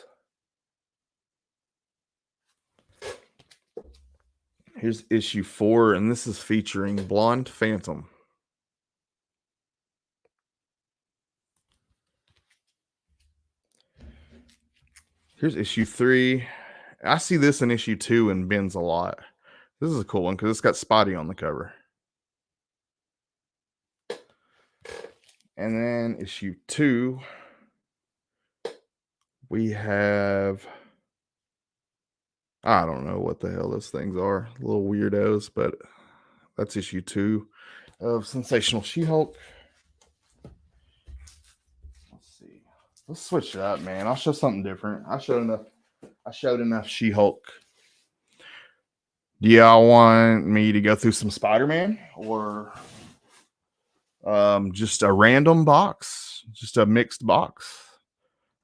Here's issue 4, and this is featuring Blonde Phantom. Here's issue 3. I see this in issue 2 in bins a lot. This is a cool one because it's got Spotty on the cover. And then issue 2, we have, I don't know what the hell those things are, little weirdos, but that's issue 2 of Sensational She-Hulk. Let's see. Let's switch it up, man. I'll show something different. I showed enough She-Hulk. Do y'all want me to go through some Spider-Man or just a random box, just a mixed box?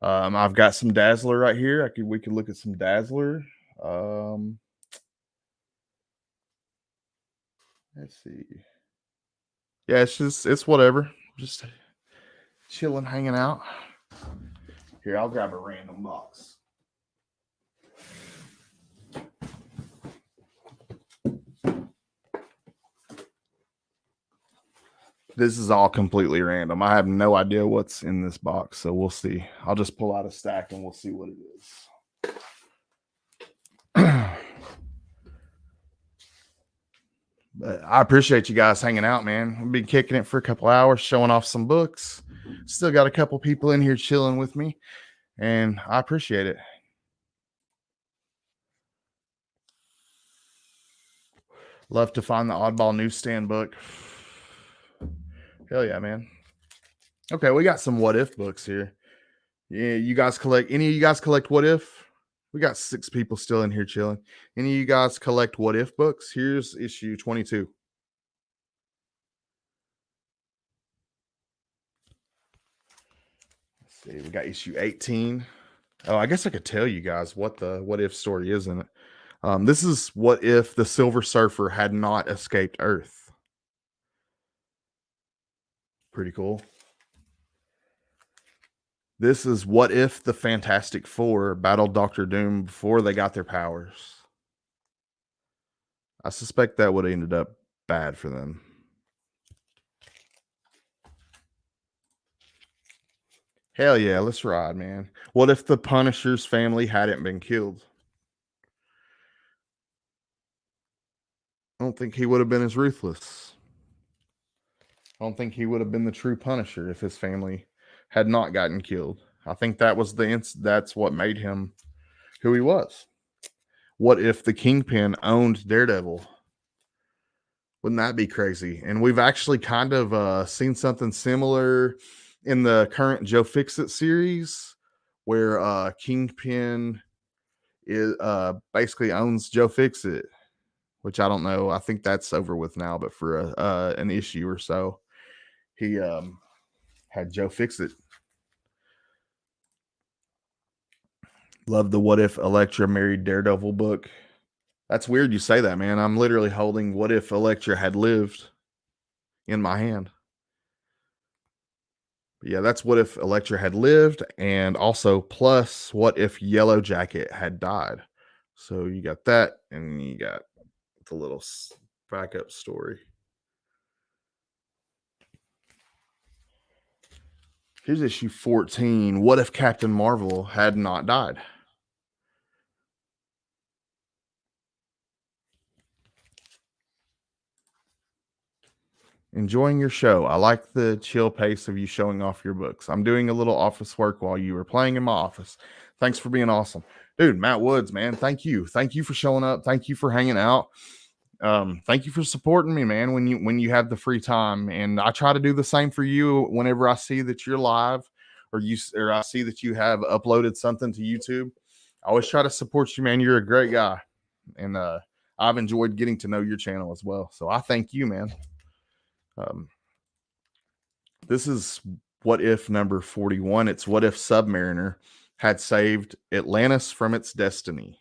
I've got some Dazzler right here. We could look at some Dazzler. Let's see. Yeah, it's whatever. Just chilling, hanging out. Here, I'll grab a random box. This is all completely random. I have no idea what's in this box, so we'll see. I'll just pull out a stack and we'll see what it is. But I appreciate you guys hanging out, man. We've been kicking it for a couple hours, showing off some books. Still got a couple people in here chilling with me, and I appreciate it. Love to find the oddball newsstand book. Hell yeah, man. Okay, we got some What If books here. Yeah, you guys collect, any of you guys collect What If? We got 6 people still in here chilling. Any of you guys collect What If books? Here's issue 22. Let's see, we got issue 18. Oh, I guess I could tell you guys what the What If story is in it. This is what if the Silver Surfer had not escaped Earth. Pretty cool. This is what if the Fantastic Four battled Doctor Doom before they got their powers. I suspect that would have ended up bad for them. Hell yeah, let's ride, man. What if the Punisher's family hadn't been killed? I don't think he would have been as ruthless. I don't think he would have been the true Punisher if his family had not gotten killed. I think that was that's what made him who he was. What if the Kingpin owned Daredevil? Wouldn't that be crazy? And we've actually kind of seen something similar in the current Joe Fixit series, where Kingpin is basically owns Joe Fixit, which I don't know. I think that's over with now, but for an issue or so, he had Joe Fixit. Love the What If Elektra Married Daredevil book. That's weird you say that, man. I'm literally holding What If Elektra Had Lived in my hand. But yeah, that's What If Elektra Had Lived, and also plus What If Yellow Jacket Had Died. So you got that, and you got the little backup story. Here's issue 14. What if Captain Marvel had not died? Enjoying your show. I like the chill pace of you showing off your books. I'm doing a little office work while you were playing in my office. Thanks for being awesome. Dude, Matt Woods, man, thank you. Thank you for showing up. Thank you for hanging out. Thank you for supporting me, man, when you have the free time. And I try to do the same for you whenever I see that you're live or I see that you have uploaded something to YouTube. I always try to support you, man. You're a great guy. And I've enjoyed getting to know your channel as well. So I thank you, man. This is What If number 41. It's what if Submariner had saved Atlantis from its destiny.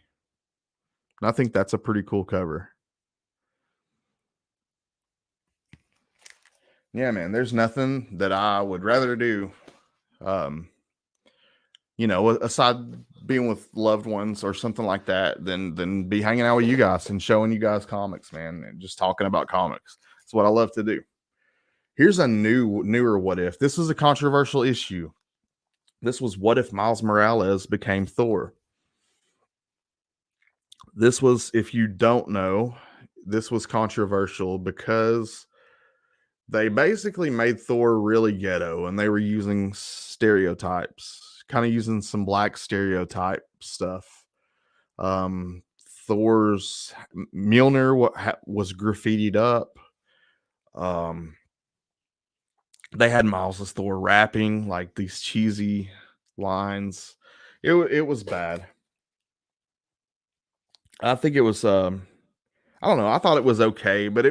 And I think that's a pretty cool cover. Yeah, man, there's nothing that I would rather do. Um, aside being with loved ones or something like that, than be hanging out with you guys and showing you guys comics, man, and just talking about comics. It's what I love to do. Here's a newer what if. This was a controversial issue. This was what if Miles Morales became Thor. This was, if you don't know, this was controversial because they basically made Thor really ghetto and they were using stereotypes, kind of using some black stereotype stuff. Um, Thor's Mjolnir was graffitied up. Um, they had Miles as Thor rapping like these cheesy lines. It was bad. I think it was I don't know. I thought it was okay, but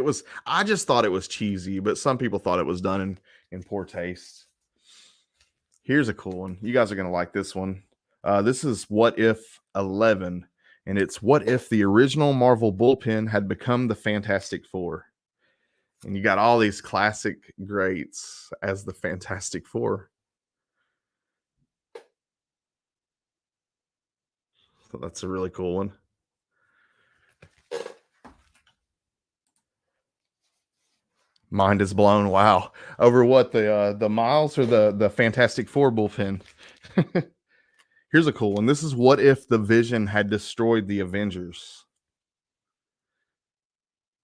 I just thought it was cheesy, but some people thought it was done in poor taste. Here's a cool one. You guys are going to like this one. This is What If 11, and it's what if the original Marvel bullpen had become the Fantastic Four? And you got all these classic greats as the Fantastic Four. So that's a really cool one. Mind is blown. Wow. Over what, the Miles or the Fantastic Four bullpen? Here's a cool one. This is what if the Vision had destroyed the Avengers?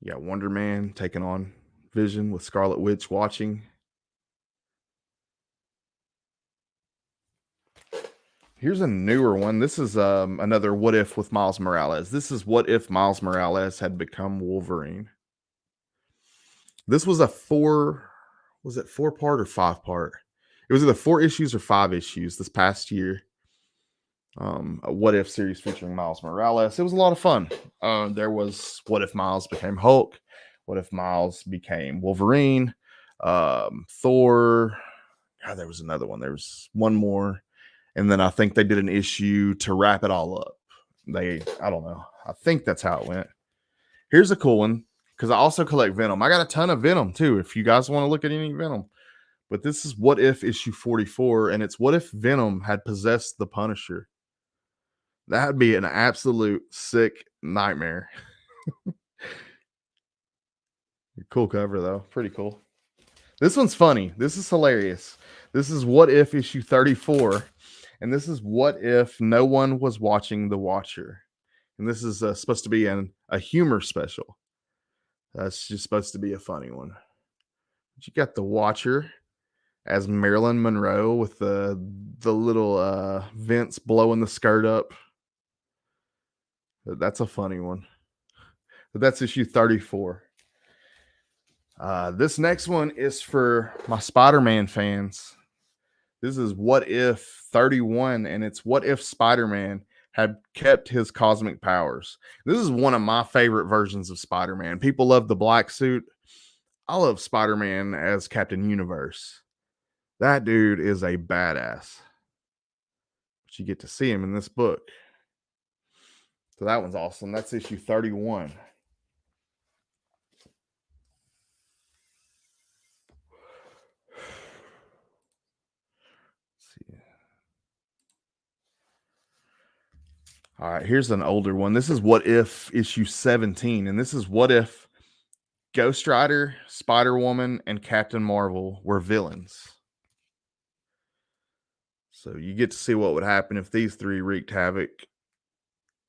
Yeah, Wonder Man taking on Vision with Scarlet Witch watching. Here's a newer one. This is another what if with Miles Morales. This is what if Miles Morales had become Wolverine. This was was it 4-part or 5-part? It was either 4 issues or 5 issues this past year. A what if series featuring Miles Morales. It was a lot of fun. There was what if Miles became Hulk? What if Miles became Wolverine? Thor. God, there was another one. There was one more. And then I think they did an issue to wrap it all up. I don't know. I think that's how it went. Here's a cool one because I also collect Venom. I got a ton of Venom too. If you guys want to look at any Venom, but this is what if issue 44, and it's what if Venom had possessed the Punisher. That'd be an absolute sick nightmare. Cool cover though, pretty cool. This one's funny. This is hilarious. This is what if issue 34, and this is what if no one was watching The Watcher. And this is supposed to be a humor special. That's just supposed to be a funny one. But you got The Watcher as Marilyn Monroe with the little Vince blowing the skirt up. That's a funny one. But that's issue 34. This next one is for my Spider-Man fans. This is what if 31, and it's what if Spider-Man had kept his cosmic powers. This is one of my favorite versions of Spider-Man. People love the black suit. I love Spider-Man as Captain Universe. That dude is a badass. But you get to see him in this book. So that one's awesome. That's issue 31. All right, here's an older one. This is what if issue 17, and this is what if Ghost Rider, Spider-Woman, and Captain Marvel were villains. So you get to see what would happen if these three wreaked havoc.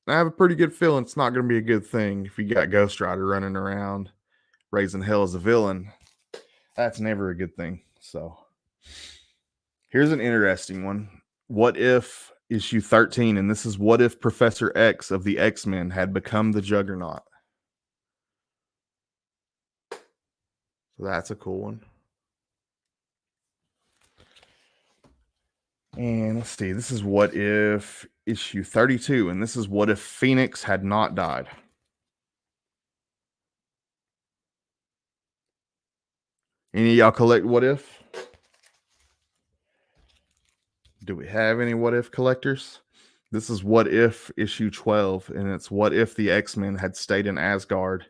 I have a pretty good feeling it's not going to be a good thing if you got Ghost Rider running around raising hell as a villain. That's never a good thing. So here's an interesting one. What if issue 13, and this is what if Professor X of the X-Men had become the Juggernaut. So that's a cool one. And let's see, this is what if issue 32, and this is what if Phoenix had not died. Any of y'all collect what if? Do we have any what if collectors? This is what if issue 12, and it's what if the X-Men had stayed in Asgard.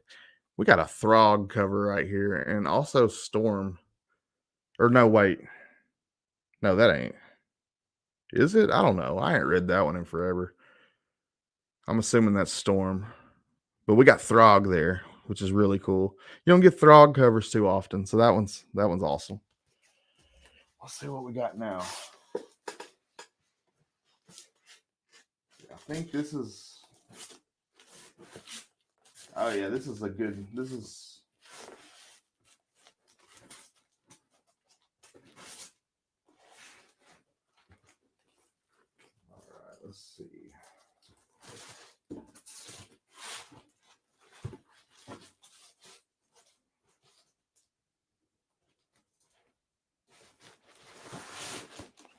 We got a Throg cover right here, and also Storm. Or no, wait. No, that ain't. Is it? I don't know. I ain't read that one in forever. I'm assuming that's Storm. But we got Throg there, which is really cool. You don't get Throg covers too often, so that one's awesome. Let's see what we got now. I think this is. Oh yeah, this is a good. This is. All right, let's see.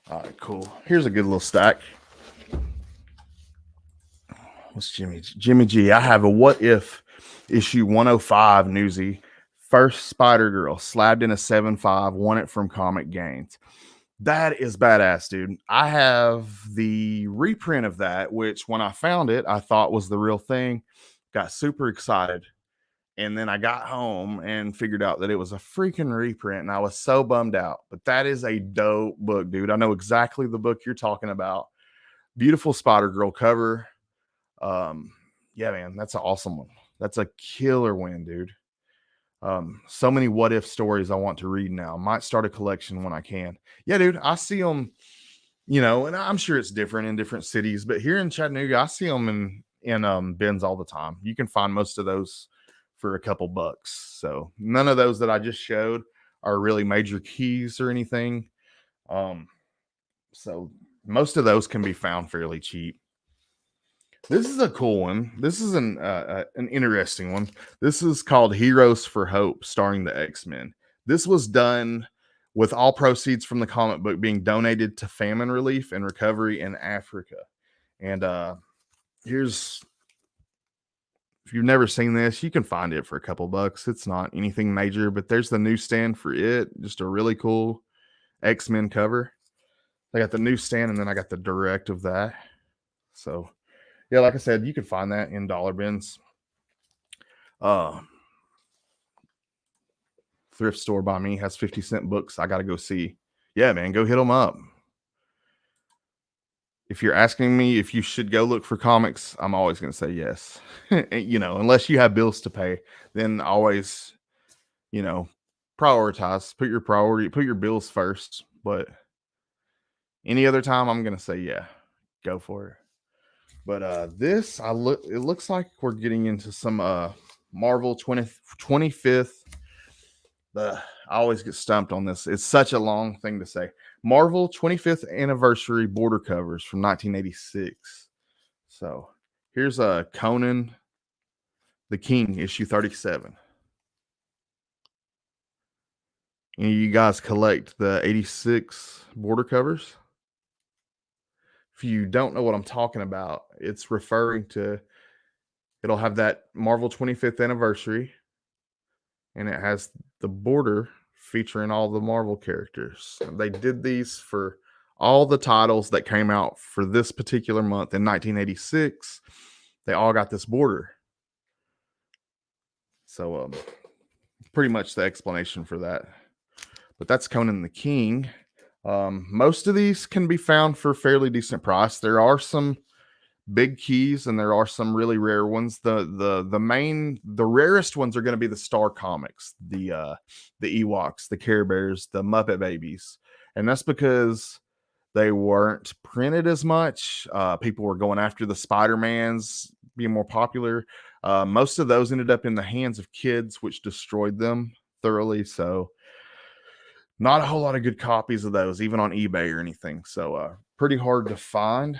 All right, cool. Here's a good little stack. What's Jimmy G? I have a What If issue 105 newsie. First Spider Girl slabbed in a 7.5, won it from Comic Gains. That is badass, dude. I have the reprint of that, which when I found it, I thought was the real thing. Got super excited. And then I got home and figured out that it was a freaking reprint, and I was so bummed out. But that is a dope book, dude. I know exactly the book you're talking about. Beautiful Spider Girl cover. Yeah, man, that's an awesome one. That's a killer win, dude. So many what if stories I want to read now. Might start a collection when I can. Yeah, dude, I see them, and I'm sure it's different in different cities, but here in Chattanooga, I see them in bins all the time. You can find most of those for a couple bucks. So none of those that I just showed are really major keys or anything. So most of those can be found fairly cheap. This is a cool one. This is an interesting one. This is called Heroes for Hope, starring the X-Men. This was done with all proceeds from the comic book being donated to famine relief and recovery in Africa. And here's, if you've never seen this, you can find it for a couple bucks. It's not anything major, but there's the newsstand for it. Just a really cool X-Men cover. I got the newsstand, and then I got the direct of that. So yeah, like I said, you can find that in dollar bins. Thrift store by me has 50-cent books I got to go see. Yeah, man, go hit them up. If you're asking me if you should go look for comics, I'm always going to say yes. Unless you have bills to pay, then always, prioritize, put your bills first. But any other time, I'm going to say, yeah, go for it. But it looks like we're getting into some Marvel 25th. I always get stumped on this. It's such a long thing to say. Marvel 25th anniversary border covers from 1986. So here's Conan the King, issue 37. Any of you guys collect the 86 border covers? If you don't know what I'm talking about, it's referring to, it'll have that Marvel 25th anniversary, and it has the border featuring all the Marvel characters. They did these for all the titles that came out for this particular month in 1986. They all got this border. So pretty much the explanation for that. But that's Conan the King. Most of these can be found for a fairly decent price. There are some big keys and there are some really rare ones. The rarest ones are going to be the Star Comics, the Ewoks, the Care Bears, the Muppet Babies, and that's because they weren't printed as much. People were going after the Spider-Mans being more popular. Most of those ended up in the hands of kids, which destroyed them thoroughly. So not a whole lot of good copies of those, even on eBay or anything. So pretty hard to find.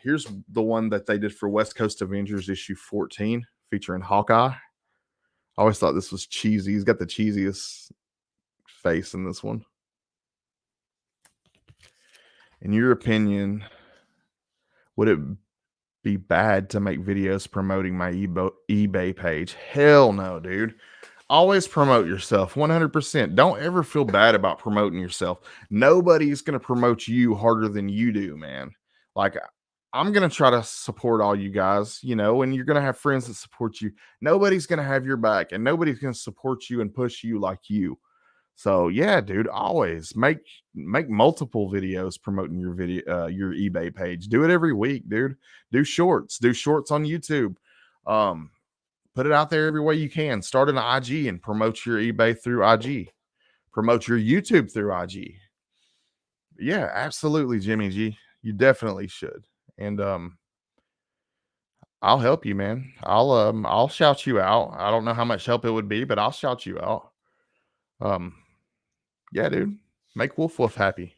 Here's the one that they did for West Coast Avengers issue 14, featuring Hawkeye. I always thought this was cheesy. He's got the cheesiest face in this one. In your opinion, would it be bad to make videos promoting my eBay page? Hell no, dude. Always promote yourself 100%. Don't ever feel bad about promoting yourself. Nobody's going to promote you harder than you do, man. Like, I'm going to try to support all you guys, and you're going to have friends that support you. Nobody's going to have your back, and nobody's going to support you and push you like you. So yeah, dude, always make multiple videos promoting your your eBay page. Do it every week, dude. Do shorts on YouTube. Um, put it out there every way you can. Start an IG and promote your eBay through IG. Promote your YouTube through IG. Yeah, absolutely, Jimmy G. You definitely should. And I'll help you, man. I'll shout you out. I don't know how much help it would be, but I'll shout you out. Um, yeah, dude. Make Wolf Wolf happy.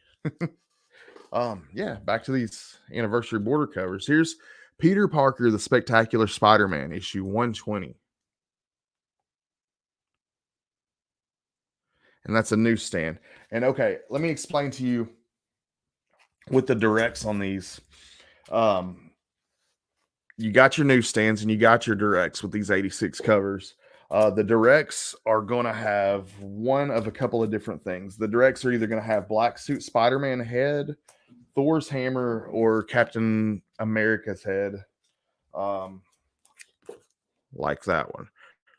Yeah, back to these anniversary border covers. Here's Peter Parker, the Spectacular Spider-Man, issue 120. And that's a newsstand. And okay, let me explain to you with the directs on these. Um, you got your newsstands and you got your directs with these 86 covers. The directs are going to have one of a couple of different things. The directs are either going to have Black Suit Spider-Man head, Thor's hammer, or Captain America's head, like that one.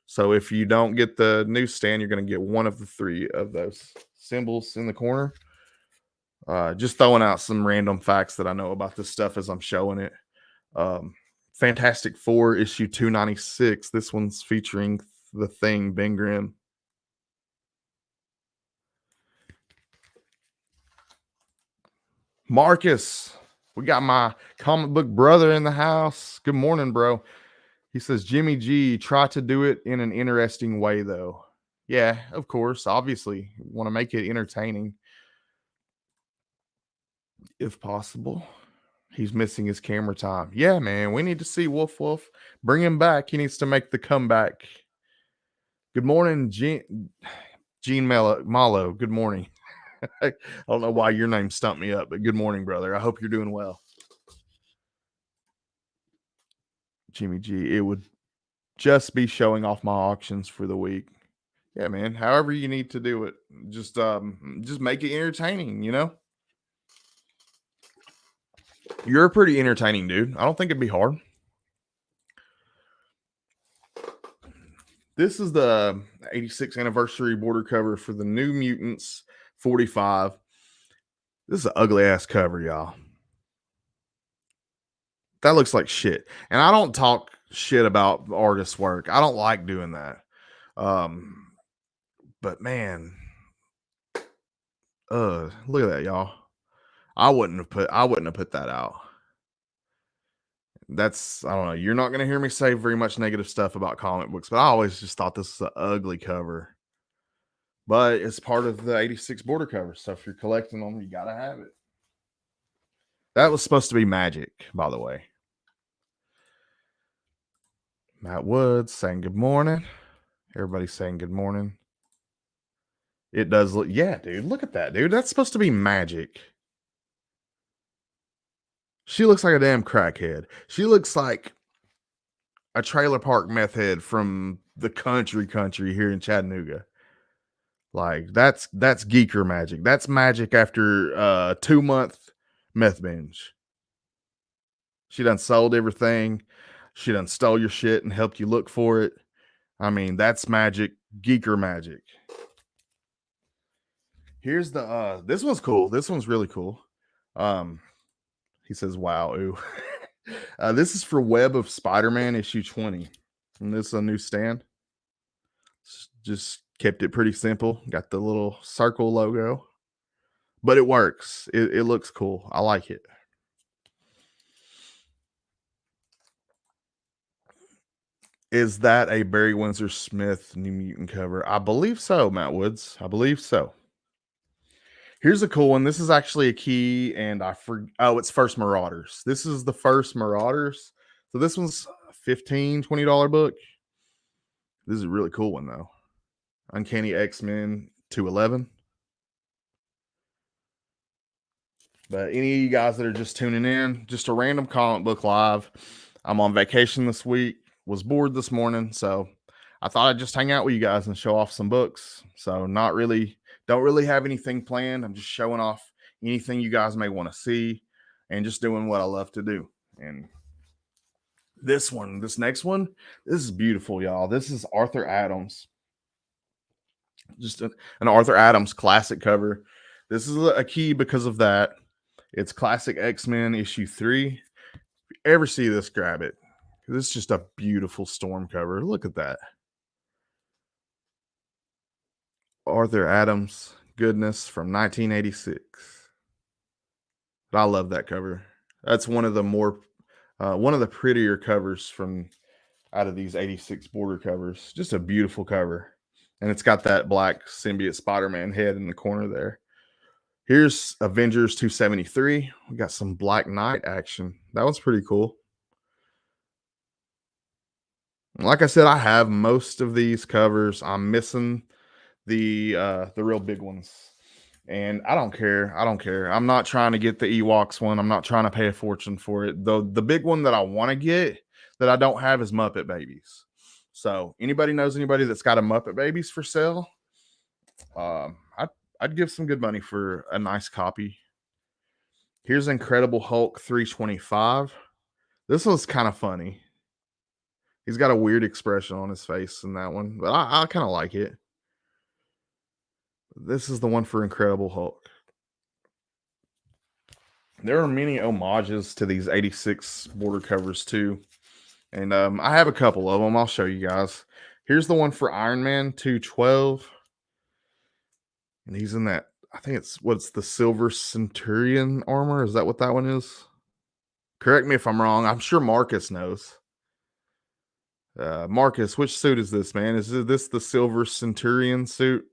So if you don't get the newsstand, you're going to get one of the three of those symbols in the corner. Just throwing out some random facts that I know about this stuff as I'm showing it. Fantastic Four issue 296. This one's featuring the Thing, Ben Grimm. Marcus, we got my comic book brother in the house. Good morning, bro. He says, Jimmy G, try to do it in an interesting way, though. Yeah, of course. Obviously, want to make it entertaining if possible. He's missing his camera time. Yeah, man, we need to see Wolf Wolf. Bring him back. He needs to make the comeback. Good morning, Gene Malo. Good morning. I don't know why your name stumped me up, but good morning, brother. I hope you're doing well. Jimmy G, it would just be showing off my auctions for the week. Yeah, man. However you need to do it, just make it entertaining. You know, you're a pretty entertaining dude. I don't think it'd be hard. This is the 86th anniversary border cover for the New Mutants 45. This is an ugly ass cover, y'all. That looks like shit. And I don't talk shit about artist work. I don't like doing that. But man, look at that, y'all. I wouldn't have put that out. That's, I don't know. You're not going to hear me say very much negative stuff about comic books, but I always just thought this was an ugly cover. But it's part of the 86 border cover. So if you're collecting them, you got to have it. That was supposed to be Magic, by the way. Matt Woods saying good morning. Everybody's saying good morning. It does look, yeah, dude. Look at that, dude. That's supposed to be Magic. She looks like a damn crackhead. She looks like a trailer park meth head from the country here in Chattanooga. Like that's geeker magic. That's magic after 2-month meth binge. She done sold everything. She done stole your shit and helped you look for it. I mean, that's magic, geeker magic. Here's the this one's cool. This one's really cool. He says, wow, ooh. This is for Web of Spider-Man issue 20. And this is a new stand. Just kept it pretty simple. Got the little circle logo. But it works. It looks cool. I like it. Is that a Barry Windsor Smith New Mutant cover? I believe so, Matt Woods. I believe so. Here's a cool one. This is actually a key, and it's First Marauders. This is the First Marauders. So this one's $15, $20 book. This is a really cool one, though. Uncanny X-Men 211. But any of you guys that are just tuning in, just a random comic book live. I'm on vacation this week. Was bored this morning, so I thought I'd just hang out with you guys and show off some books. So don't really have anything planned. I'm just showing off anything you guys may want to see and just doing what I love to do. And this next one, this is beautiful, y'all. This is Arthur Adams. Just an Arthur Adams classic cover. This is a key because of that. It's Classic X-Men issue 3. If you ever see this, grab it. This is just a beautiful Storm cover. Look at that. Arthur Adams goodness from 1986. But I love that cover. That's one of the prettier covers from out of these 86 border covers. Just a beautiful cover. And it's got that black symbiote Spider-Man head in the corner there. Here's Avengers 273. We got some Black Knight action. That one's pretty cool. Like I said, I have most of these covers. I'm missing the real big ones. And I don't care. I don't care. I'm not trying to get the Ewoks one. I'm not trying to pay a fortune for it. The big one that I want to get that I don't have is Muppet Babies. So anybody knows anybody that's got a Muppet Babies for sale? I'd give some good money for a nice copy. Here's Incredible Hulk 325. This one's kind of funny. He's got a weird expression on his face in that one, but I kind of like it. This is the one for Incredible Hulk. There are many homages to these 86 border covers too. And I have a couple of them. I'll show you guys. Here's the one for Iron Man 212. And he's in that, I think it's the Silver Centurion armor. Is that what that one is? Correct me if I'm wrong. I'm sure Marcus knows. Marcus, which suit is this, man? Is this the Silver Centurion suit?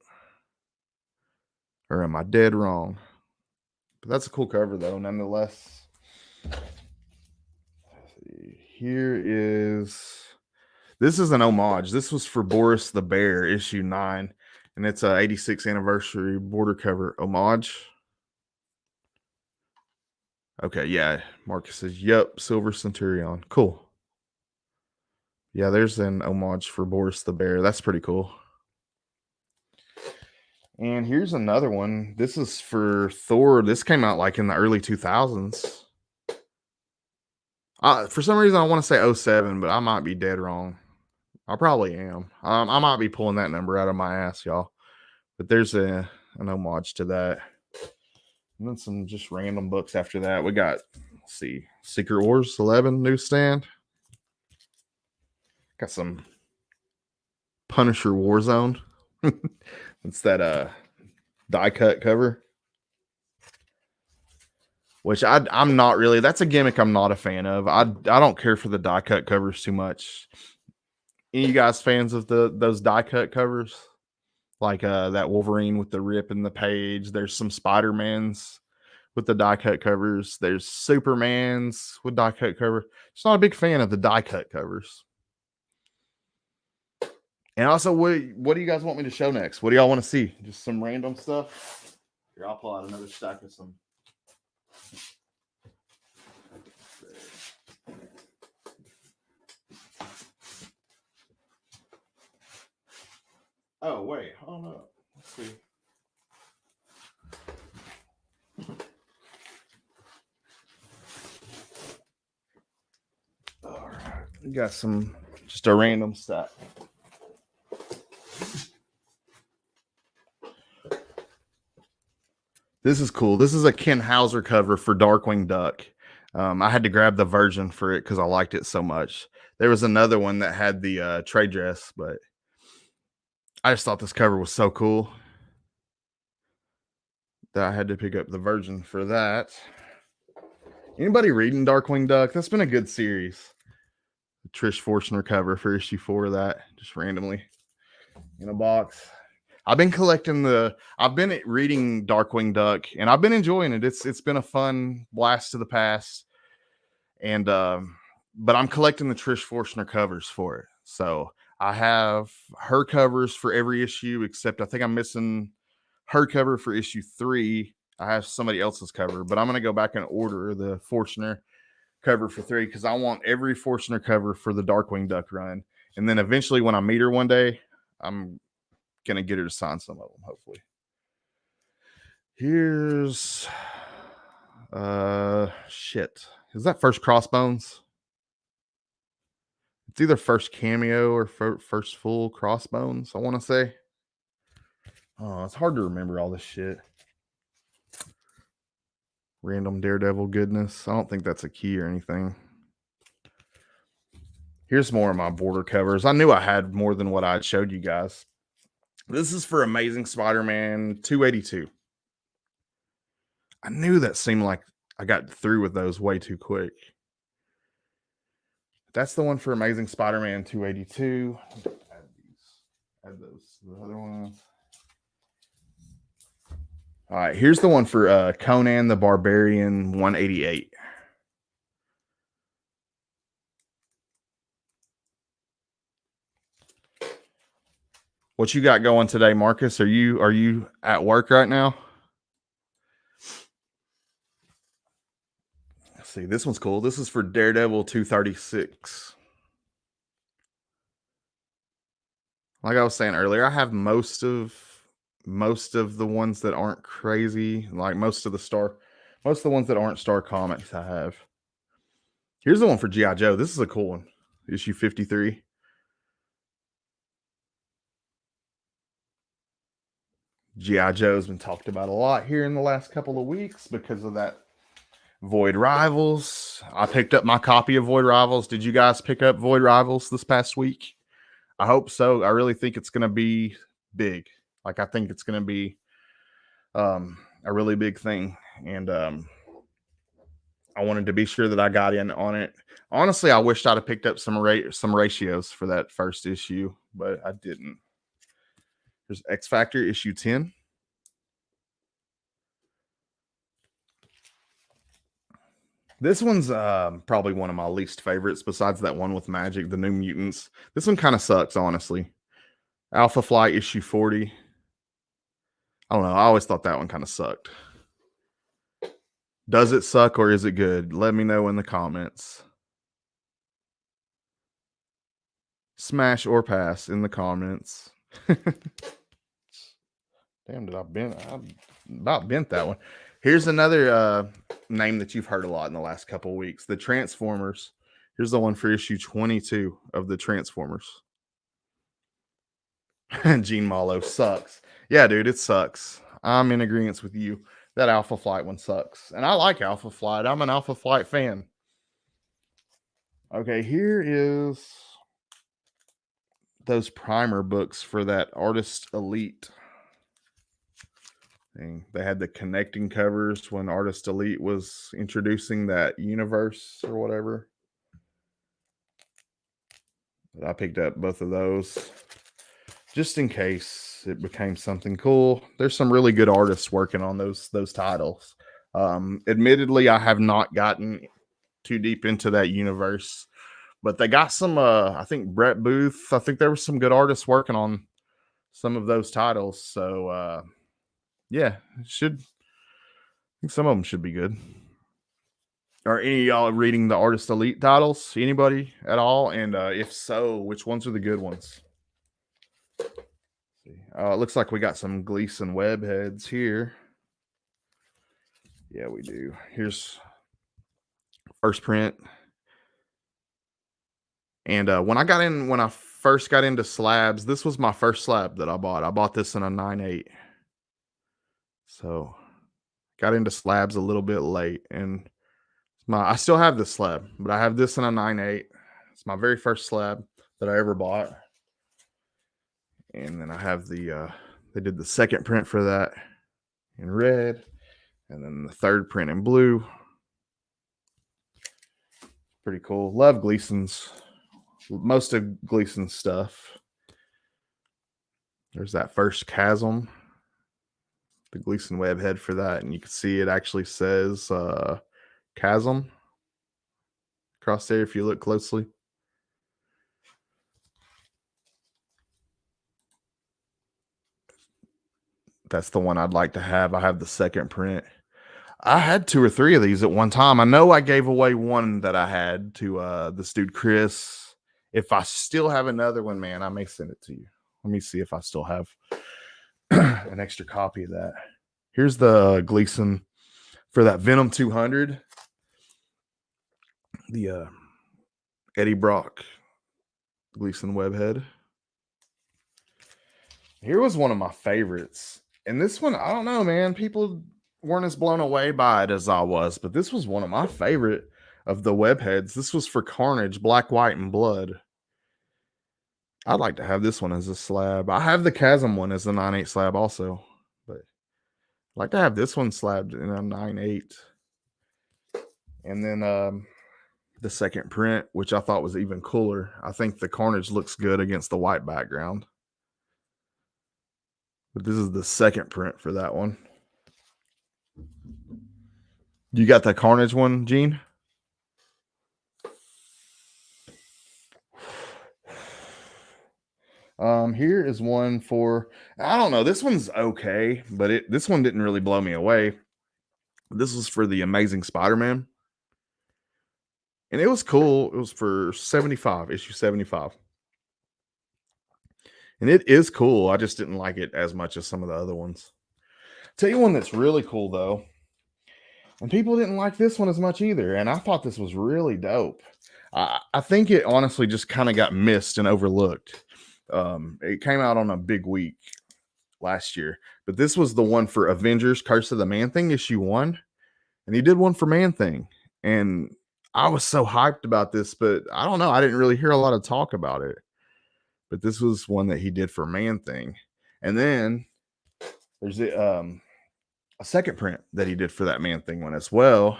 Or am I dead wrong? But that's a cool cover, though, nonetheless. Here is... This is an homage. This was for Boris the Bear, issue 9. And it's a 86th anniversary border cover homage. Okay, yeah. Marcus says, yep, Silver Centurion. Cool. Yeah, there's an homage for Boris the Bear. That's pretty cool. And here's another one. This is for Thor. This came out like in the early 2000s. For some reason, I want to say 07, but I might be dead wrong. I probably am. I might be pulling that number out of my ass, y'all. But there's an homage to that. And then some just random books after that. We got, let's see, Secret Wars 11 newsstand. Got some Punisher Warzone. It's that die cut cover. Which I'm not really, that's a gimmick I'm not a fan of. I don't care for the die cut covers too much. Any of you guys fans of those die cut covers? Like that Wolverine with the rip in the page. There's some Spider-Mans with the die cut covers. There's Supermans with die cut cover. Just not a big fan of the die cut covers. And also, what do you guys want me to show next? What do y'all want to see? Just some random stuff? Here, I'll pull out another stack of some. Oh, wait. Hold up. Let's see. All right. We got some, just a random stack. This is cool. This is a Ken Hauser cover for Darkwing Duck. I had to grab the Virgin for it because I liked it so much. There was another one that had the trade dress, but I just thought this cover was so cool that I had to pick up the Virgin for that. Anybody reading Darkwing Duck? That's been a good series. The Trish Forstner cover for issue 4 of that, just randomly in a box. I've been reading Darkwing Duck, and I've been enjoying it. It's been a fun blast to the past. And but I'm collecting the Trish Forstner covers for it. So I have her covers for every issue, except I think I'm missing her cover for issue 3. I have somebody else's cover, but I'm going to go back and order the Forstner cover for 3 because I want every Forstner cover for the Darkwing Duck run. And then eventually when I meet her one day, I'm going to get her to sign some of them, hopefully. Here's shit. Is that First Crossbones? It's either first cameo or first full Crossbones, I want to say. Oh, it's hard to remember all this shit. Random Daredevil goodness. I don't think that's a key or anything. Here's more of my border covers. I knew I had more than what I had showed you guys. This is for Amazing Spider-Man 282. I knew that seemed like I got through with those way too quick. That's the one for Amazing Spider-Man 282. Add those to the other ones. All right, here's the one for Conan the Barbarian 188. What you got going today, Marcus? Are you at work right now? Let's see. This one's cool. This is for Daredevil 236. Like I was saying earlier, I have most of the ones that aren't crazy. Like most of the ones that aren't Star Comics I have. Here's the one for G.I. Joe. This is a cool one. Issue 53. G.I. Joe's been talked about a lot here in the last couple of weeks because of that Void Rivals. I picked up my copy of Void Rivals. Did you guys pick up Void Rivals this past week? I hope so. I really think it's going to be big. Like I think it's going to be a really big thing, and I wanted to be sure that I got in on it. Honestly, I wished I'd have picked up some ratios for that first issue, but I didn't. There's X Factor issue 10. This one's probably one of my least favorites besides that one with Magic, the New Mutants. This one kind of sucks, honestly. Alpha Flight issue 40. I don't know. I always thought that one kind of sucked. Does it suck or is it good? Let me know in the comments. Smash or pass in the comments. Damn, did I about bent that one. Here's another name that you've heard a lot in the last couple of weeks. The Transformers. Here's the one for issue 22 of the Transformers. Gene Malo sucks. Yeah, dude, it sucks. I'm in agreement with you. That Alpha Flight one sucks. And I like Alpha Flight. I'm an Alpha Flight fan. Okay, here is those primer books for that Artist Elite thing. They had the connecting covers when Artist Elite was introducing that universe or whatever. But I picked up both of those just in case it became something cool. There's some really good artists working on those titles. Admittedly, I have not gotten too deep into that universe, but they got some I think Brett Booth, I think there were some good artists working on some of those titles. So yeah, I think some of them should be good. Are any of y'all reading the Artist Elite titles? Anybody at all? And if so, which ones are the good ones? It looks like we got some Gleason web heads here. Yeah, we do. Here's first print. And when I first got into slabs, this was my first slab that I bought. I bought this in a 9.8. So got into slabs a little bit late, and I still have this slab, but I have this in a 9.8. It's my very first slab that I ever bought. And then I have they did the second print for that in red, and then the third print in blue. Pretty cool. Love most of Gleason's stuff. There's that first Chasm, the Gleason web head for that, and you can see it actually says Chasm across there if you look closely. That's the one I'd like to have. I have the second print. I had 2 or 3 of these at one time. I know I gave away one that I had to this dude Chris. If I still have another one, man, I may send it to you. Let me see if I still have an extra copy of that. Here's the Gleason for that Venom 200. The Eddie Brock Gleason webhead. Here was one of my favorites. And this one, I don't know, man. People weren't as blown away by it as I was, but this was one of my favorite of the webheads. This was for Carnage, Black, White, and Blood. I'd like to have this one as a slab. I have the Chasm one as a 9/8 slab also, but I'd like to have this one slabbed in a 9/8. And then the second print, which I thought was even cooler. I think the Carnage looks good against the white background. But this is the second print for that one. You got the Carnage one, Gene? Here is one for, I don't know, this one's okay, but this one didn't really blow me away. This was for the Amazing Spider-Man. And it was cool. It was for 75, issue 75. And it is cool. I just didn't like it as much as some of the other ones. Tell you one that's really cool though. And people didn't like this one as much either. And I thought this was really dope. I think it honestly just kind of got missed and overlooked. It came out on a big week last year, but this was the one for Avengers Curse of the Man-Thing issue 1. And he did one for Man-Thing. And I was so hyped about this, but I don't know. I didn't really hear a lot of talk about it. But this was one that he did for Man-Thing. And then there's a second print that he did for that Man-Thing one as well.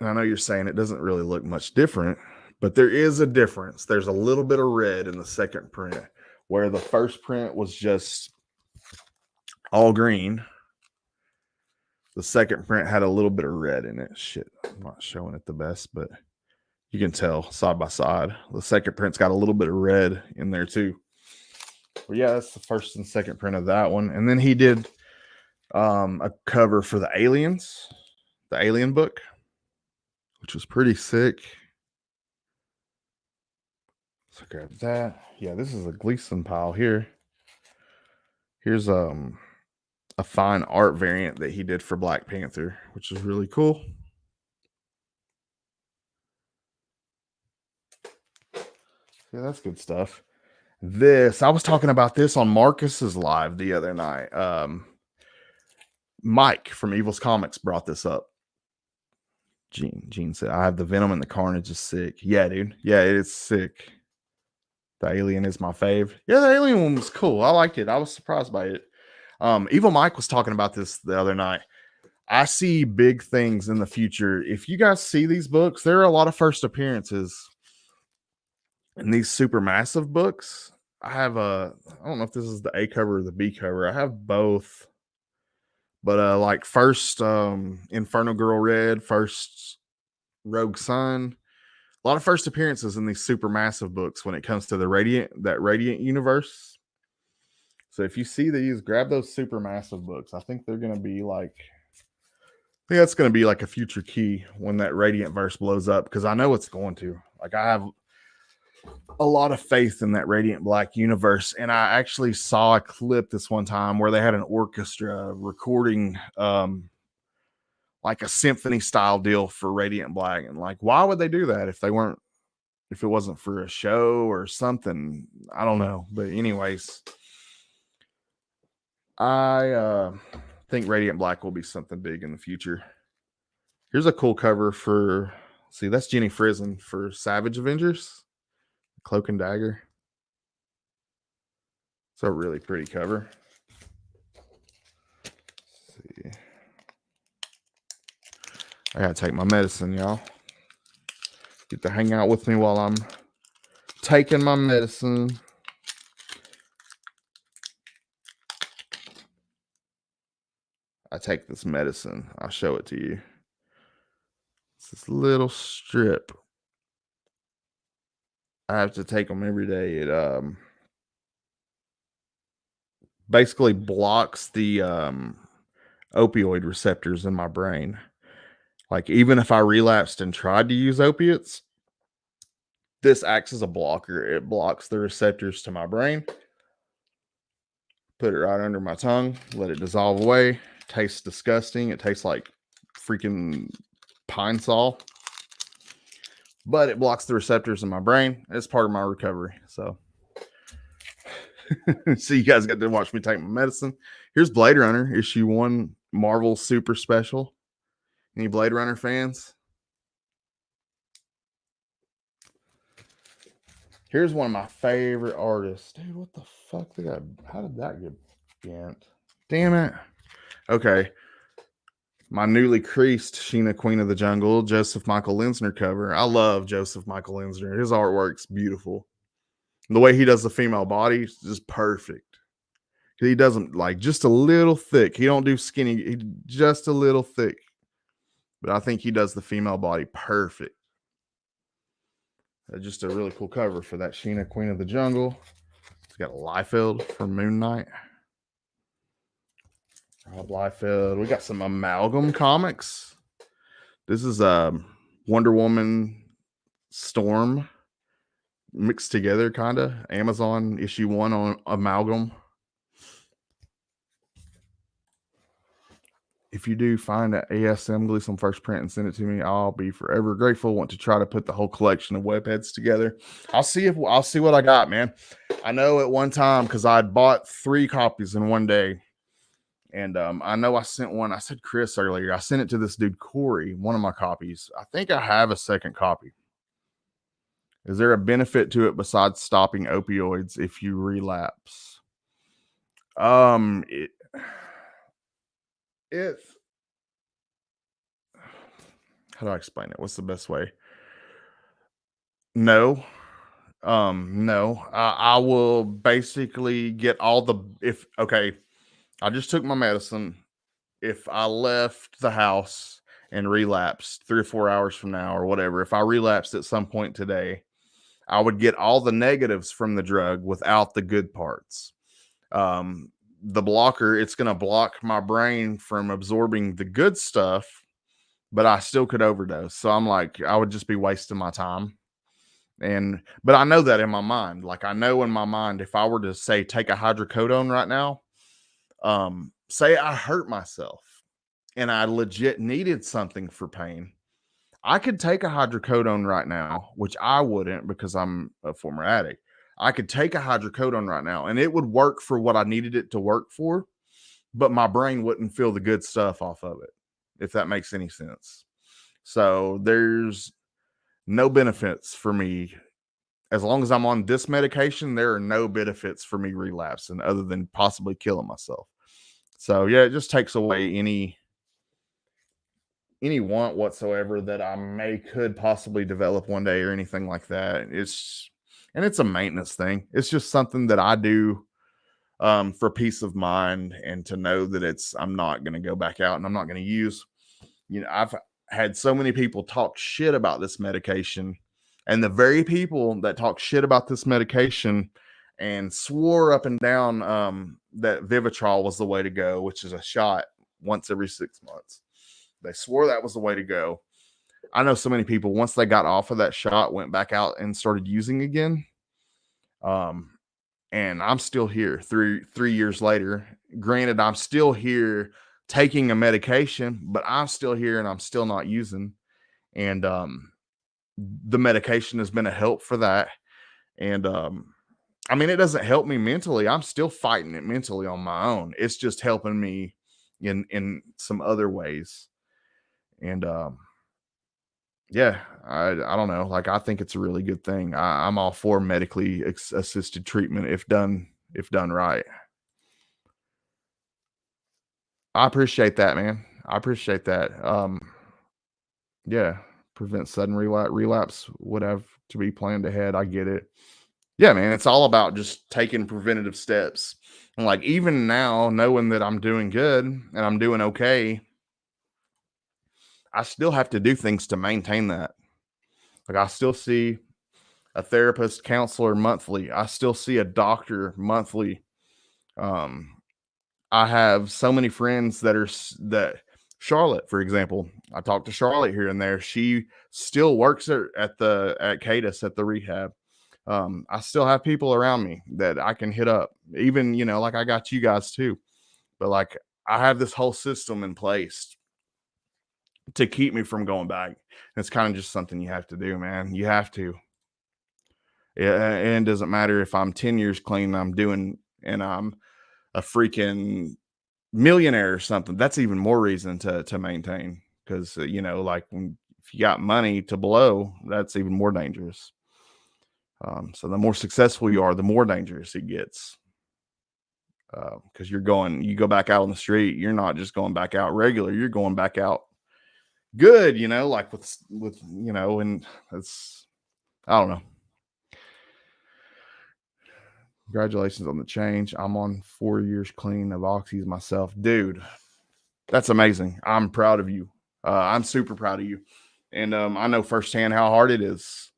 And I know you're saying it doesn't really look much different, but there is a difference. There's a little bit of red in the second print, where the first print was just all green. The second print had a little bit of red in it. Shit, I'm not showing it the best, but you can tell side by side. The second print's got a little bit of red in there too. But yeah, that's the first and second print of that one. And then he did a cover for the Aliens, the Alien book, which was pretty sick. So grab that. Yeah, this is a Gleason pile here. Here's a fine art variant that he did for Black Panther, which is really cool. Yeah, that's good stuff. This, I was talking about this on Marcus's live the other night. Mike from Evil's Comics brought this up. Gene said, I have the Venom and the Carnage is sick. Yeah, dude. Yeah, it's sick. The Alien is my fave. Yeah, the Alien one was cool. I liked it. I was surprised by it. Evil Mike was talking about this the other night. I see big things in the future. If you guys see these books, there are a lot of first appearances in these super massive books. I have I don't know if this is the A cover or the B cover. I have both. But like first Inferno Girl Red, first Rogue Sun, a lot of first appearances in these super massive books when it comes to the Radiant universe. So if you see these, grab those super massive books. I think they're gonna be like, I think that's gonna be like a future key when that Radiant verse blows up, because I know it's going to. Like, I have a lot of faith in that Radiant Black universe. And I actually saw a clip this one time where they had an orchestra recording like a symphony style deal for Radiant Black. And like, why would they do that if it wasn't for a show or something? I don't know. But anyways, I think Radiant Black will be something big in the future. Here's a cool cover for, see, that's Jenny Frison for Savage Avengers, Cloak and Dagger. It's a really pretty cover. Let's see. I gotta take my medicine, y'all. Get to hang out with me while I'm taking my medicine. I take this medicine. I'll show it to you. It's this little strip. I have to take them every day. It basically blocks the opioid receptors in my brain. Like, even if I relapsed and tried to use opiates, this acts as a blocker. It blocks the receptors to my brain. Put it right under my tongue, let it dissolve away. Tastes disgusting. It tastes like freaking pine sol, but it blocks the receptors in my brain. It's part of my recovery. So So you guys got to watch me take my medicine. Here's Blade Runner issue 1 Marvel Super Special. Any Blade Runner fans? Here's one of my favorite artists. Dude, what the fuck? How did that get bent? Damn it. Okay. My newly creased Sheena Queen of the Jungle, Joseph Michael Linsner cover. I love Joseph Michael Linsner. His artwork's beautiful. The way he does the female body is just perfect. He doesn't like just a little thick. He don't do skinny, just a little thick. But I think he does the female body perfect. Just a really cool cover for that Sheena Queen of the Jungle. It's got Liefeld from Moon Knight. Rob Liefeld. We got some Amalgam comics. This is Wonder Woman Storm mixed together, kind of. Amazon issue 1 on Amalgam. If you do find an ASM Gleason first print and send it to me, I'll be forever grateful. Want to try to put the whole collection of webheads together. I'll see what I got, man. I know at one time, because I'd bought 3 copies in one day, and I know I sent one. I said Chris earlier. I sent it to this dude Corey, one of my copies. I think I have a second copy. Is there a benefit to it besides stopping opioids if you relapse? It's how do I explain it? What's the best way? No. No. I will basically get all the I just took my medicine. If I left the house and relapsed 3 or 4 hours from now or whatever, if I relapsed at some point today, I would get all the negatives from the drug without the good parts. The blocker, it's going to block my brain from absorbing the good stuff, but I still could overdose. So I'm like, I would just be wasting my time. But I know that in my mind. Like, I know in my mind, if I were to say take a hydrocodone right now, say I hurt myself and I legit needed something for pain, I could take a hydrocodone right now, which I wouldn't because I'm a former addict. I could take a hydrocodone right now and it would work for what I needed it to work for, but my brain wouldn't feel the good stuff off of it, if that makes any sense. So there's no benefits for me. As long as I'm on this medication, there are no benefits for me relapsing other than possibly killing myself. So yeah, it just takes away any want whatsoever that I could possibly develop one day or anything like that. It's a maintenance thing. It's just something that I do for peace of mind and to know that I'm not going to go back out and I'm not going to use. I've had so many people talk shit about this medication, and the very people that talk shit about this medication and swore up and down that Vivitrol was the way to go, which is a shot once every 6 months. They swore that was the way to go. I know so many people, once they got off of that shot, went back out and started using again. And I'm still here 3 years later. Granted, I'm still here taking a medication, but I'm still here and I'm still not using. And the medication has been a help for that. And I mean, it doesn't help me mentally. I'm still fighting it mentally on my own. It's just helping me in some other ways. And yeah, I don't know. Like, I think it's a really good thing. I'm all for medically assisted treatment if done right. I appreciate that, man. I appreciate that. Yeah, prevent sudden relapse would have to be planned ahead. I get it. Yeah, man, it's all about just taking preventative steps. And like, even now, knowing that I'm doing good and I'm doing okay, I still have to do things to maintain that. Like, I still see a therapist, counselor monthly. I still see a doctor monthly. I have so many friends that Charlotte, for example, I talked to Charlotte here and there. She still works at Cadis at the rehab. I still have people around me that I can hit up, even, like I got you guys too. But like, I have this whole system in place to keep me from going back. It's kind of just something you have to do, man. You have to. Yeah, and it doesn't matter if I'm 10 years clean, and I'm a freaking millionaire or something. That's even more reason to maintain, because like if you got money to blow, that's even more dangerous. So the more successful you are, the more dangerous it gets. Because you go back out on the street, you're not just going back out regular, you're going back out good, like and that's, I don't know. Congratulations on the change. I'm on 4 years clean of oxys myself, dude. That's amazing. I'm proud of you. I'm super proud of you, and I know firsthand how hard it is.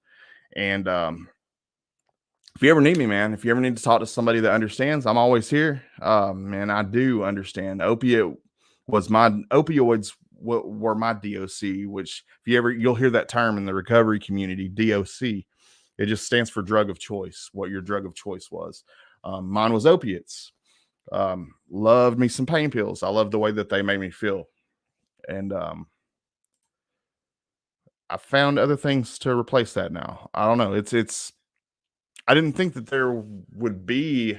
And if you ever need me, man, if you ever need to talk to somebody that understands, I'm always here. Man, I do understand. Opioids were my DOC, which if you ever, you'll hear that term in the recovery community, DOC. It just stands for drug of choice, what your drug of choice was. Mine was opiates. Loved me some pain pills. I loved the way that they made me feel. And I found other things to replace that now. I don't know. I didn't think that there would be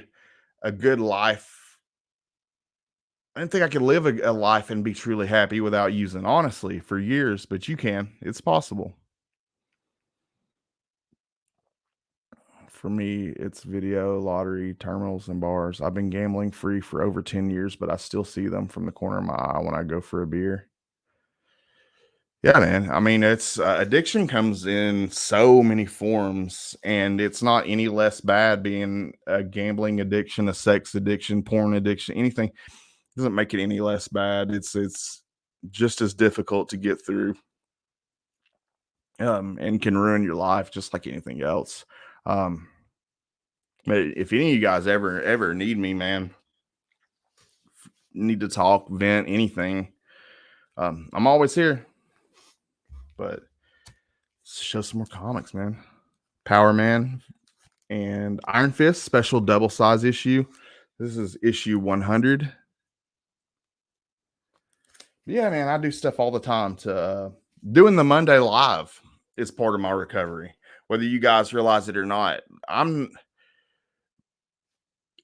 a good life. I didn't think I could live a life and be truly happy without using, honestly, for years, but you can. It's possible. For me, it's video, lottery, terminals, and bars. I've been gambling free for over 10 years, but I still see them from the corner of my eye when I go for a beer. Yeah, man. I mean, it's addiction comes in so many forms, and it's not any less bad being a gambling addiction, a sex addiction, porn addiction, anything doesn't make it any less bad. It's just as difficult to get through, and can ruin your life just like anything else. Um, but if any of you guys ever need me, man, need to talk, vent, anything, I'm always here. But let's show some more comics, man. Power Man and Iron Fist special double size issue. This is issue 100. Yeah, man, I do stuff all the time to doing the Monday live is part of my recovery. Whether you guys realize it or not,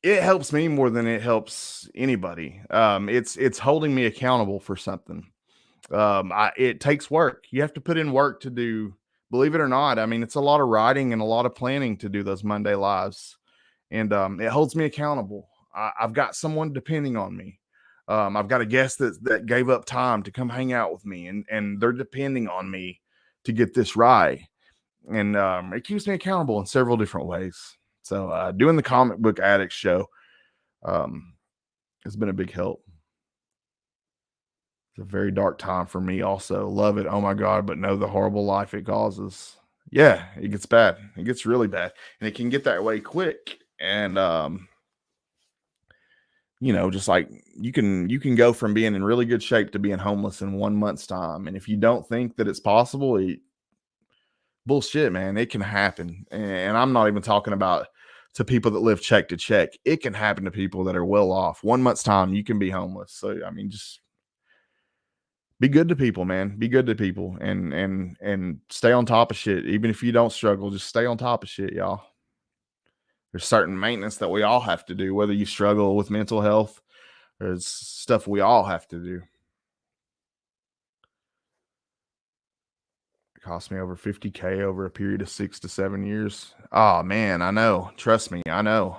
it helps me more than it helps anybody. It's holding me accountable for something. It takes work. You have to put in work to do, believe it or not. I mean, it's a lot of writing and a lot of planning to do those Monday lives. And it holds me accountable. I've got someone depending on me. I've got a guest that gave up time to come hang out with me, and they're depending on me to get this right. And it keeps me accountable in several different ways. So doing the Comic Book Addict show um, has been a big help. It's a very dark time for me. Also, love it. Oh my god! But know the horrible life it causes. Yeah, it gets bad. It gets really bad, and it can get that way quick. And just like you can go from being in really good shape to being homeless in 1 month's time. And if you don't think that it's possible, bullshit, man, it can happen. And I'm not even talking about to people that live check to check. It can happen to people that are well off. 1 month's time, you can be homeless. So I mean, just be good to people, man. Be good to people, and stay on top of shit. Even if you don't struggle, just stay on top of shit, y'all. There's certain maintenance that we all have to do, whether you struggle with mental health. There's stuff we all have to do. It cost me over 50K over a period of 6 to 7 years. Oh man, I know. Trust me, I know.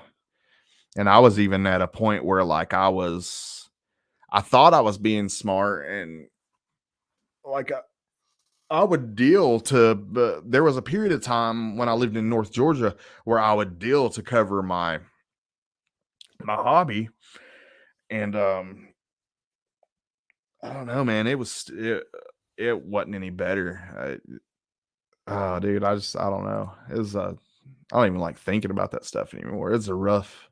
And I was even at a point where like I thought I was being smart, and like I would deal to, but there was a period of time when I lived in North Georgia where I would deal to cover my hobby. And I don't know, man. It wasn't any better. Oh, dude, I don't know. I don't even like thinking about that stuff anymore. It's a rough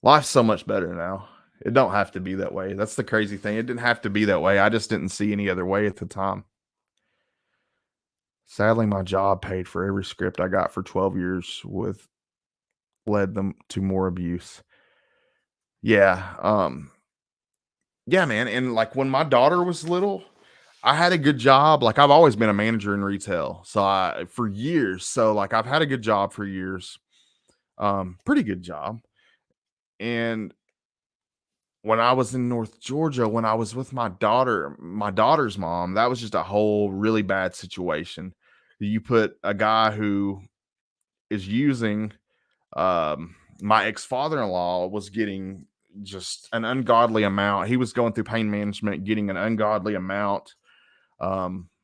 life's so much better now. It don't have to be that way. That's the crazy thing. It didn't have to be that way. I just didn't see any other way at the time. Sadly, my job paid for every script I got for 12 years with led them to more abuse. Yeah. Yeah, man. And like when my daughter was little, I had a good job. Like I've always been a manager in retail. So for years. So like I've had a good job for years. Pretty good job. And when I was in North Georgia, when I was with my daughter's mom, that was just a whole really bad situation. You put a guy who is using my ex-father-in-law was getting just an ungodly amount. He was going through pain management, getting an ungodly amount,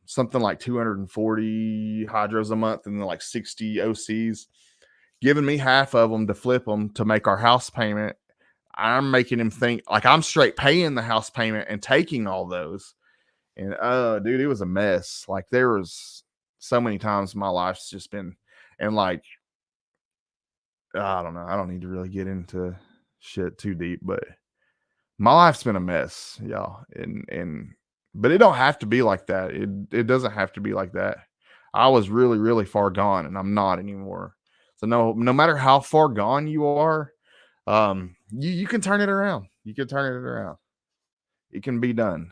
something like 240 hydros a month and then like 60 OCs, giving me half of them to flip them to make our house payment. I'm making him think like I'm straight paying the house payment and taking all those. And dude, it was a mess. Like there was so many times my life's just been, and like I don't know. I don't need to really get into shit too deep, but my life's been a mess, y'all. And but it don't have to be like that. It doesn't have to be like that. I was really, really far gone and I'm not anymore. So no matter how far gone you are, you can turn it around. You can turn it around. It can be done.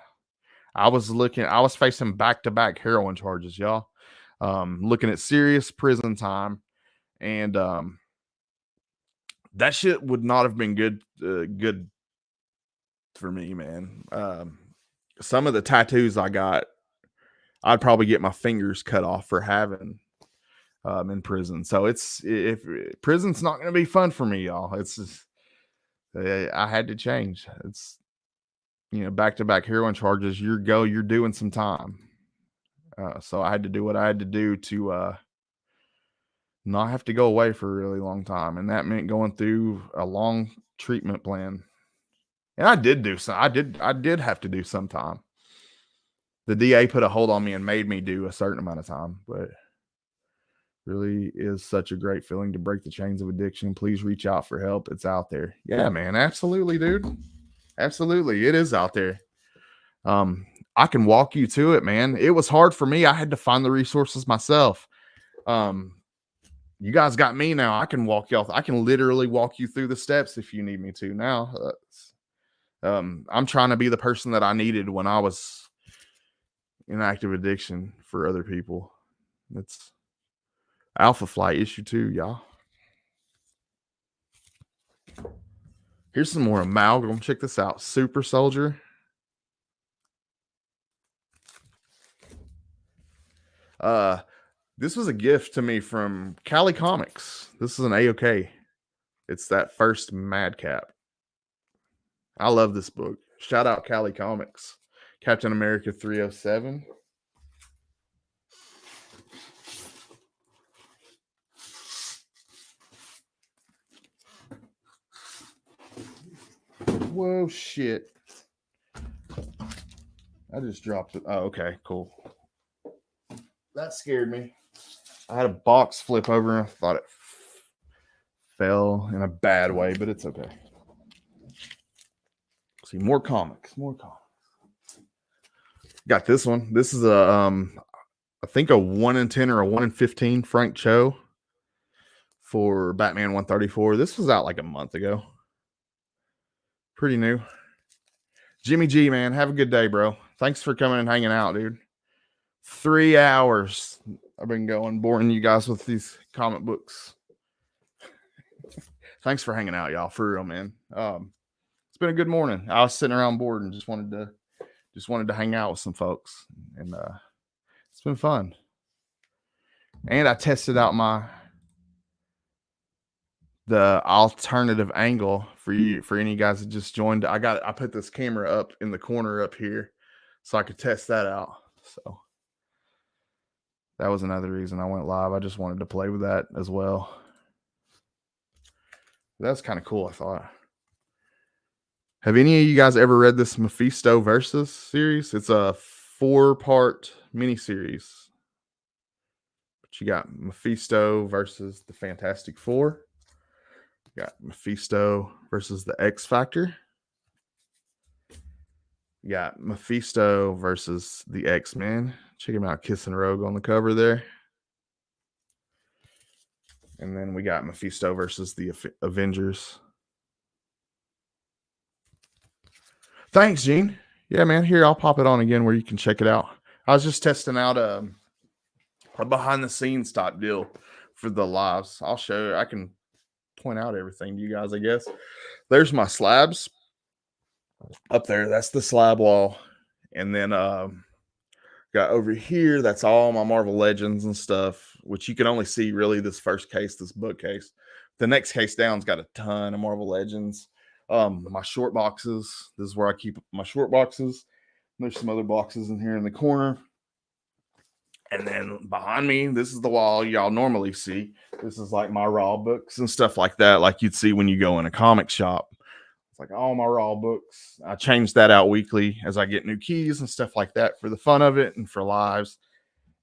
I was facing back-to-back heroin charges, y'all. Looking at serious prison time. And that shit would not have been good for me, man. Some of the tattoos I got, I'd probably get my fingers cut off for having in prison. So if prison's not going to be fun for me, y'all. It's just, I had to change. It's back to back heroin charges. You're doing some time. So I had to do what I had to do to not have to go away for a really long time, and that meant going through a long treatment plan. And I did do some. I did have to do some time. The DA put a hold on me and made me do a certain amount of time, but really is such a great feeling to break the chains of addiction. Please reach out for help. It's out there. Yeah, man. Absolutely, dude. Absolutely. It is out there. I can walk you to it, man. It was hard for me. I had to find the resources myself. You guys got me now. I can walk y'all. I can literally walk you through the steps if you need me to now. I'm trying to be the person that I needed when I was in active addiction for other people. It's Alpha Flight issue 2, y'all. Here's some more amalgam. Check this out. Super Soldier. This was a gift to me from Cali Comics. This is an AOK. It's that first Madcap. I love this book. Shout out Cali Comics. Captain America 307. Whoa, shit. I just dropped it. Oh, okay, cool. That scared me. I had a box flip over and I thought it fell in a bad way, but it's okay. See, more comics. Got this one. This is I think a 1 in 10 or a 1 in 15 Frank Cho for Batman 134. This was out like a month ago. Pretty new. Jimmy G, man, have a good day, bro. Thanks for coming and hanging out, dude. 3 hours I've been going, boring you guys with these comic books. Thanks for hanging out, y'all. For real, man. It's been a good morning. I was sitting around bored and just wanted to hang out with some folks, and it's been fun. And I tested out the alternative angle for any guys that just joined. I put this camera up in the corner up here so I could test that out. So that was another reason I went live. I just wanted to play with that as well. That's kind of cool, I thought. Have any of you guys ever read this Mephisto Versus series? It's a 4-part miniseries. But you got Mephisto versus the Fantastic Four. You got Mephisto versus the X Factor. You got Mephisto versus the X-Men. Check him out, kissing Rogue on the cover there. And then we got Mephisto versus the Avengers. Thanks, Gene. Yeah, man. Here, I'll pop it on again where you can check it out. I was just testing out a behind the scenes type deal for the lives. I'll show you. I can point out everything to you guys, I guess. There's my slabs up there. That's the slab wall. And then got over here, that's all my Marvel Legends and stuff, which you can only see really this first case, this bookcase. The next case down's got a ton of Marvel Legends. My short boxes. This is where I keep my short boxes. There's some other boxes in here in the corner. And then behind me, this is the wall y'all normally see. This is like my raw books and stuff like that, like you'd see when you go in a comic shop. It's like all my raw books. I change that out weekly as I get new keys and stuff like that for the fun of it and for lives.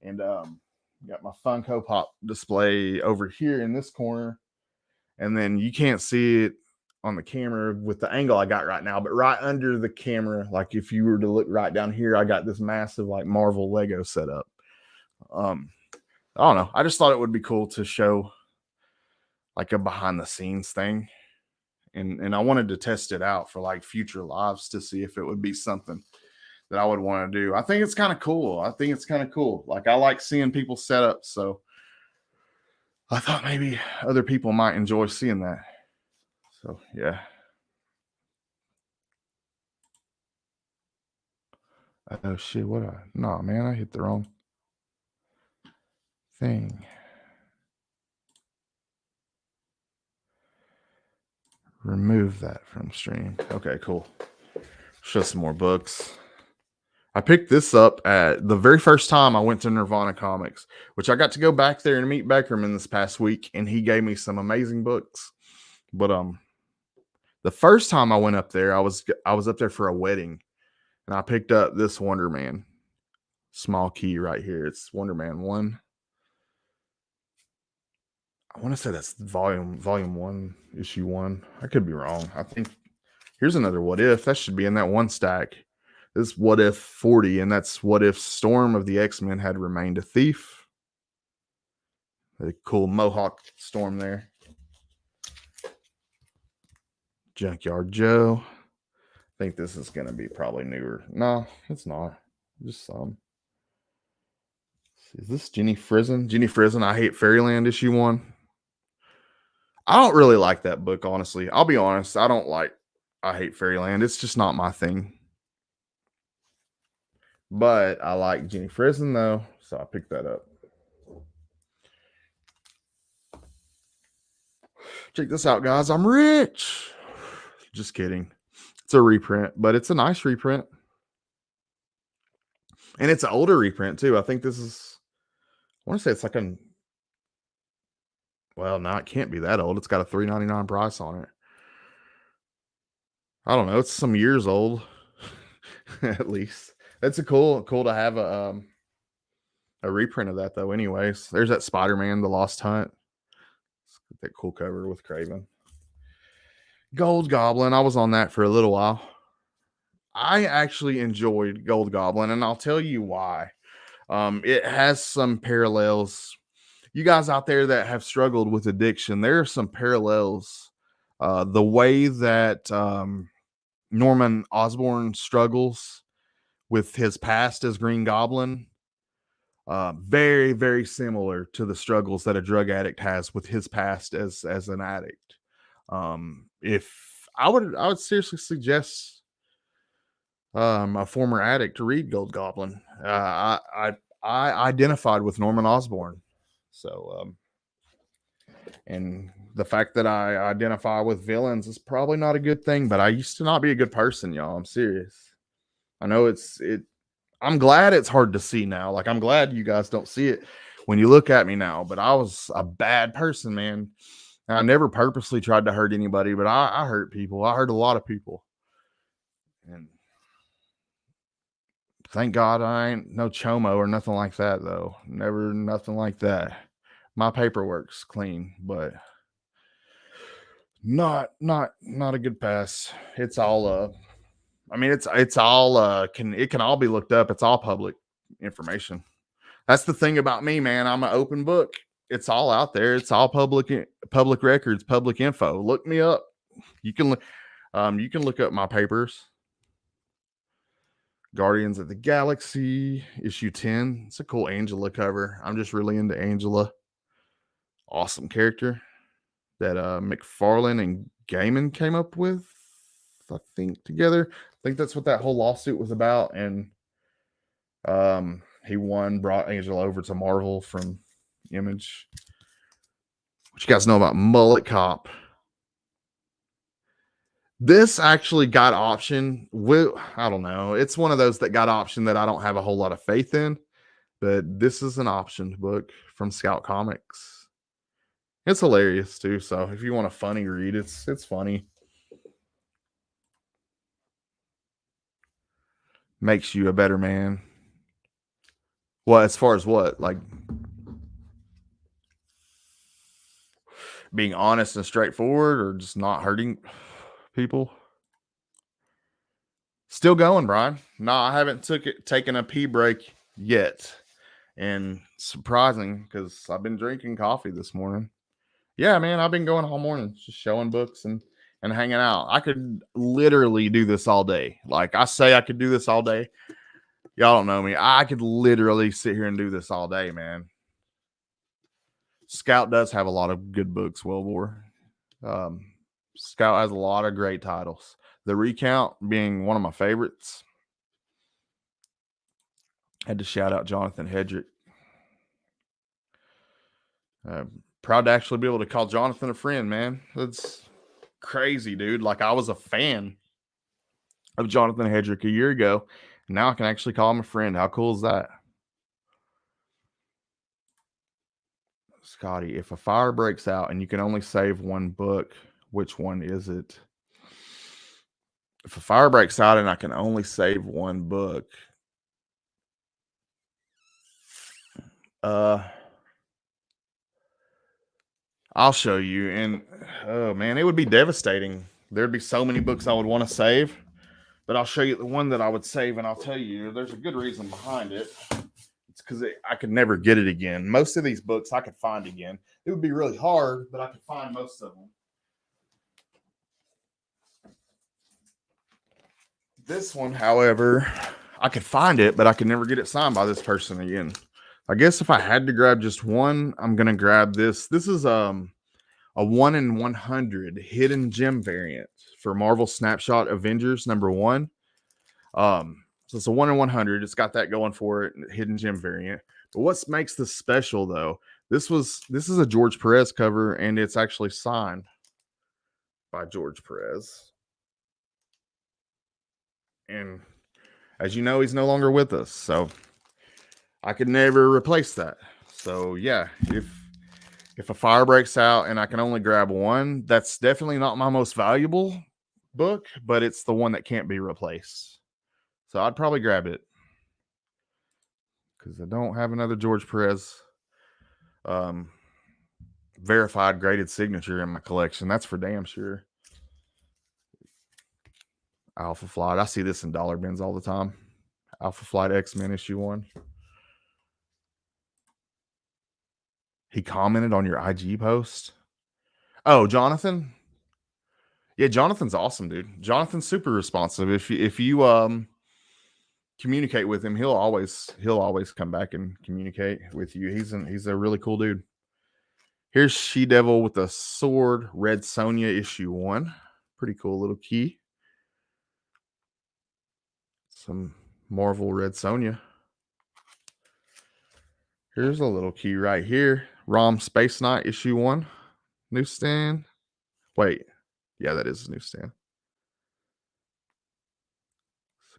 And got my Funko Pop display over here in this corner. And then you can't see it on the camera with the angle I got right now, but right under the camera, like if you were to look right down here, I got this massive like Marvel Lego setup. I don't know. I just thought it would be cool to show like a behind the scenes thing. And I wanted to test it out for like future lives to see if it would be something that I would want to do. I think it's kind of cool. Like I like seeing people set up. So I thought maybe other people might enjoy seeing that. So yeah. Oh shit, no man, I hit the wrong thing. Remove that from stream. Okay, cool. Show some more books. I picked this up at the very first time I went to Nirvana Comics, which I got to go back there and meet Beckerman this past week, and he gave me some amazing books. But the first time I went up there, I was up there for a wedding, and I picked up this Wonder Man small key right here. It's Wonder Man 1. I want to say that's volume 1, issue 1. I could be wrong. I think here's another What If. That should be in that one stack. This What If 40, and that's What If Storm of the X-Men had remained a thief. The cool Mohawk Storm there. Junkyard Joe. I think this is going to be probably newer. No, it's not. Just some. Is this Jenny Frizen? Jenny Frizen, I Hate Fairyland issue 1. I don't really like that book, honestly. I'll be honest. I Hate Fairyland. It's just not my thing. But I like Jenny Frizen, though, so I picked that up. Check this out, guys. I'm rich. Just kidding. It's a reprint, but it's a nice reprint. And it's an older reprint, too. I think this is, I want to say it's like well, no, it can't be that old. It's got a $3.99 price on it. I don't know. It's some years old, at least. It's cool to have a reprint of that, though. Anyways, there's that Spider-Man: The Lost Hunt. That cool cover with Craven. Gold Goblin. I was on that for a little while. I actually enjoyed Gold Goblin, and I'll tell you why. It has some parallels. You guys out there that have struggled with addiction, there are some parallels. The way that Norman Osborn struggles with his past as Green Goblin, very, very similar to the struggles that a drug addict has with his past as an addict. If I would seriously suggest a former addict to read Gold Goblin. I identified with Norman Osborn, so and the fact that I identify with villains is probably not a good thing. But I used to not be a good person, y'all. I'm serious. I know I'm glad it's hard to see now. Like, I'm glad you guys don't see it when you look at me now. But I was a bad person, man. I never purposely tried to hurt anybody, but I hurt people. I hurt a lot of people. And thank God I ain't no chomo or nothing like that, though. Never nothing like that. My paperwork's clean, but not a good pass. It's all I mean, it's all it can all be looked up. It's all public information. That's the thing about me, man. I'm an open book. It's all out there. It's all public records, public info. Look me up. You can look up my papers. Guardians of the Galaxy, issue 10. It's a cool Angela cover. I'm just really into Angela. Awesome character that McFarlane and Gaiman came up with, I think, together. I think that's what that whole lawsuit was about. And he brought Angela over to Marvel from Image. What you guys know about Mullet Cop? This actually got option. I don't know. It's one of those that got option that I don't have a whole lot of faith in. But this is an optioned book from Scout Comics. It's hilarious too. So if you want a funny read, it's funny. Makes you a better man. Well, as far as what? Like being honest and straightforward, or just not hurting people? Still going, Brian. No, I haven't taken a pee break yet. And surprising, because I've been drinking coffee this morning. Yeah, man, I've been going all morning, just showing books and hanging out. I could literally do this all day. Like I say I could do this all day. Y'all don't know me. I could literally sit here and do this all day, man. Scout does have a lot of good books, Wilbur. Scout has a lot of great titles. The Recount being one of my favorites. Had to shout out Jonathan Hedrick. Proud to actually be able to call Jonathan a friend, man. That's crazy, dude. Like I was a fan of Jonathan Hedrick a year ago. And now I can actually call him a friend. How cool is that? Scotty, if a fire breaks out and you can only save one book, which one is it? If a fire breaks out and I can only save one book, I'll show you. And oh man, it would be devastating. There'd be so many books I would want to save, but I'll show you the one that I would save, and I'll tell you there's a good reason behind it. It's because I could never get it again. Most of these books I could find again. It would be really hard, but I could find most of them. This one, however, I could find it, but I could never get it signed by this person again. I guess if I had to grab just one, I'm gonna grab this. This is a 1 in 100 hidden gem variant for Marvel Snapshot Avengers #1. So it's a 1 in 100. It's got that going for it, hidden gem variant. But what makes this special though? This is a George Perez cover, and it's actually signed by George Perez. And as you know, he's no longer with us, so I could never replace that. So yeah, if a fire breaks out and I can only grab one, that's definitely not my most valuable book, but it's the one that can't be replaced. So I'd probably grab it because I don't have another George Perez verified graded signature in my collection. That's for damn sure. Alpha Flight. I see this in dollar bins all the time. Alpha Flight X-Men #1. He commented on your IG post. Oh, Jonathan. Yeah, Jonathan's awesome, dude. Jonathan's super responsive. If you communicate with him, he'll always come back and communicate with you. He's a really cool dude. Here's She-Devil with a sword, Red Sonja #1. Pretty cool little key. Some Marvel Red Sonja. Here's a little key right here. ROM Space Knight #1. Newsstand. Wait. Yeah, that is a newsstand.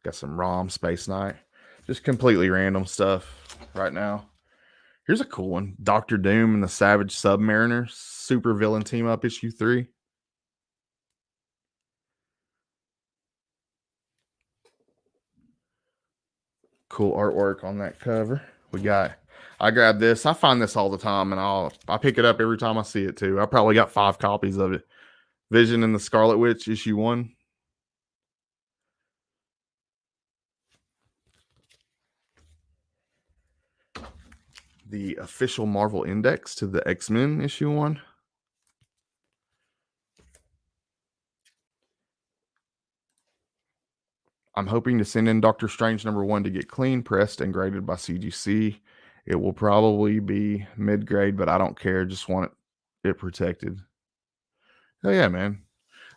Got some ROM Space Knight. Just completely random stuff right now. Here's a cool one. Doctor Doom and the Savage Submariner. Super Villain Team Up #3. Cool artwork on that cover. I grabbed this. I find this all the time, and I pick it up every time I see it too. I probably got 5 copies of it. Vision and the Scarlet Witch #1. The official Marvel index to the X-Men #1. I'm hoping to send in Doctor Strange #1 to get clean, pressed, and graded by CGC. It will probably be mid-grade, but I don't care. Just want it protected. Oh yeah, man.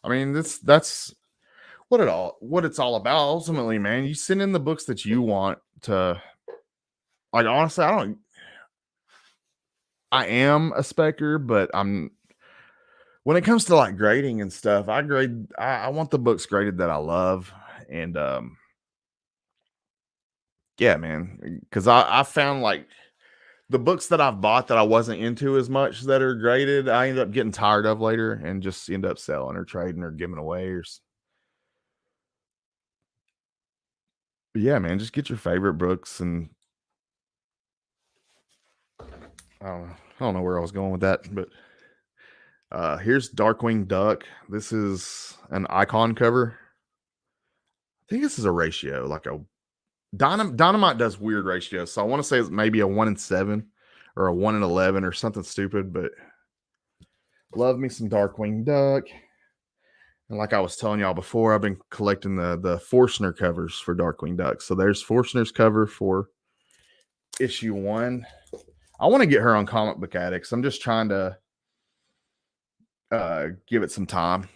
I mean, that's what it's all about. Ultimately, man, you send in the books that you want to. Like honestly, I am a specker, but when it comes to like grading and stuff, I want the books graded that I love. And yeah, man. Cause I found like the books that I've bought that I wasn't into as much that are graded, I end up getting tired of later and just end up selling or trading or giving away but yeah, man, just get your favorite books and I don't know where I was going with that, but here's Darkwing Duck. This is an icon cover. I think this is a ratio, like a Dynamite does weird ratios, so I want to say it's maybe a 1-7 or a 1-11 or something stupid, but love me some Darkwing Duck. And like I was telling y'all before, I've been collecting the Forstner covers for Darkwing Duck. So there's Forstner's cover for issue 1. I want to get her on Comic Book Addicts. I'm just trying to give it some time.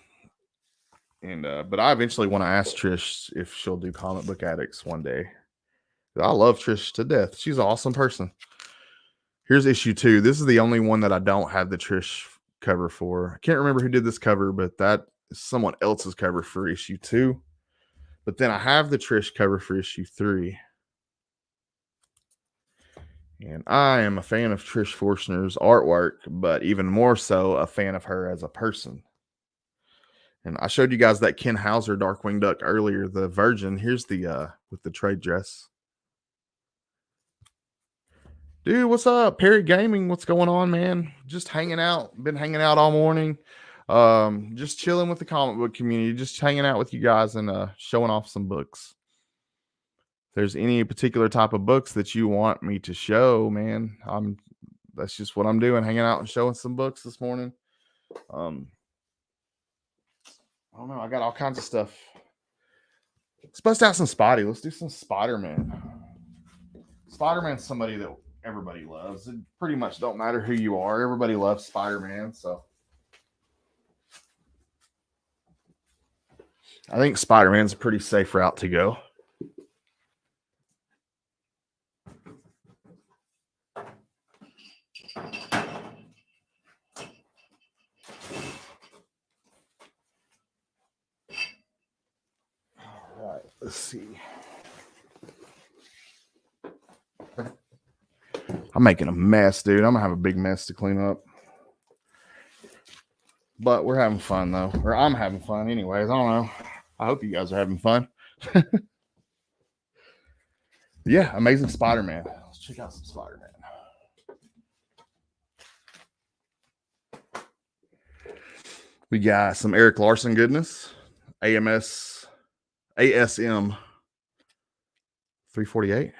And but I eventually want to ask Trish if she'll do Comic Book Addicts one day. I love Trish to death. She's an awesome person. Here's issue 2. This is the only one that I don't have the Trish cover for. I can't remember who did this cover, but that is someone else's cover for issue 2. But then I have the Trish cover for issue 3. And I am a fan of Trish Forstner's artwork, but even more so a fan of her as a person. And I showed you guys that Ken Hauser Darkwing Duck earlier, the Virgin. Here's the with the trade dress. Dude, what's up? Perry Gaming, what's going on, man? Just hanging out. Been hanging out all morning. Just chilling with the comic book community, just hanging out with you guys and showing off some books. If there's any particular type of books that you want me to show, man, that's just what I'm doing, hanging out and showing some books this morning. I don't know, I got all kinds of stuff. Let's bust out some Spotty. Let's do some Spider-Man. Spider-Man's somebody that everybody loves. It pretty much don't matter who you are. Everybody loves Spider-Man, so I think Spider-Man's a pretty safe route to go. All right, let's see. I'm making a mess, dude. I'm gonna have a big mess to clean up. But we're having fun though. Or I'm having fun anyways. I don't know. I hope you guys are having fun. Yeah, Amazing Spider-Man. Let's check out some Spider-Man. We got some Eric Larson goodness. ASM 348.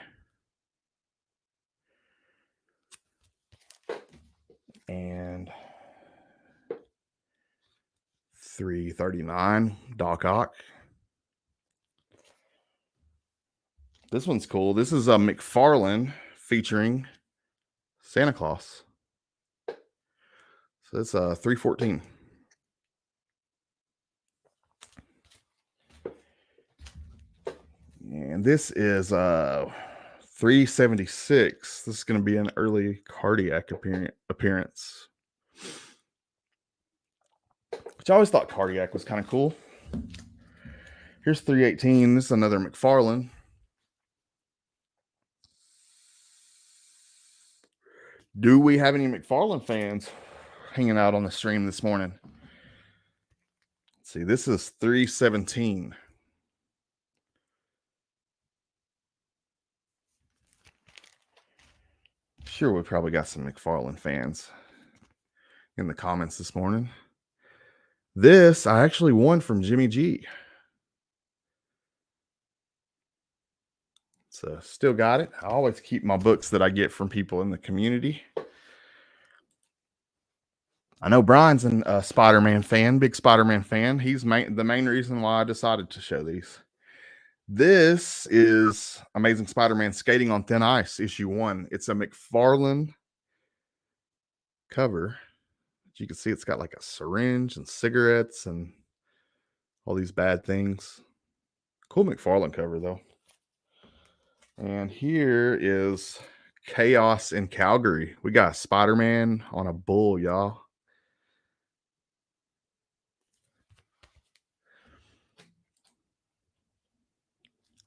And 339 Doc Ock. This one's cool. This is a McFarlane featuring Santa Claus. So it's 314. And this is 376. This is going to be an early Cardiac appearance. Which I always thought Cardiac was kind of cool. Here's 318. This is another McFarlane. Do we have any McFarlane fans hanging out on the stream this morning? Let's see, this is 317. Sure, we probably got some McFarlane fans in the comments this morning. This I actually won from Jimmy G. So still got it. I always keep my books that I get from people in the community. I know Brian's a Spider-Man fan, big Spider-Man fan. He's the main reason why I decided to show these. This is Amazing Spider-Man Skating on Thin Ice, issue 1. It's a McFarlane cover. As you can see, it's got like a syringe and cigarettes and all these bad things. Cool McFarlane cover, though. And here is Chaos in Calgary. We got Spider-Man on a bull, y'all.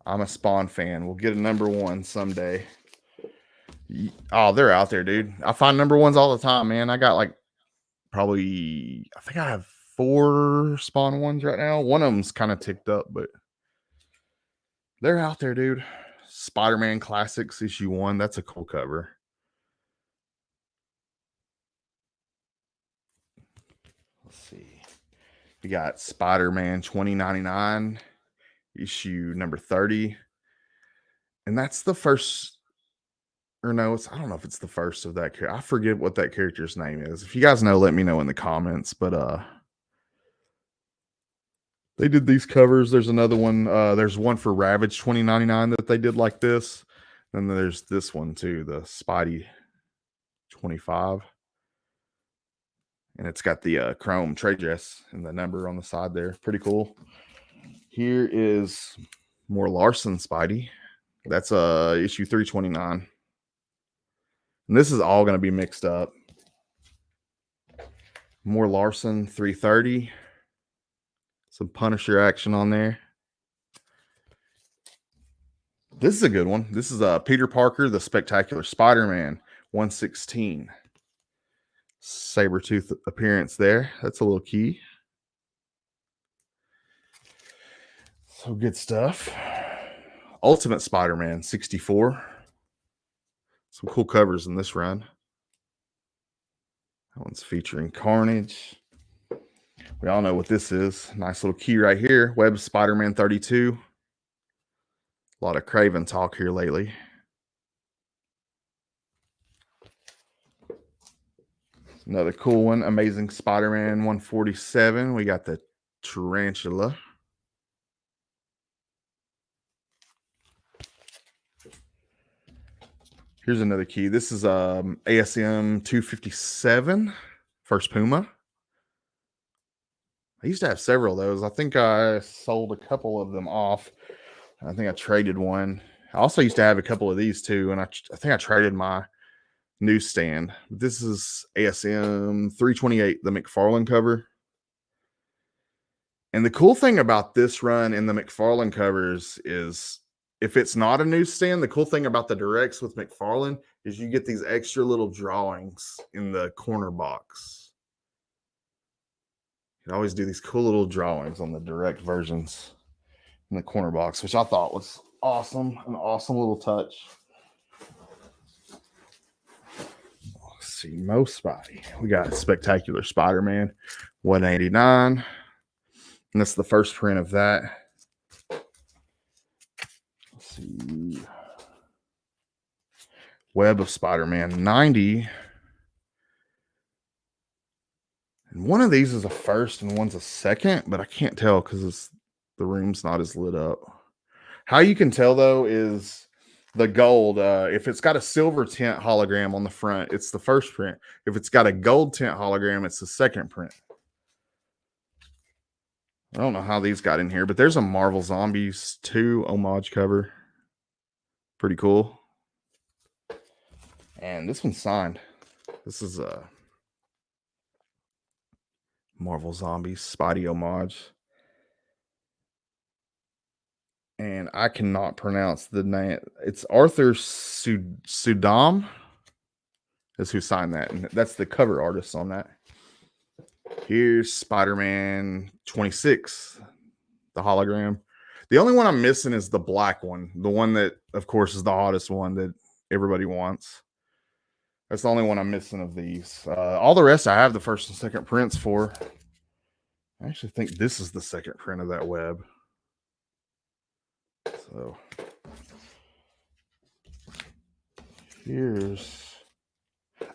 I'm a Spawn fan. We'll get a number 1 someday. Oh, they're out there, dude. I find number 1s all the time, man. I got like probably, I think I have 4 Spawn 1s right now. One of them's kind of ticked up, but they're out there, dude. Spider-Man Classics issue 1. That's a cool cover. Let's see. We got Spider-Man 2099 issue number 30. And that's the first, or no, I don't know if it's the first of that character. I forget what that character's name is. If you guys know, let me know in the comments. But they did these covers. There's another one. There's one for Ravage 2099 that they did like this. And then there's this one too, the Spidey 25. And it's got the chrome trade dress and the number on the side there. Pretty cool. Here is more Larson Spidey. That's issue 329. And this is all going to be mixed up. More Larson 330. Some Punisher action on there. This is a good one. This is Peter Parker, the Spectacular Spider-Man 116. Sabretooth appearance there. That's a little key. So good stuff. Ultimate Spider-Man 64. Some cool covers in this run. That one's featuring Carnage. We all know what this is. Nice little key right here. Web Spider-Man 32. A lot of Craven talk here lately. Another cool one. Amazing Spider-Man 147. We got the Tarantula. Here's another key. This is ASM 257. First Puma. I used to have several of those. I think I sold a couple of them off. I think I traded one. I also used to have a couple of these too, and I think I traded my newsstand. This is ASM 328, the McFarlane cover. And the cool thing about this run in the McFarlane covers is if it's not a newsstand, the cool thing about the directs with McFarlane is you get these extra little drawings in the corner box. You always do these cool little drawings on the direct versions in the corner box, which I thought was awesome. An awesome little touch. Let's see, most Spidey. We got Spectacular Spider-Man 189. And that's the first print of that. Let's see. Web of Spider-Man 90. And one of these is a first and one's a second, but I can't tell because the room's not as lit up. How you can tell, though, is the gold. If it's got a silver tint hologram on the front, it's the first print. If it's got a gold tint hologram, it's the second print. I don't know how these got in here, but there's a Marvel Zombies 2 homage cover. Pretty cool. And this one's signed. This is a Marvel Zombies Spidey homage. And I cannot pronounce the name. It's Arthur Sudam is who signed that. And that's the cover artist on that. Here's Spider-Man 26, the hologram. The only one I'm missing is the black one. The one that, of course, is the hottest one that everybody wants. That's the only one I'm missing of these. All the rest I have the first and second prints for. I actually think this is the second print of that web. So here's,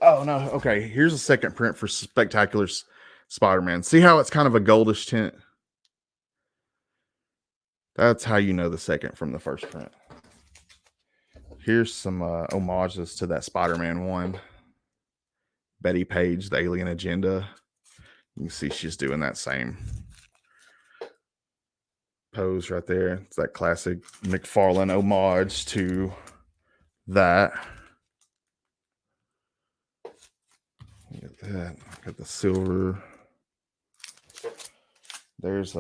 oh no, okay. Here's a second print for Spectacular Spider-Man. See how it's kind of a goldish tint? That's how you know the second from the first print. Here's some homages to that Spider-Man 1. Betty Page, The Alien Agenda. You can see she's doing that same pose right there. It's that classic McFarlane homage to that. Look at that. Got the silver. There's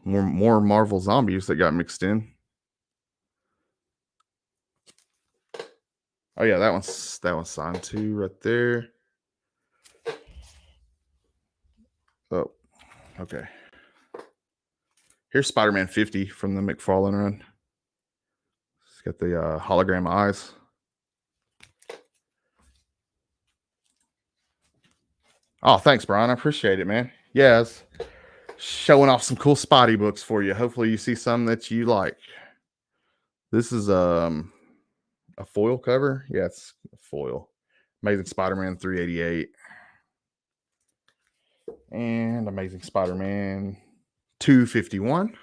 more Marvel Zombies that got mixed in. Oh yeah, that one's signed too right there. Oh, okay. Here's Spider-Man 50 from the McFarlane run. It's got the hologram eyes. Oh, thanks, Brian. I appreciate it, man. Yeah, it's showing off some cool Spidey books for you. Hopefully you see some that you like. This is a foil cover. Yeah, it's a foil. Amazing Spider-Man 388. And Amazing Spider-Man 251.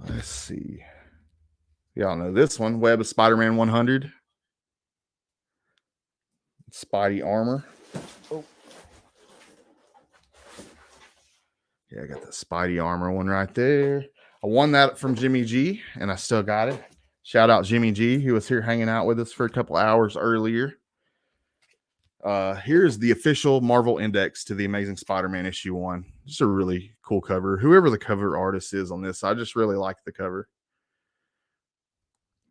Let's see. Y'all know this one. Web of Spider-Man 100. Spidey armor. Oh. Yeah, I got the Spidey armor one right there. I won that from Jimmy G, and I still got it. Shout out Jimmy G. He was here hanging out with us for a couple hours earlier. Here's the official Marvel Index to the Amazing Spider-Man issue 1. Just a really cool cover. Whoever the cover artist is on this, I just really like the cover.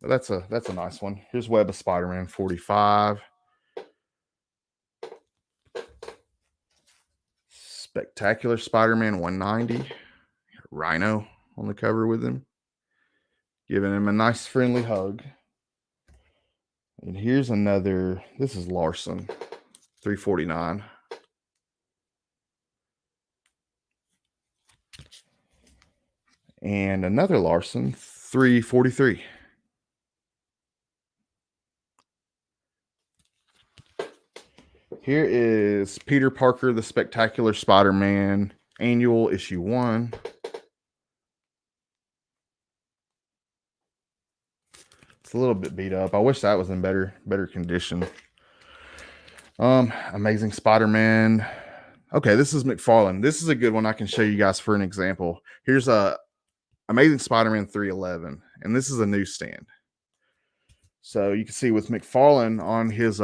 But that's a nice one. Here's Web of Spider-Man 45. Spectacular Spider-Man 190. Rhino on the cover with him, giving him a nice friendly hug. And here's another. This is Larson 349. And another Larson 343. Here is Peter Parker, the Spectacular Spider-Man Annual Issue 1. It's a little bit beat up. I wish that was in better condition. Amazing Spider-Man. Okay, this is McFarlane. This is a good one I can show you guys for an example. Here's a Amazing Spider-Man 311, and this is a newsstand. So you can see with McFarlane on his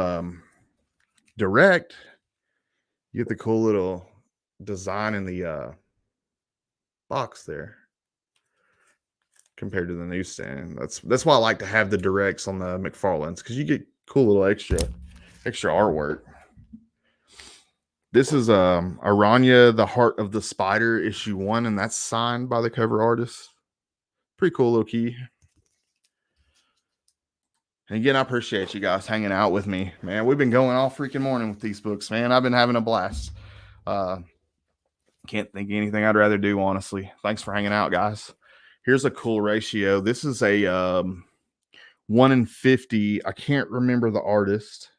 direct, you get the cool little design in the box there compared to the newsstand. That's why I like to have the directs on the McFarlanes, because you get cool little extra artwork. This is Aranya, the Heart of the Spider, issue 1, and that's signed by the cover artist. Pretty cool little key. And again, I appreciate you guys hanging out with me, man. We've been going all freaking morning with these books, man. I've been having a blast. Can't think of anything I'd rather do, honestly. Thanks for hanging out, guys. Here's a cool ratio. This is a 1 in 50. I can't remember the artist,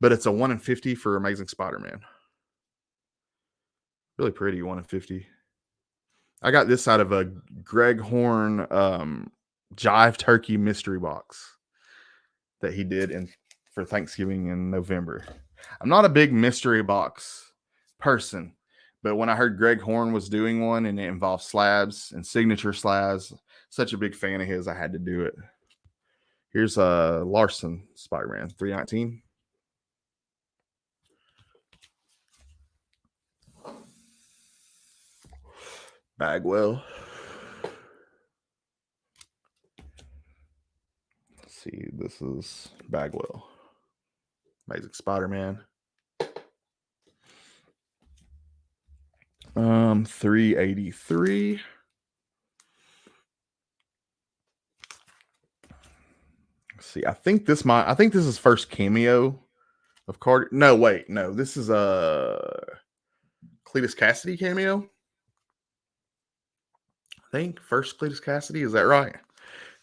but it's a 1 in 50 for Amazing Spider-Man. Really pretty 1 in 50. I got this out of a Greg Horn Jive Turkey mystery box that he did for Thanksgiving in November. I'm not a big mystery box person, but when I heard Greg Horn was doing one and it involved slabs and signature slabs, such a big fan of his, I had to do it. Here's Larson Spider-Man 319. Bagwell. Let's see, this is Bagwell. Amazing Spider-Man. 383. Let's see, I think this is first cameo of Carter. No, wait, no, this is Cletus Cassidy cameo. I think first Cletus Cassidy, is that right?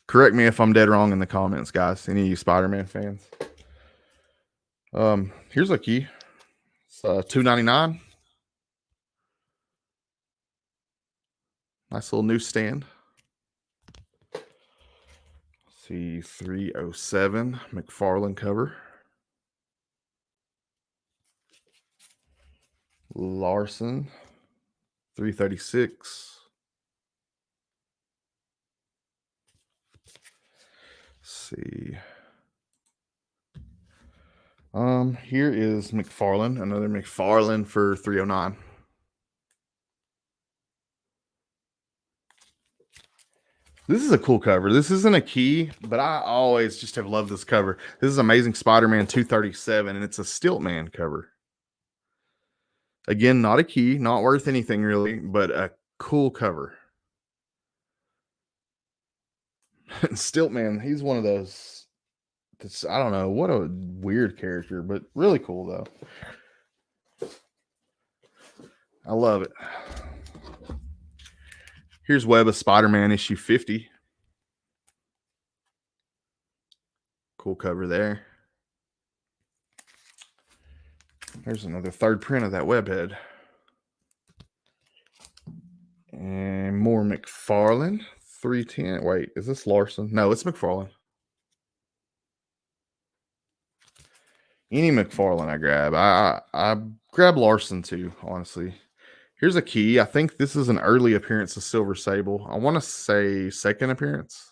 Correct me if I'm dead wrong in the comments, guys. Any of you Spider-Man fans? Here's a key. It's $2.99. Nice little newsstand. See, 307 McFarlane cover. Larson, 336. See. Here is McFarlane, another McFarlane for 309. This is a cool cover. This isn't a key, but I always just have loved this cover. This is Amazing Spider-Man 237, and it's a Stiltman cover. Again, not a key, not worth anything really, but a cool cover. Stiltman, he's one of those. I don't know, what a weird character, but really cool though. I love it. Here's Web of Spider-Man issue 50. Cool cover there. There's another third print of that Webhead. And more McFarlane, 310. Wait, is this Larson? No, it's McFarlane. Any McFarlane I grab. I grab Larson too, honestly. Here's a key. I think this is an early appearance of Silver Sable. I want to say second appearance.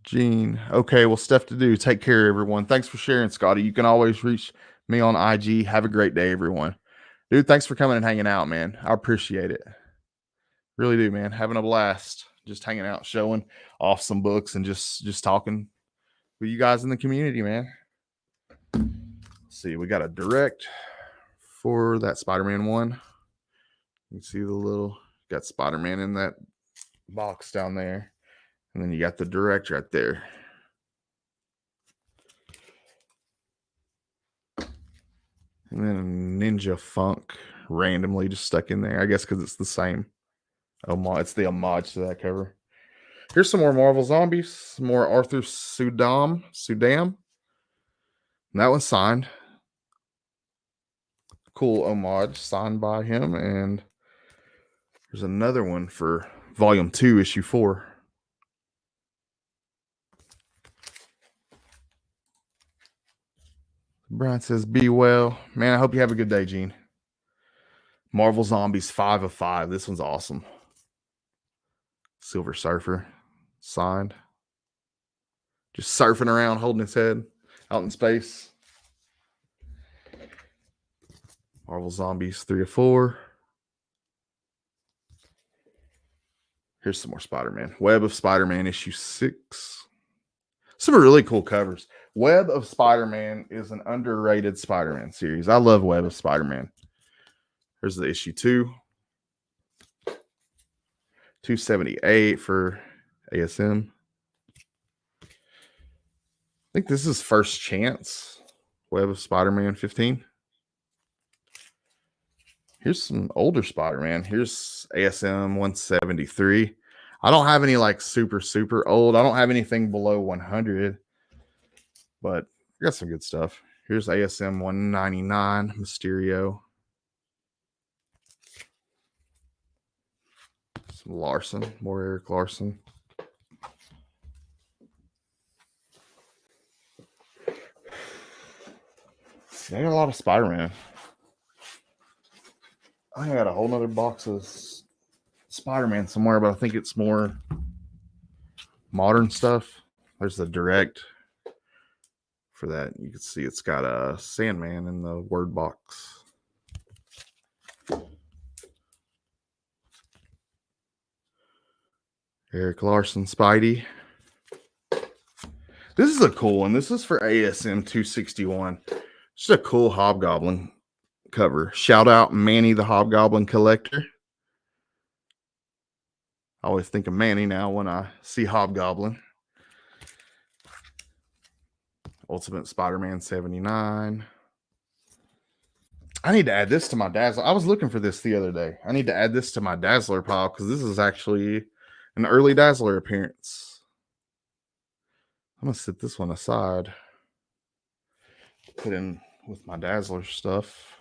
Gene. Okay, well, stuff to do. Take care, everyone. Thanks for sharing, Scotty. You can always reach me on IG. Have a great day, everyone. Dude, thanks for coming and hanging out, man. I appreciate it. Really do, man. Having a blast. Just hanging out, showing off some books and just talking with you guys in the community, man. Let's see, we got a direct for that Spider-Man one. You can see the little, got Spider-Man in that box down there. And then you got the direct right there. And then Ninja Funk randomly just stuck in there. I guess because it's the same. It's the homage to that cover. Here's some more Marvel Zombies. Some more Arthur Sudam. And that one's signed. Cool homage signed by him. And there's another one for Volume 2, Issue 4. Brian says, be well. Man, I hope you have a good day, Gene. Marvel Zombies 5 of 5. This one's awesome. Silver Surfer signed. Just surfing around, holding his head out in space. Marvel Zombies 3 of 4. Here's some more Spider-Man. Web of Spider-Man issue 6. Some really cool covers. Web of Spider-Man is an underrated Spider-Man series. I love Web of Spider-Man. Here's the issue 2. 278 for ASM. I think this is First Chance. Web of Spider-Man 15. Here's some older Spider-Man. Here's ASM 173. I don't have any like super old. I don't have anything below 100, but I got some good stuff. Here's ASM 199 Mysterio. Some Larson, more Eric Larson. I got a lot of Spider-Man. I got a whole nother box of Spider-Man somewhere, but I think it's more modern stuff. There's the direct for that. You can see it's got a Sandman in the word box. Eric Larson, Spidey. This is a cool one. This is for ASM 261. Just a cool Hobgoblin cover. Shout out Manny the Hobgoblin Collector. I always think of Manny now when I see Hobgoblin. Ultimate Spider-Man 79. I need to add this to my Dazzler. I was looking for this the other day. I need to add this to my Dazzler pile because this is actually an early Dazzler appearance. I'm going to set this one aside. Put in with my Dazzler stuff.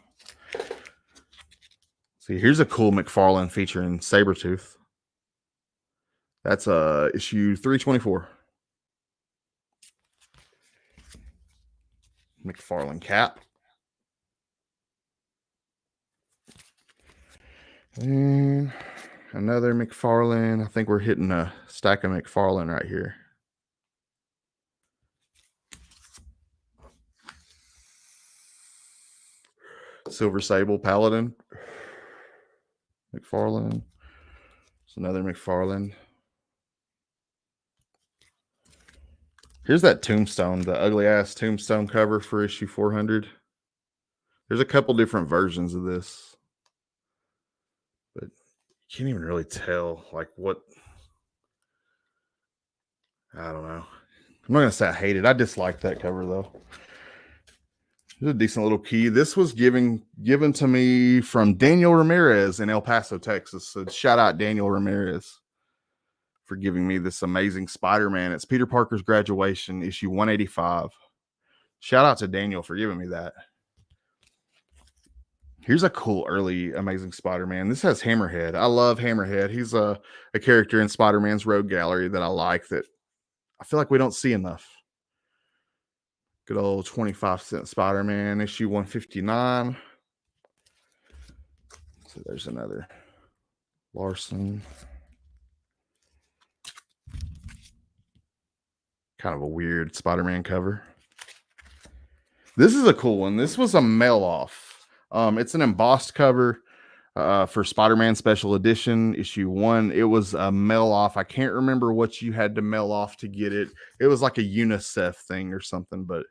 See, here's a cool McFarlane featuring Sabretooth. That's issue 324. McFarlane cap. And another McFarlane. I think we're hitting a stack of McFarlane right here. Silver Sable Paladin. McFarlane. It's another McFarlane. Here's that Tombstone, the ugly ass Tombstone cover for issue 400. There's a couple different versions of this, but you can't even really tell like what. I don't know. I'm not gonna say I hate it. I dislike that cover though. It's a decent little key. This was given to me from Daniel Ramirez in El Paso, Texas. So shout out Daniel Ramirez for giving me this amazing Spider-Man. It's Peter Parker's Graduation, issue 185. Shout out to Daniel for giving me that. Here's a cool early Amazing Spider-Man. This has Hammerhead. I love Hammerhead. He's a character in Spider-Man's Rogue Gallery that I like, that I feel like we don't see enough. Good old 25-cent Spider-Man, issue 159. So there's another Larson. Kind of a weird Spider-Man cover. This is a cool one. This was a mail-off. It's an embossed cover for Spider-Man Special Edition, issue 1. It was a mail-off. I can't remember what you had to mail off to get it. It was like a UNICEF thing or something, but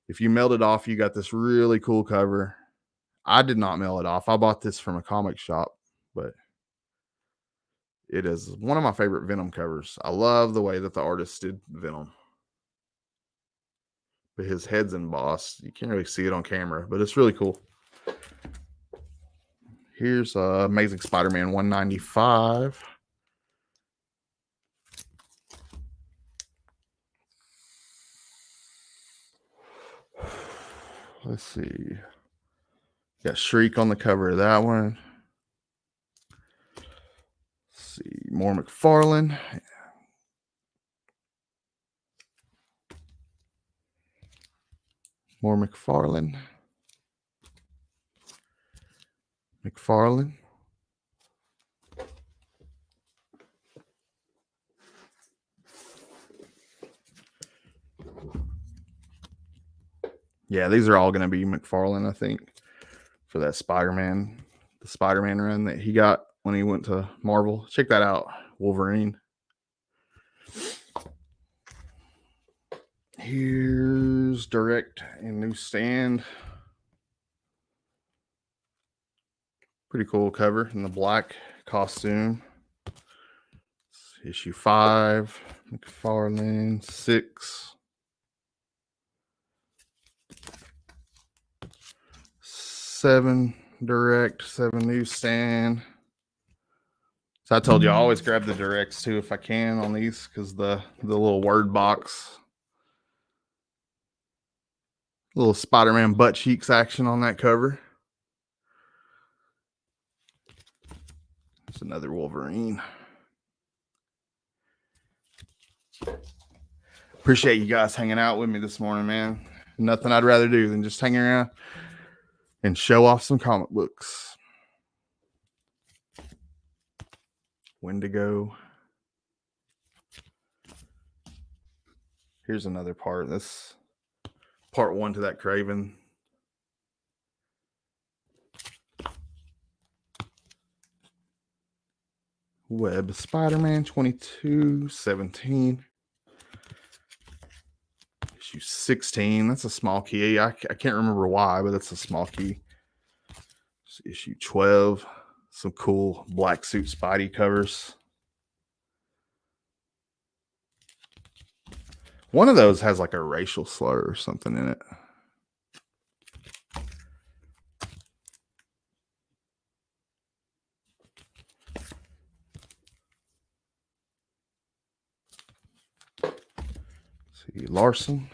if you mailed it off, you got this really cool cover. I did not mail it off. I bought this from a comic shop, but it is one of my favorite Venom covers. I love the way that the artist did Venom. But his head's embossed. You can't really see it on camera, but it's really cool. Here's Amazing Spider-Man 195. Let's see. Got Shriek on the cover of that one. Let's see. More McFarlane. More McFarlane. McFarlane. Yeah, these are all going to be McFarlane, I think, for that Spider-Man, the Spider-Man run that he got when he went to Marvel. Check that out, Wolverine. Here's direct and newsstand. Pretty cool cover in the black costume. Issue 5, McFarlane 6. 7 direct, 7 newsstand. So I told you I always grab the directs too if I can on these, because the little word box, little Spider-Man butt cheeks action on that cover. It's another Wolverine. Appreciate you guys hanging out with me this morning, man. Nothing I'd rather do than just hang around and show off some comic books. Wendigo. Here's another part. This part 1 to that Craven. Web Spider-Man 2217. Issue 16. That's a small key. I can't remember why, but that's a small key. Issue 12. Some cool black suit Spidey covers. One of those has like a racial slur or something in it. See, Larson.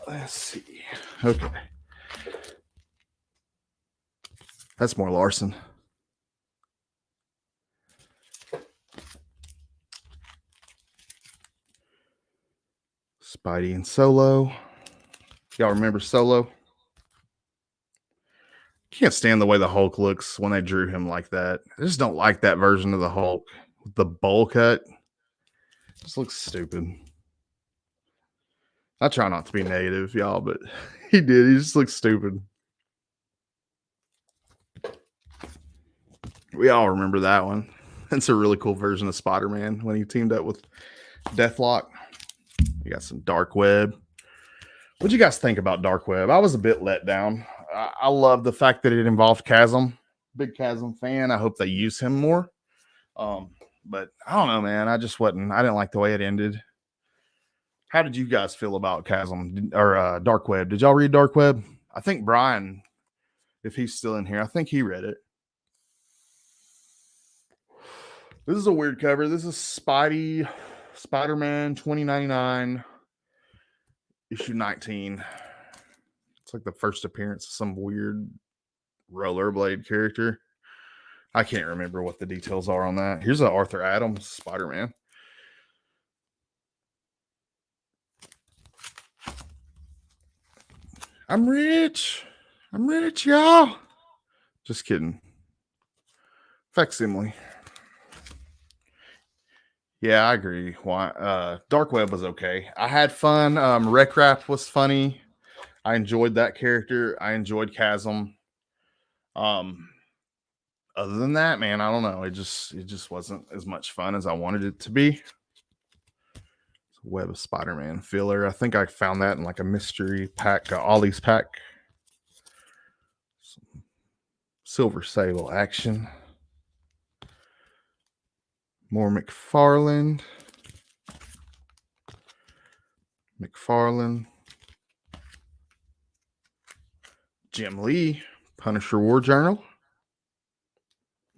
Let's see. Okay. That's more Larson. Spidey and Solo. Y'all remember Solo? Can't stand the way the Hulk looks when they drew him like that. I just don't like that version of the Hulk. The bowl cut just looks stupid. I try not to be negative, y'all, but he did. He just looks stupid. We all remember that one. It's a really cool version of Spider-Man when he teamed up with Deathlock. You got some Dark Web. What'd you guys think about Dark Web? I was a bit let down. I love the fact that it involved Chasm. Big Chasm fan. I hope they use him more. But I don't know, man. I didn't like the way it ended. How did you guys feel about Chasm or Dark Web? Did y'all read Dark Web? I think Brian, if he's still in here, I think he read it. This is a weird cover. This is Spider-Man 2099, issue 19. It's like the first appearance of some weird rollerblade character. I can't remember what the details are on that. Here's an Arthur Adams Spider-Man. I'm rich, y'all. Just kidding. Facsimile. Yeah, I agree. Dark Web was okay. I had fun. Wreck Rap was funny. I enjoyed that character. I enjoyed Chasm. Other than that, man, I don't know. It just wasn't as much fun as I wanted it to be. Web of Spider-Man filler. I think I found that in like a mystery pack, Ollie's pack. Some Silver Sable action. More McFarlane. Jim Lee, Punisher War Journal.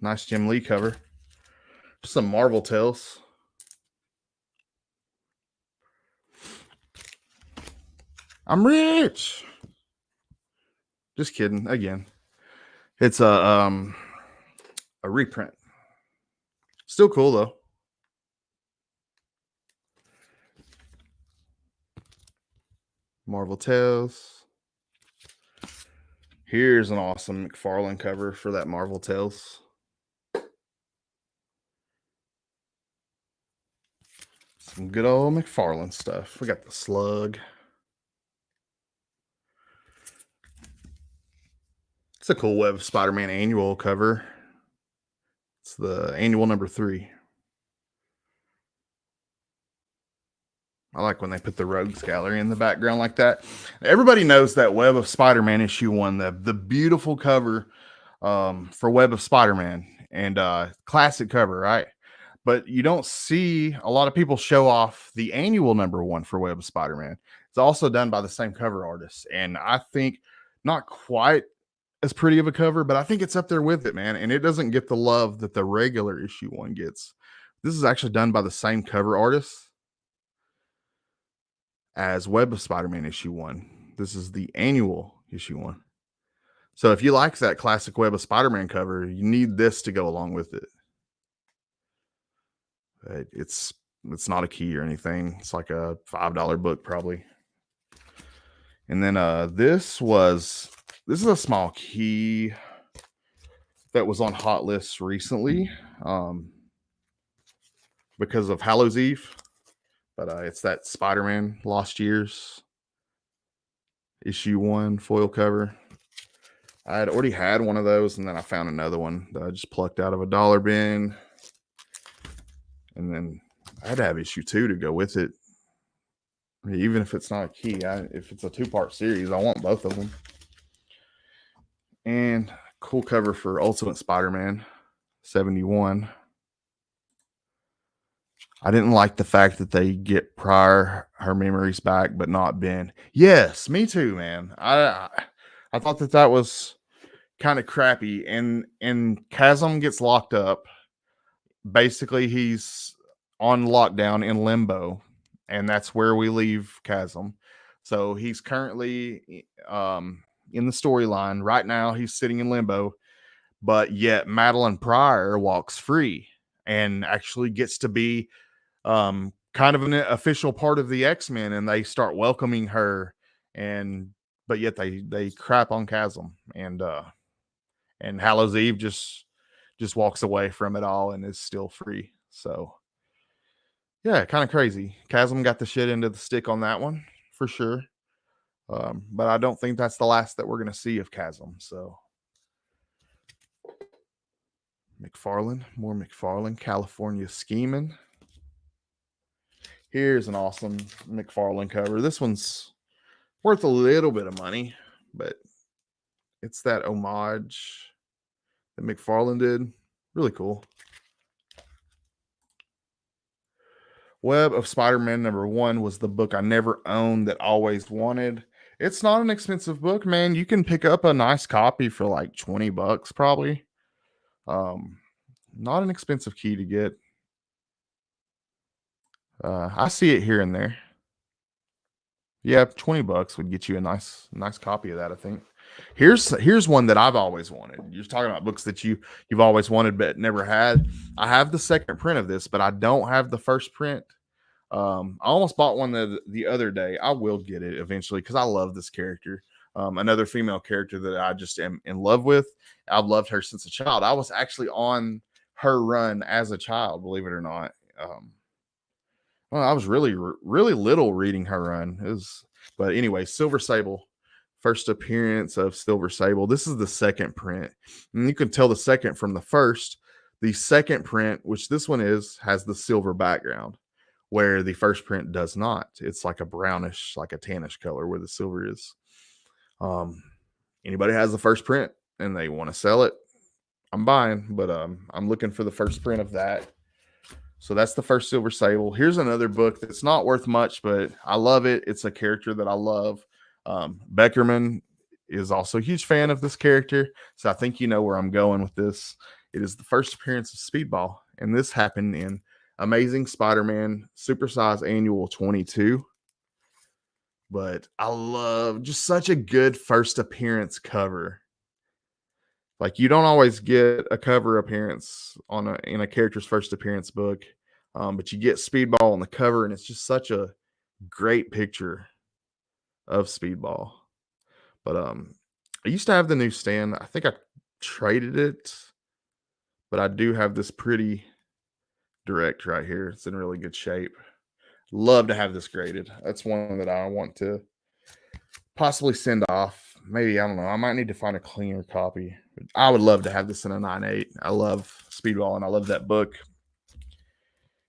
Nice Jim Lee cover. Just some Marvel Tales. I'm rich. Just kidding. Again, it's a reprint. Still cool though. Marvel Tales. Here's an awesome McFarlane cover for that Marvel Tales. Some good old McFarlane stuff. We got the Slug. It's a cool Web of Spider-Man annual cover. It's the annual number 3. I like when they put the Rogues Gallery in the background like that. Everybody knows that Web of Spider-Man issue 1, the beautiful cover for Web of Spider-Man, and classic cover, right? But you don't see a lot of people show off the annual number 1 for Web of Spider-Man. It's also done by the same cover artist, and I think not quite as pretty of a cover, but I think it's up there with it, man. And it doesn't get the love that the regular issue 1 gets. This is actually done by the same cover artist as Web of Spider-Man issue 1. This is the annual issue 1. So if you like that classic Web of Spider-Man cover, you need this to go along with it. It's not a key or anything. It's like a $5 book probably. And then this is a small key that was on Hot Lists recently because of Hallows Eve. But it's that Spider-Man Lost Years issue 1 foil cover. I had already had one of those, and then I found another one that I just plucked out of a dollar bin. And then I had to have issue 2 to go with it. I mean, even if it's not a key, if it's a 2-part series, I want both of them. And cool cover for Ultimate Spider-Man 71. I didn't like the fact that they get Pryor her memories back, but not Ben. Yes, me too, man. I thought that that was kind of crappy. And Chasm gets locked up. Basically, he's on lockdown in limbo, and that's where we leave Chasm. So he's currently in the storyline right now. He's sitting in limbo, but yet Madeline Pryor walks free and actually gets to be kind of an official part of the X-Men, and they start welcoming her. And but yet they crap on Chasm, and Hallows Eve just walks away from it all and is still free. So yeah, kind of crazy. Chasm got the shit into the stick on that one for sure. But I don't think that's the last that we're gonna see of Chasm. So McFarlane, more McFarlane, California scheming. Here's an awesome McFarlane cover. This one's worth a little bit of money, but it's that homage that McFarlane did. Really cool. Web of Spider-Man #1 was the book I never owned that always wanted. It's not an expensive book, man. You can pick up a nice copy for like $20 probably. Not an expensive key to get. I see it here and there. Yeah, $20 would get you a nice copy of that, I think. Here's one that I've always wanted. You're talking about books that you've always wanted but never had. I have the second print of this, but I don't have the first print. I almost bought one the other day. I will get it eventually because I love this character. Another female character that I just am in love with. I've loved her since a child. I was actually on her run as a child, believe it or not. Well, I was really little reading her run. But anyway, Silver Sable, first appearance of Silver Sable. This is the second print, and you can tell the second from the first. The second print, which this one has the silver background, where the first print does not. It's like a brownish, like a tannish color where the silver is. Anybody has the first print and they want to sell it, I'm buying, but I'm looking for the first print of that. So that's the first Silver Sable. Here's another book that's not worth much, but I love it. It's a character that I love. Beckerman is also a huge fan of this character, so I think you know where I'm going with this. It is the first appearance of Speedball, and this happened in Amazing Spider-Man Supersize Annual 22. But I love just such a good first appearance cover. Like you don't always get a cover appearance in a character's first appearance book, but you get Speedball on the cover, and it's just such a great picture of Speedball. But I used to have the newsstand. I think I traded it, but I do have this pretty direct right here. It's in really good shape. Love to have this graded. That's one that I want to possibly send off. Maybe, I don't know. I might need to find a cleaner copy. I would love to have this in a 9.8. I love Speedball and I love that book.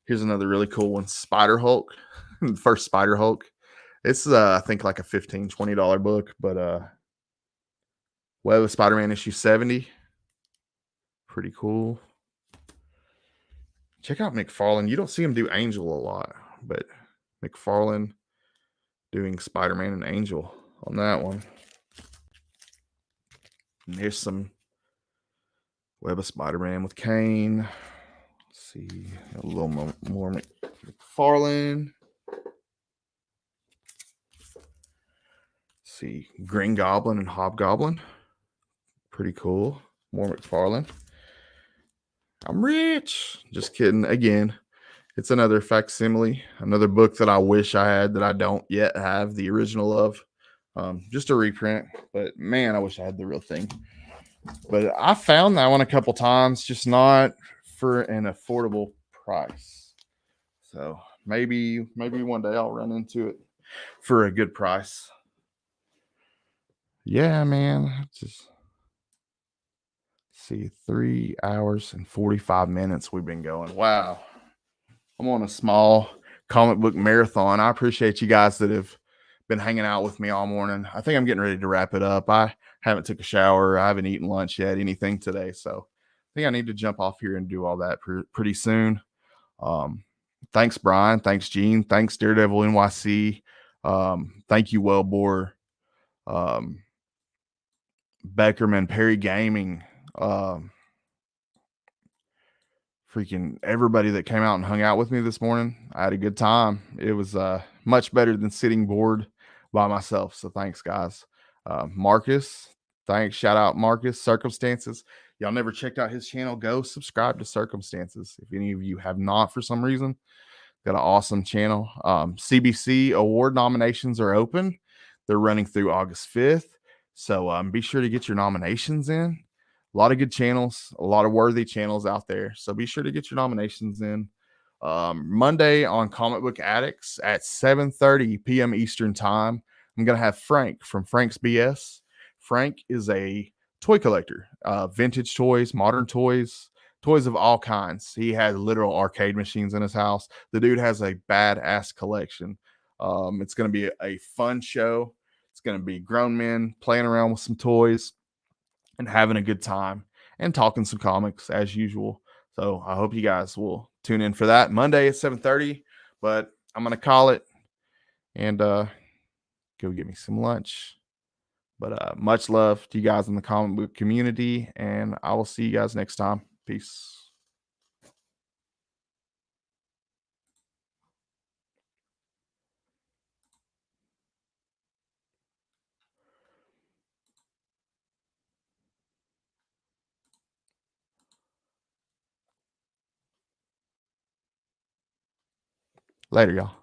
Here's another really cool one. Spider Hulk. First Spider Hulk. It's I think like a $15, $20 book, but Web of Spider-Man issue 70. Pretty cool. Check out McFarlane. You don't see him do Angel a lot, but McFarlane doing Spider-Man and Angel on that one. And here's some Web of Spider-Man with Kane. Let's see a little more McFarlane. See Green Goblin and Hobgoblin. Pretty cool. More McFarlane. I'm rich. Just kidding. Again, it's another facsimile, another book that I wish I had that I don't yet have the original of. Just a reprint, but man, I wish I had the real thing. But I found that one a couple times, just not for an affordable price. So maybe one day I'll run into it for a good price. Yeah, man. Just see, 3 hours and 45 minutes we've been going. Wow. I'm on a small comic book marathon. I appreciate you guys that have been hanging out with me all morning. I think I'm getting ready to wrap it up. I haven't took a shower. I haven't eaten lunch yet, anything today. So I think I need to jump off here and do all that pretty soon. Thanks, Brian. Thanks, Gene. Thanks, Daredevil NYC. Thank you, Wellbore. Um, Beckerman, Perry Gaming. Um, Freaking everybody that came out and hung out with me this morning. I had a good time. It was much better than sitting bored by myself. So thanks, guys. Marcus, thanks. Shout out Marcus. Circumstances. Y'all never checked out his channel? Go subscribe to Circumstances. If any of you have not for some reason, got an awesome channel. CBC award nominations are open. They're running through August 5th. So be sure to get your nominations in. A lot of good channels, a lot of worthy channels out there. So be sure to get your nominations in. Monday on Comic Book Addicts at 7:30 p.m. Eastern Time. I'm going to have Frank from Frank's BS. Frank is a toy collector, vintage toys, modern toys, toys of all kinds. He has literal arcade machines in his house. The dude has a badass collection. It's going to be a fun show. It's going to be grown men playing around with some toys and having a good time and talking some comics as usual. So I hope you guys will tune in for that Monday at 7:30. But I'm going to call it and go get me some lunch. But much love to you guys in the comic book community, and I will see you guys next time. Peace. Later, y'all.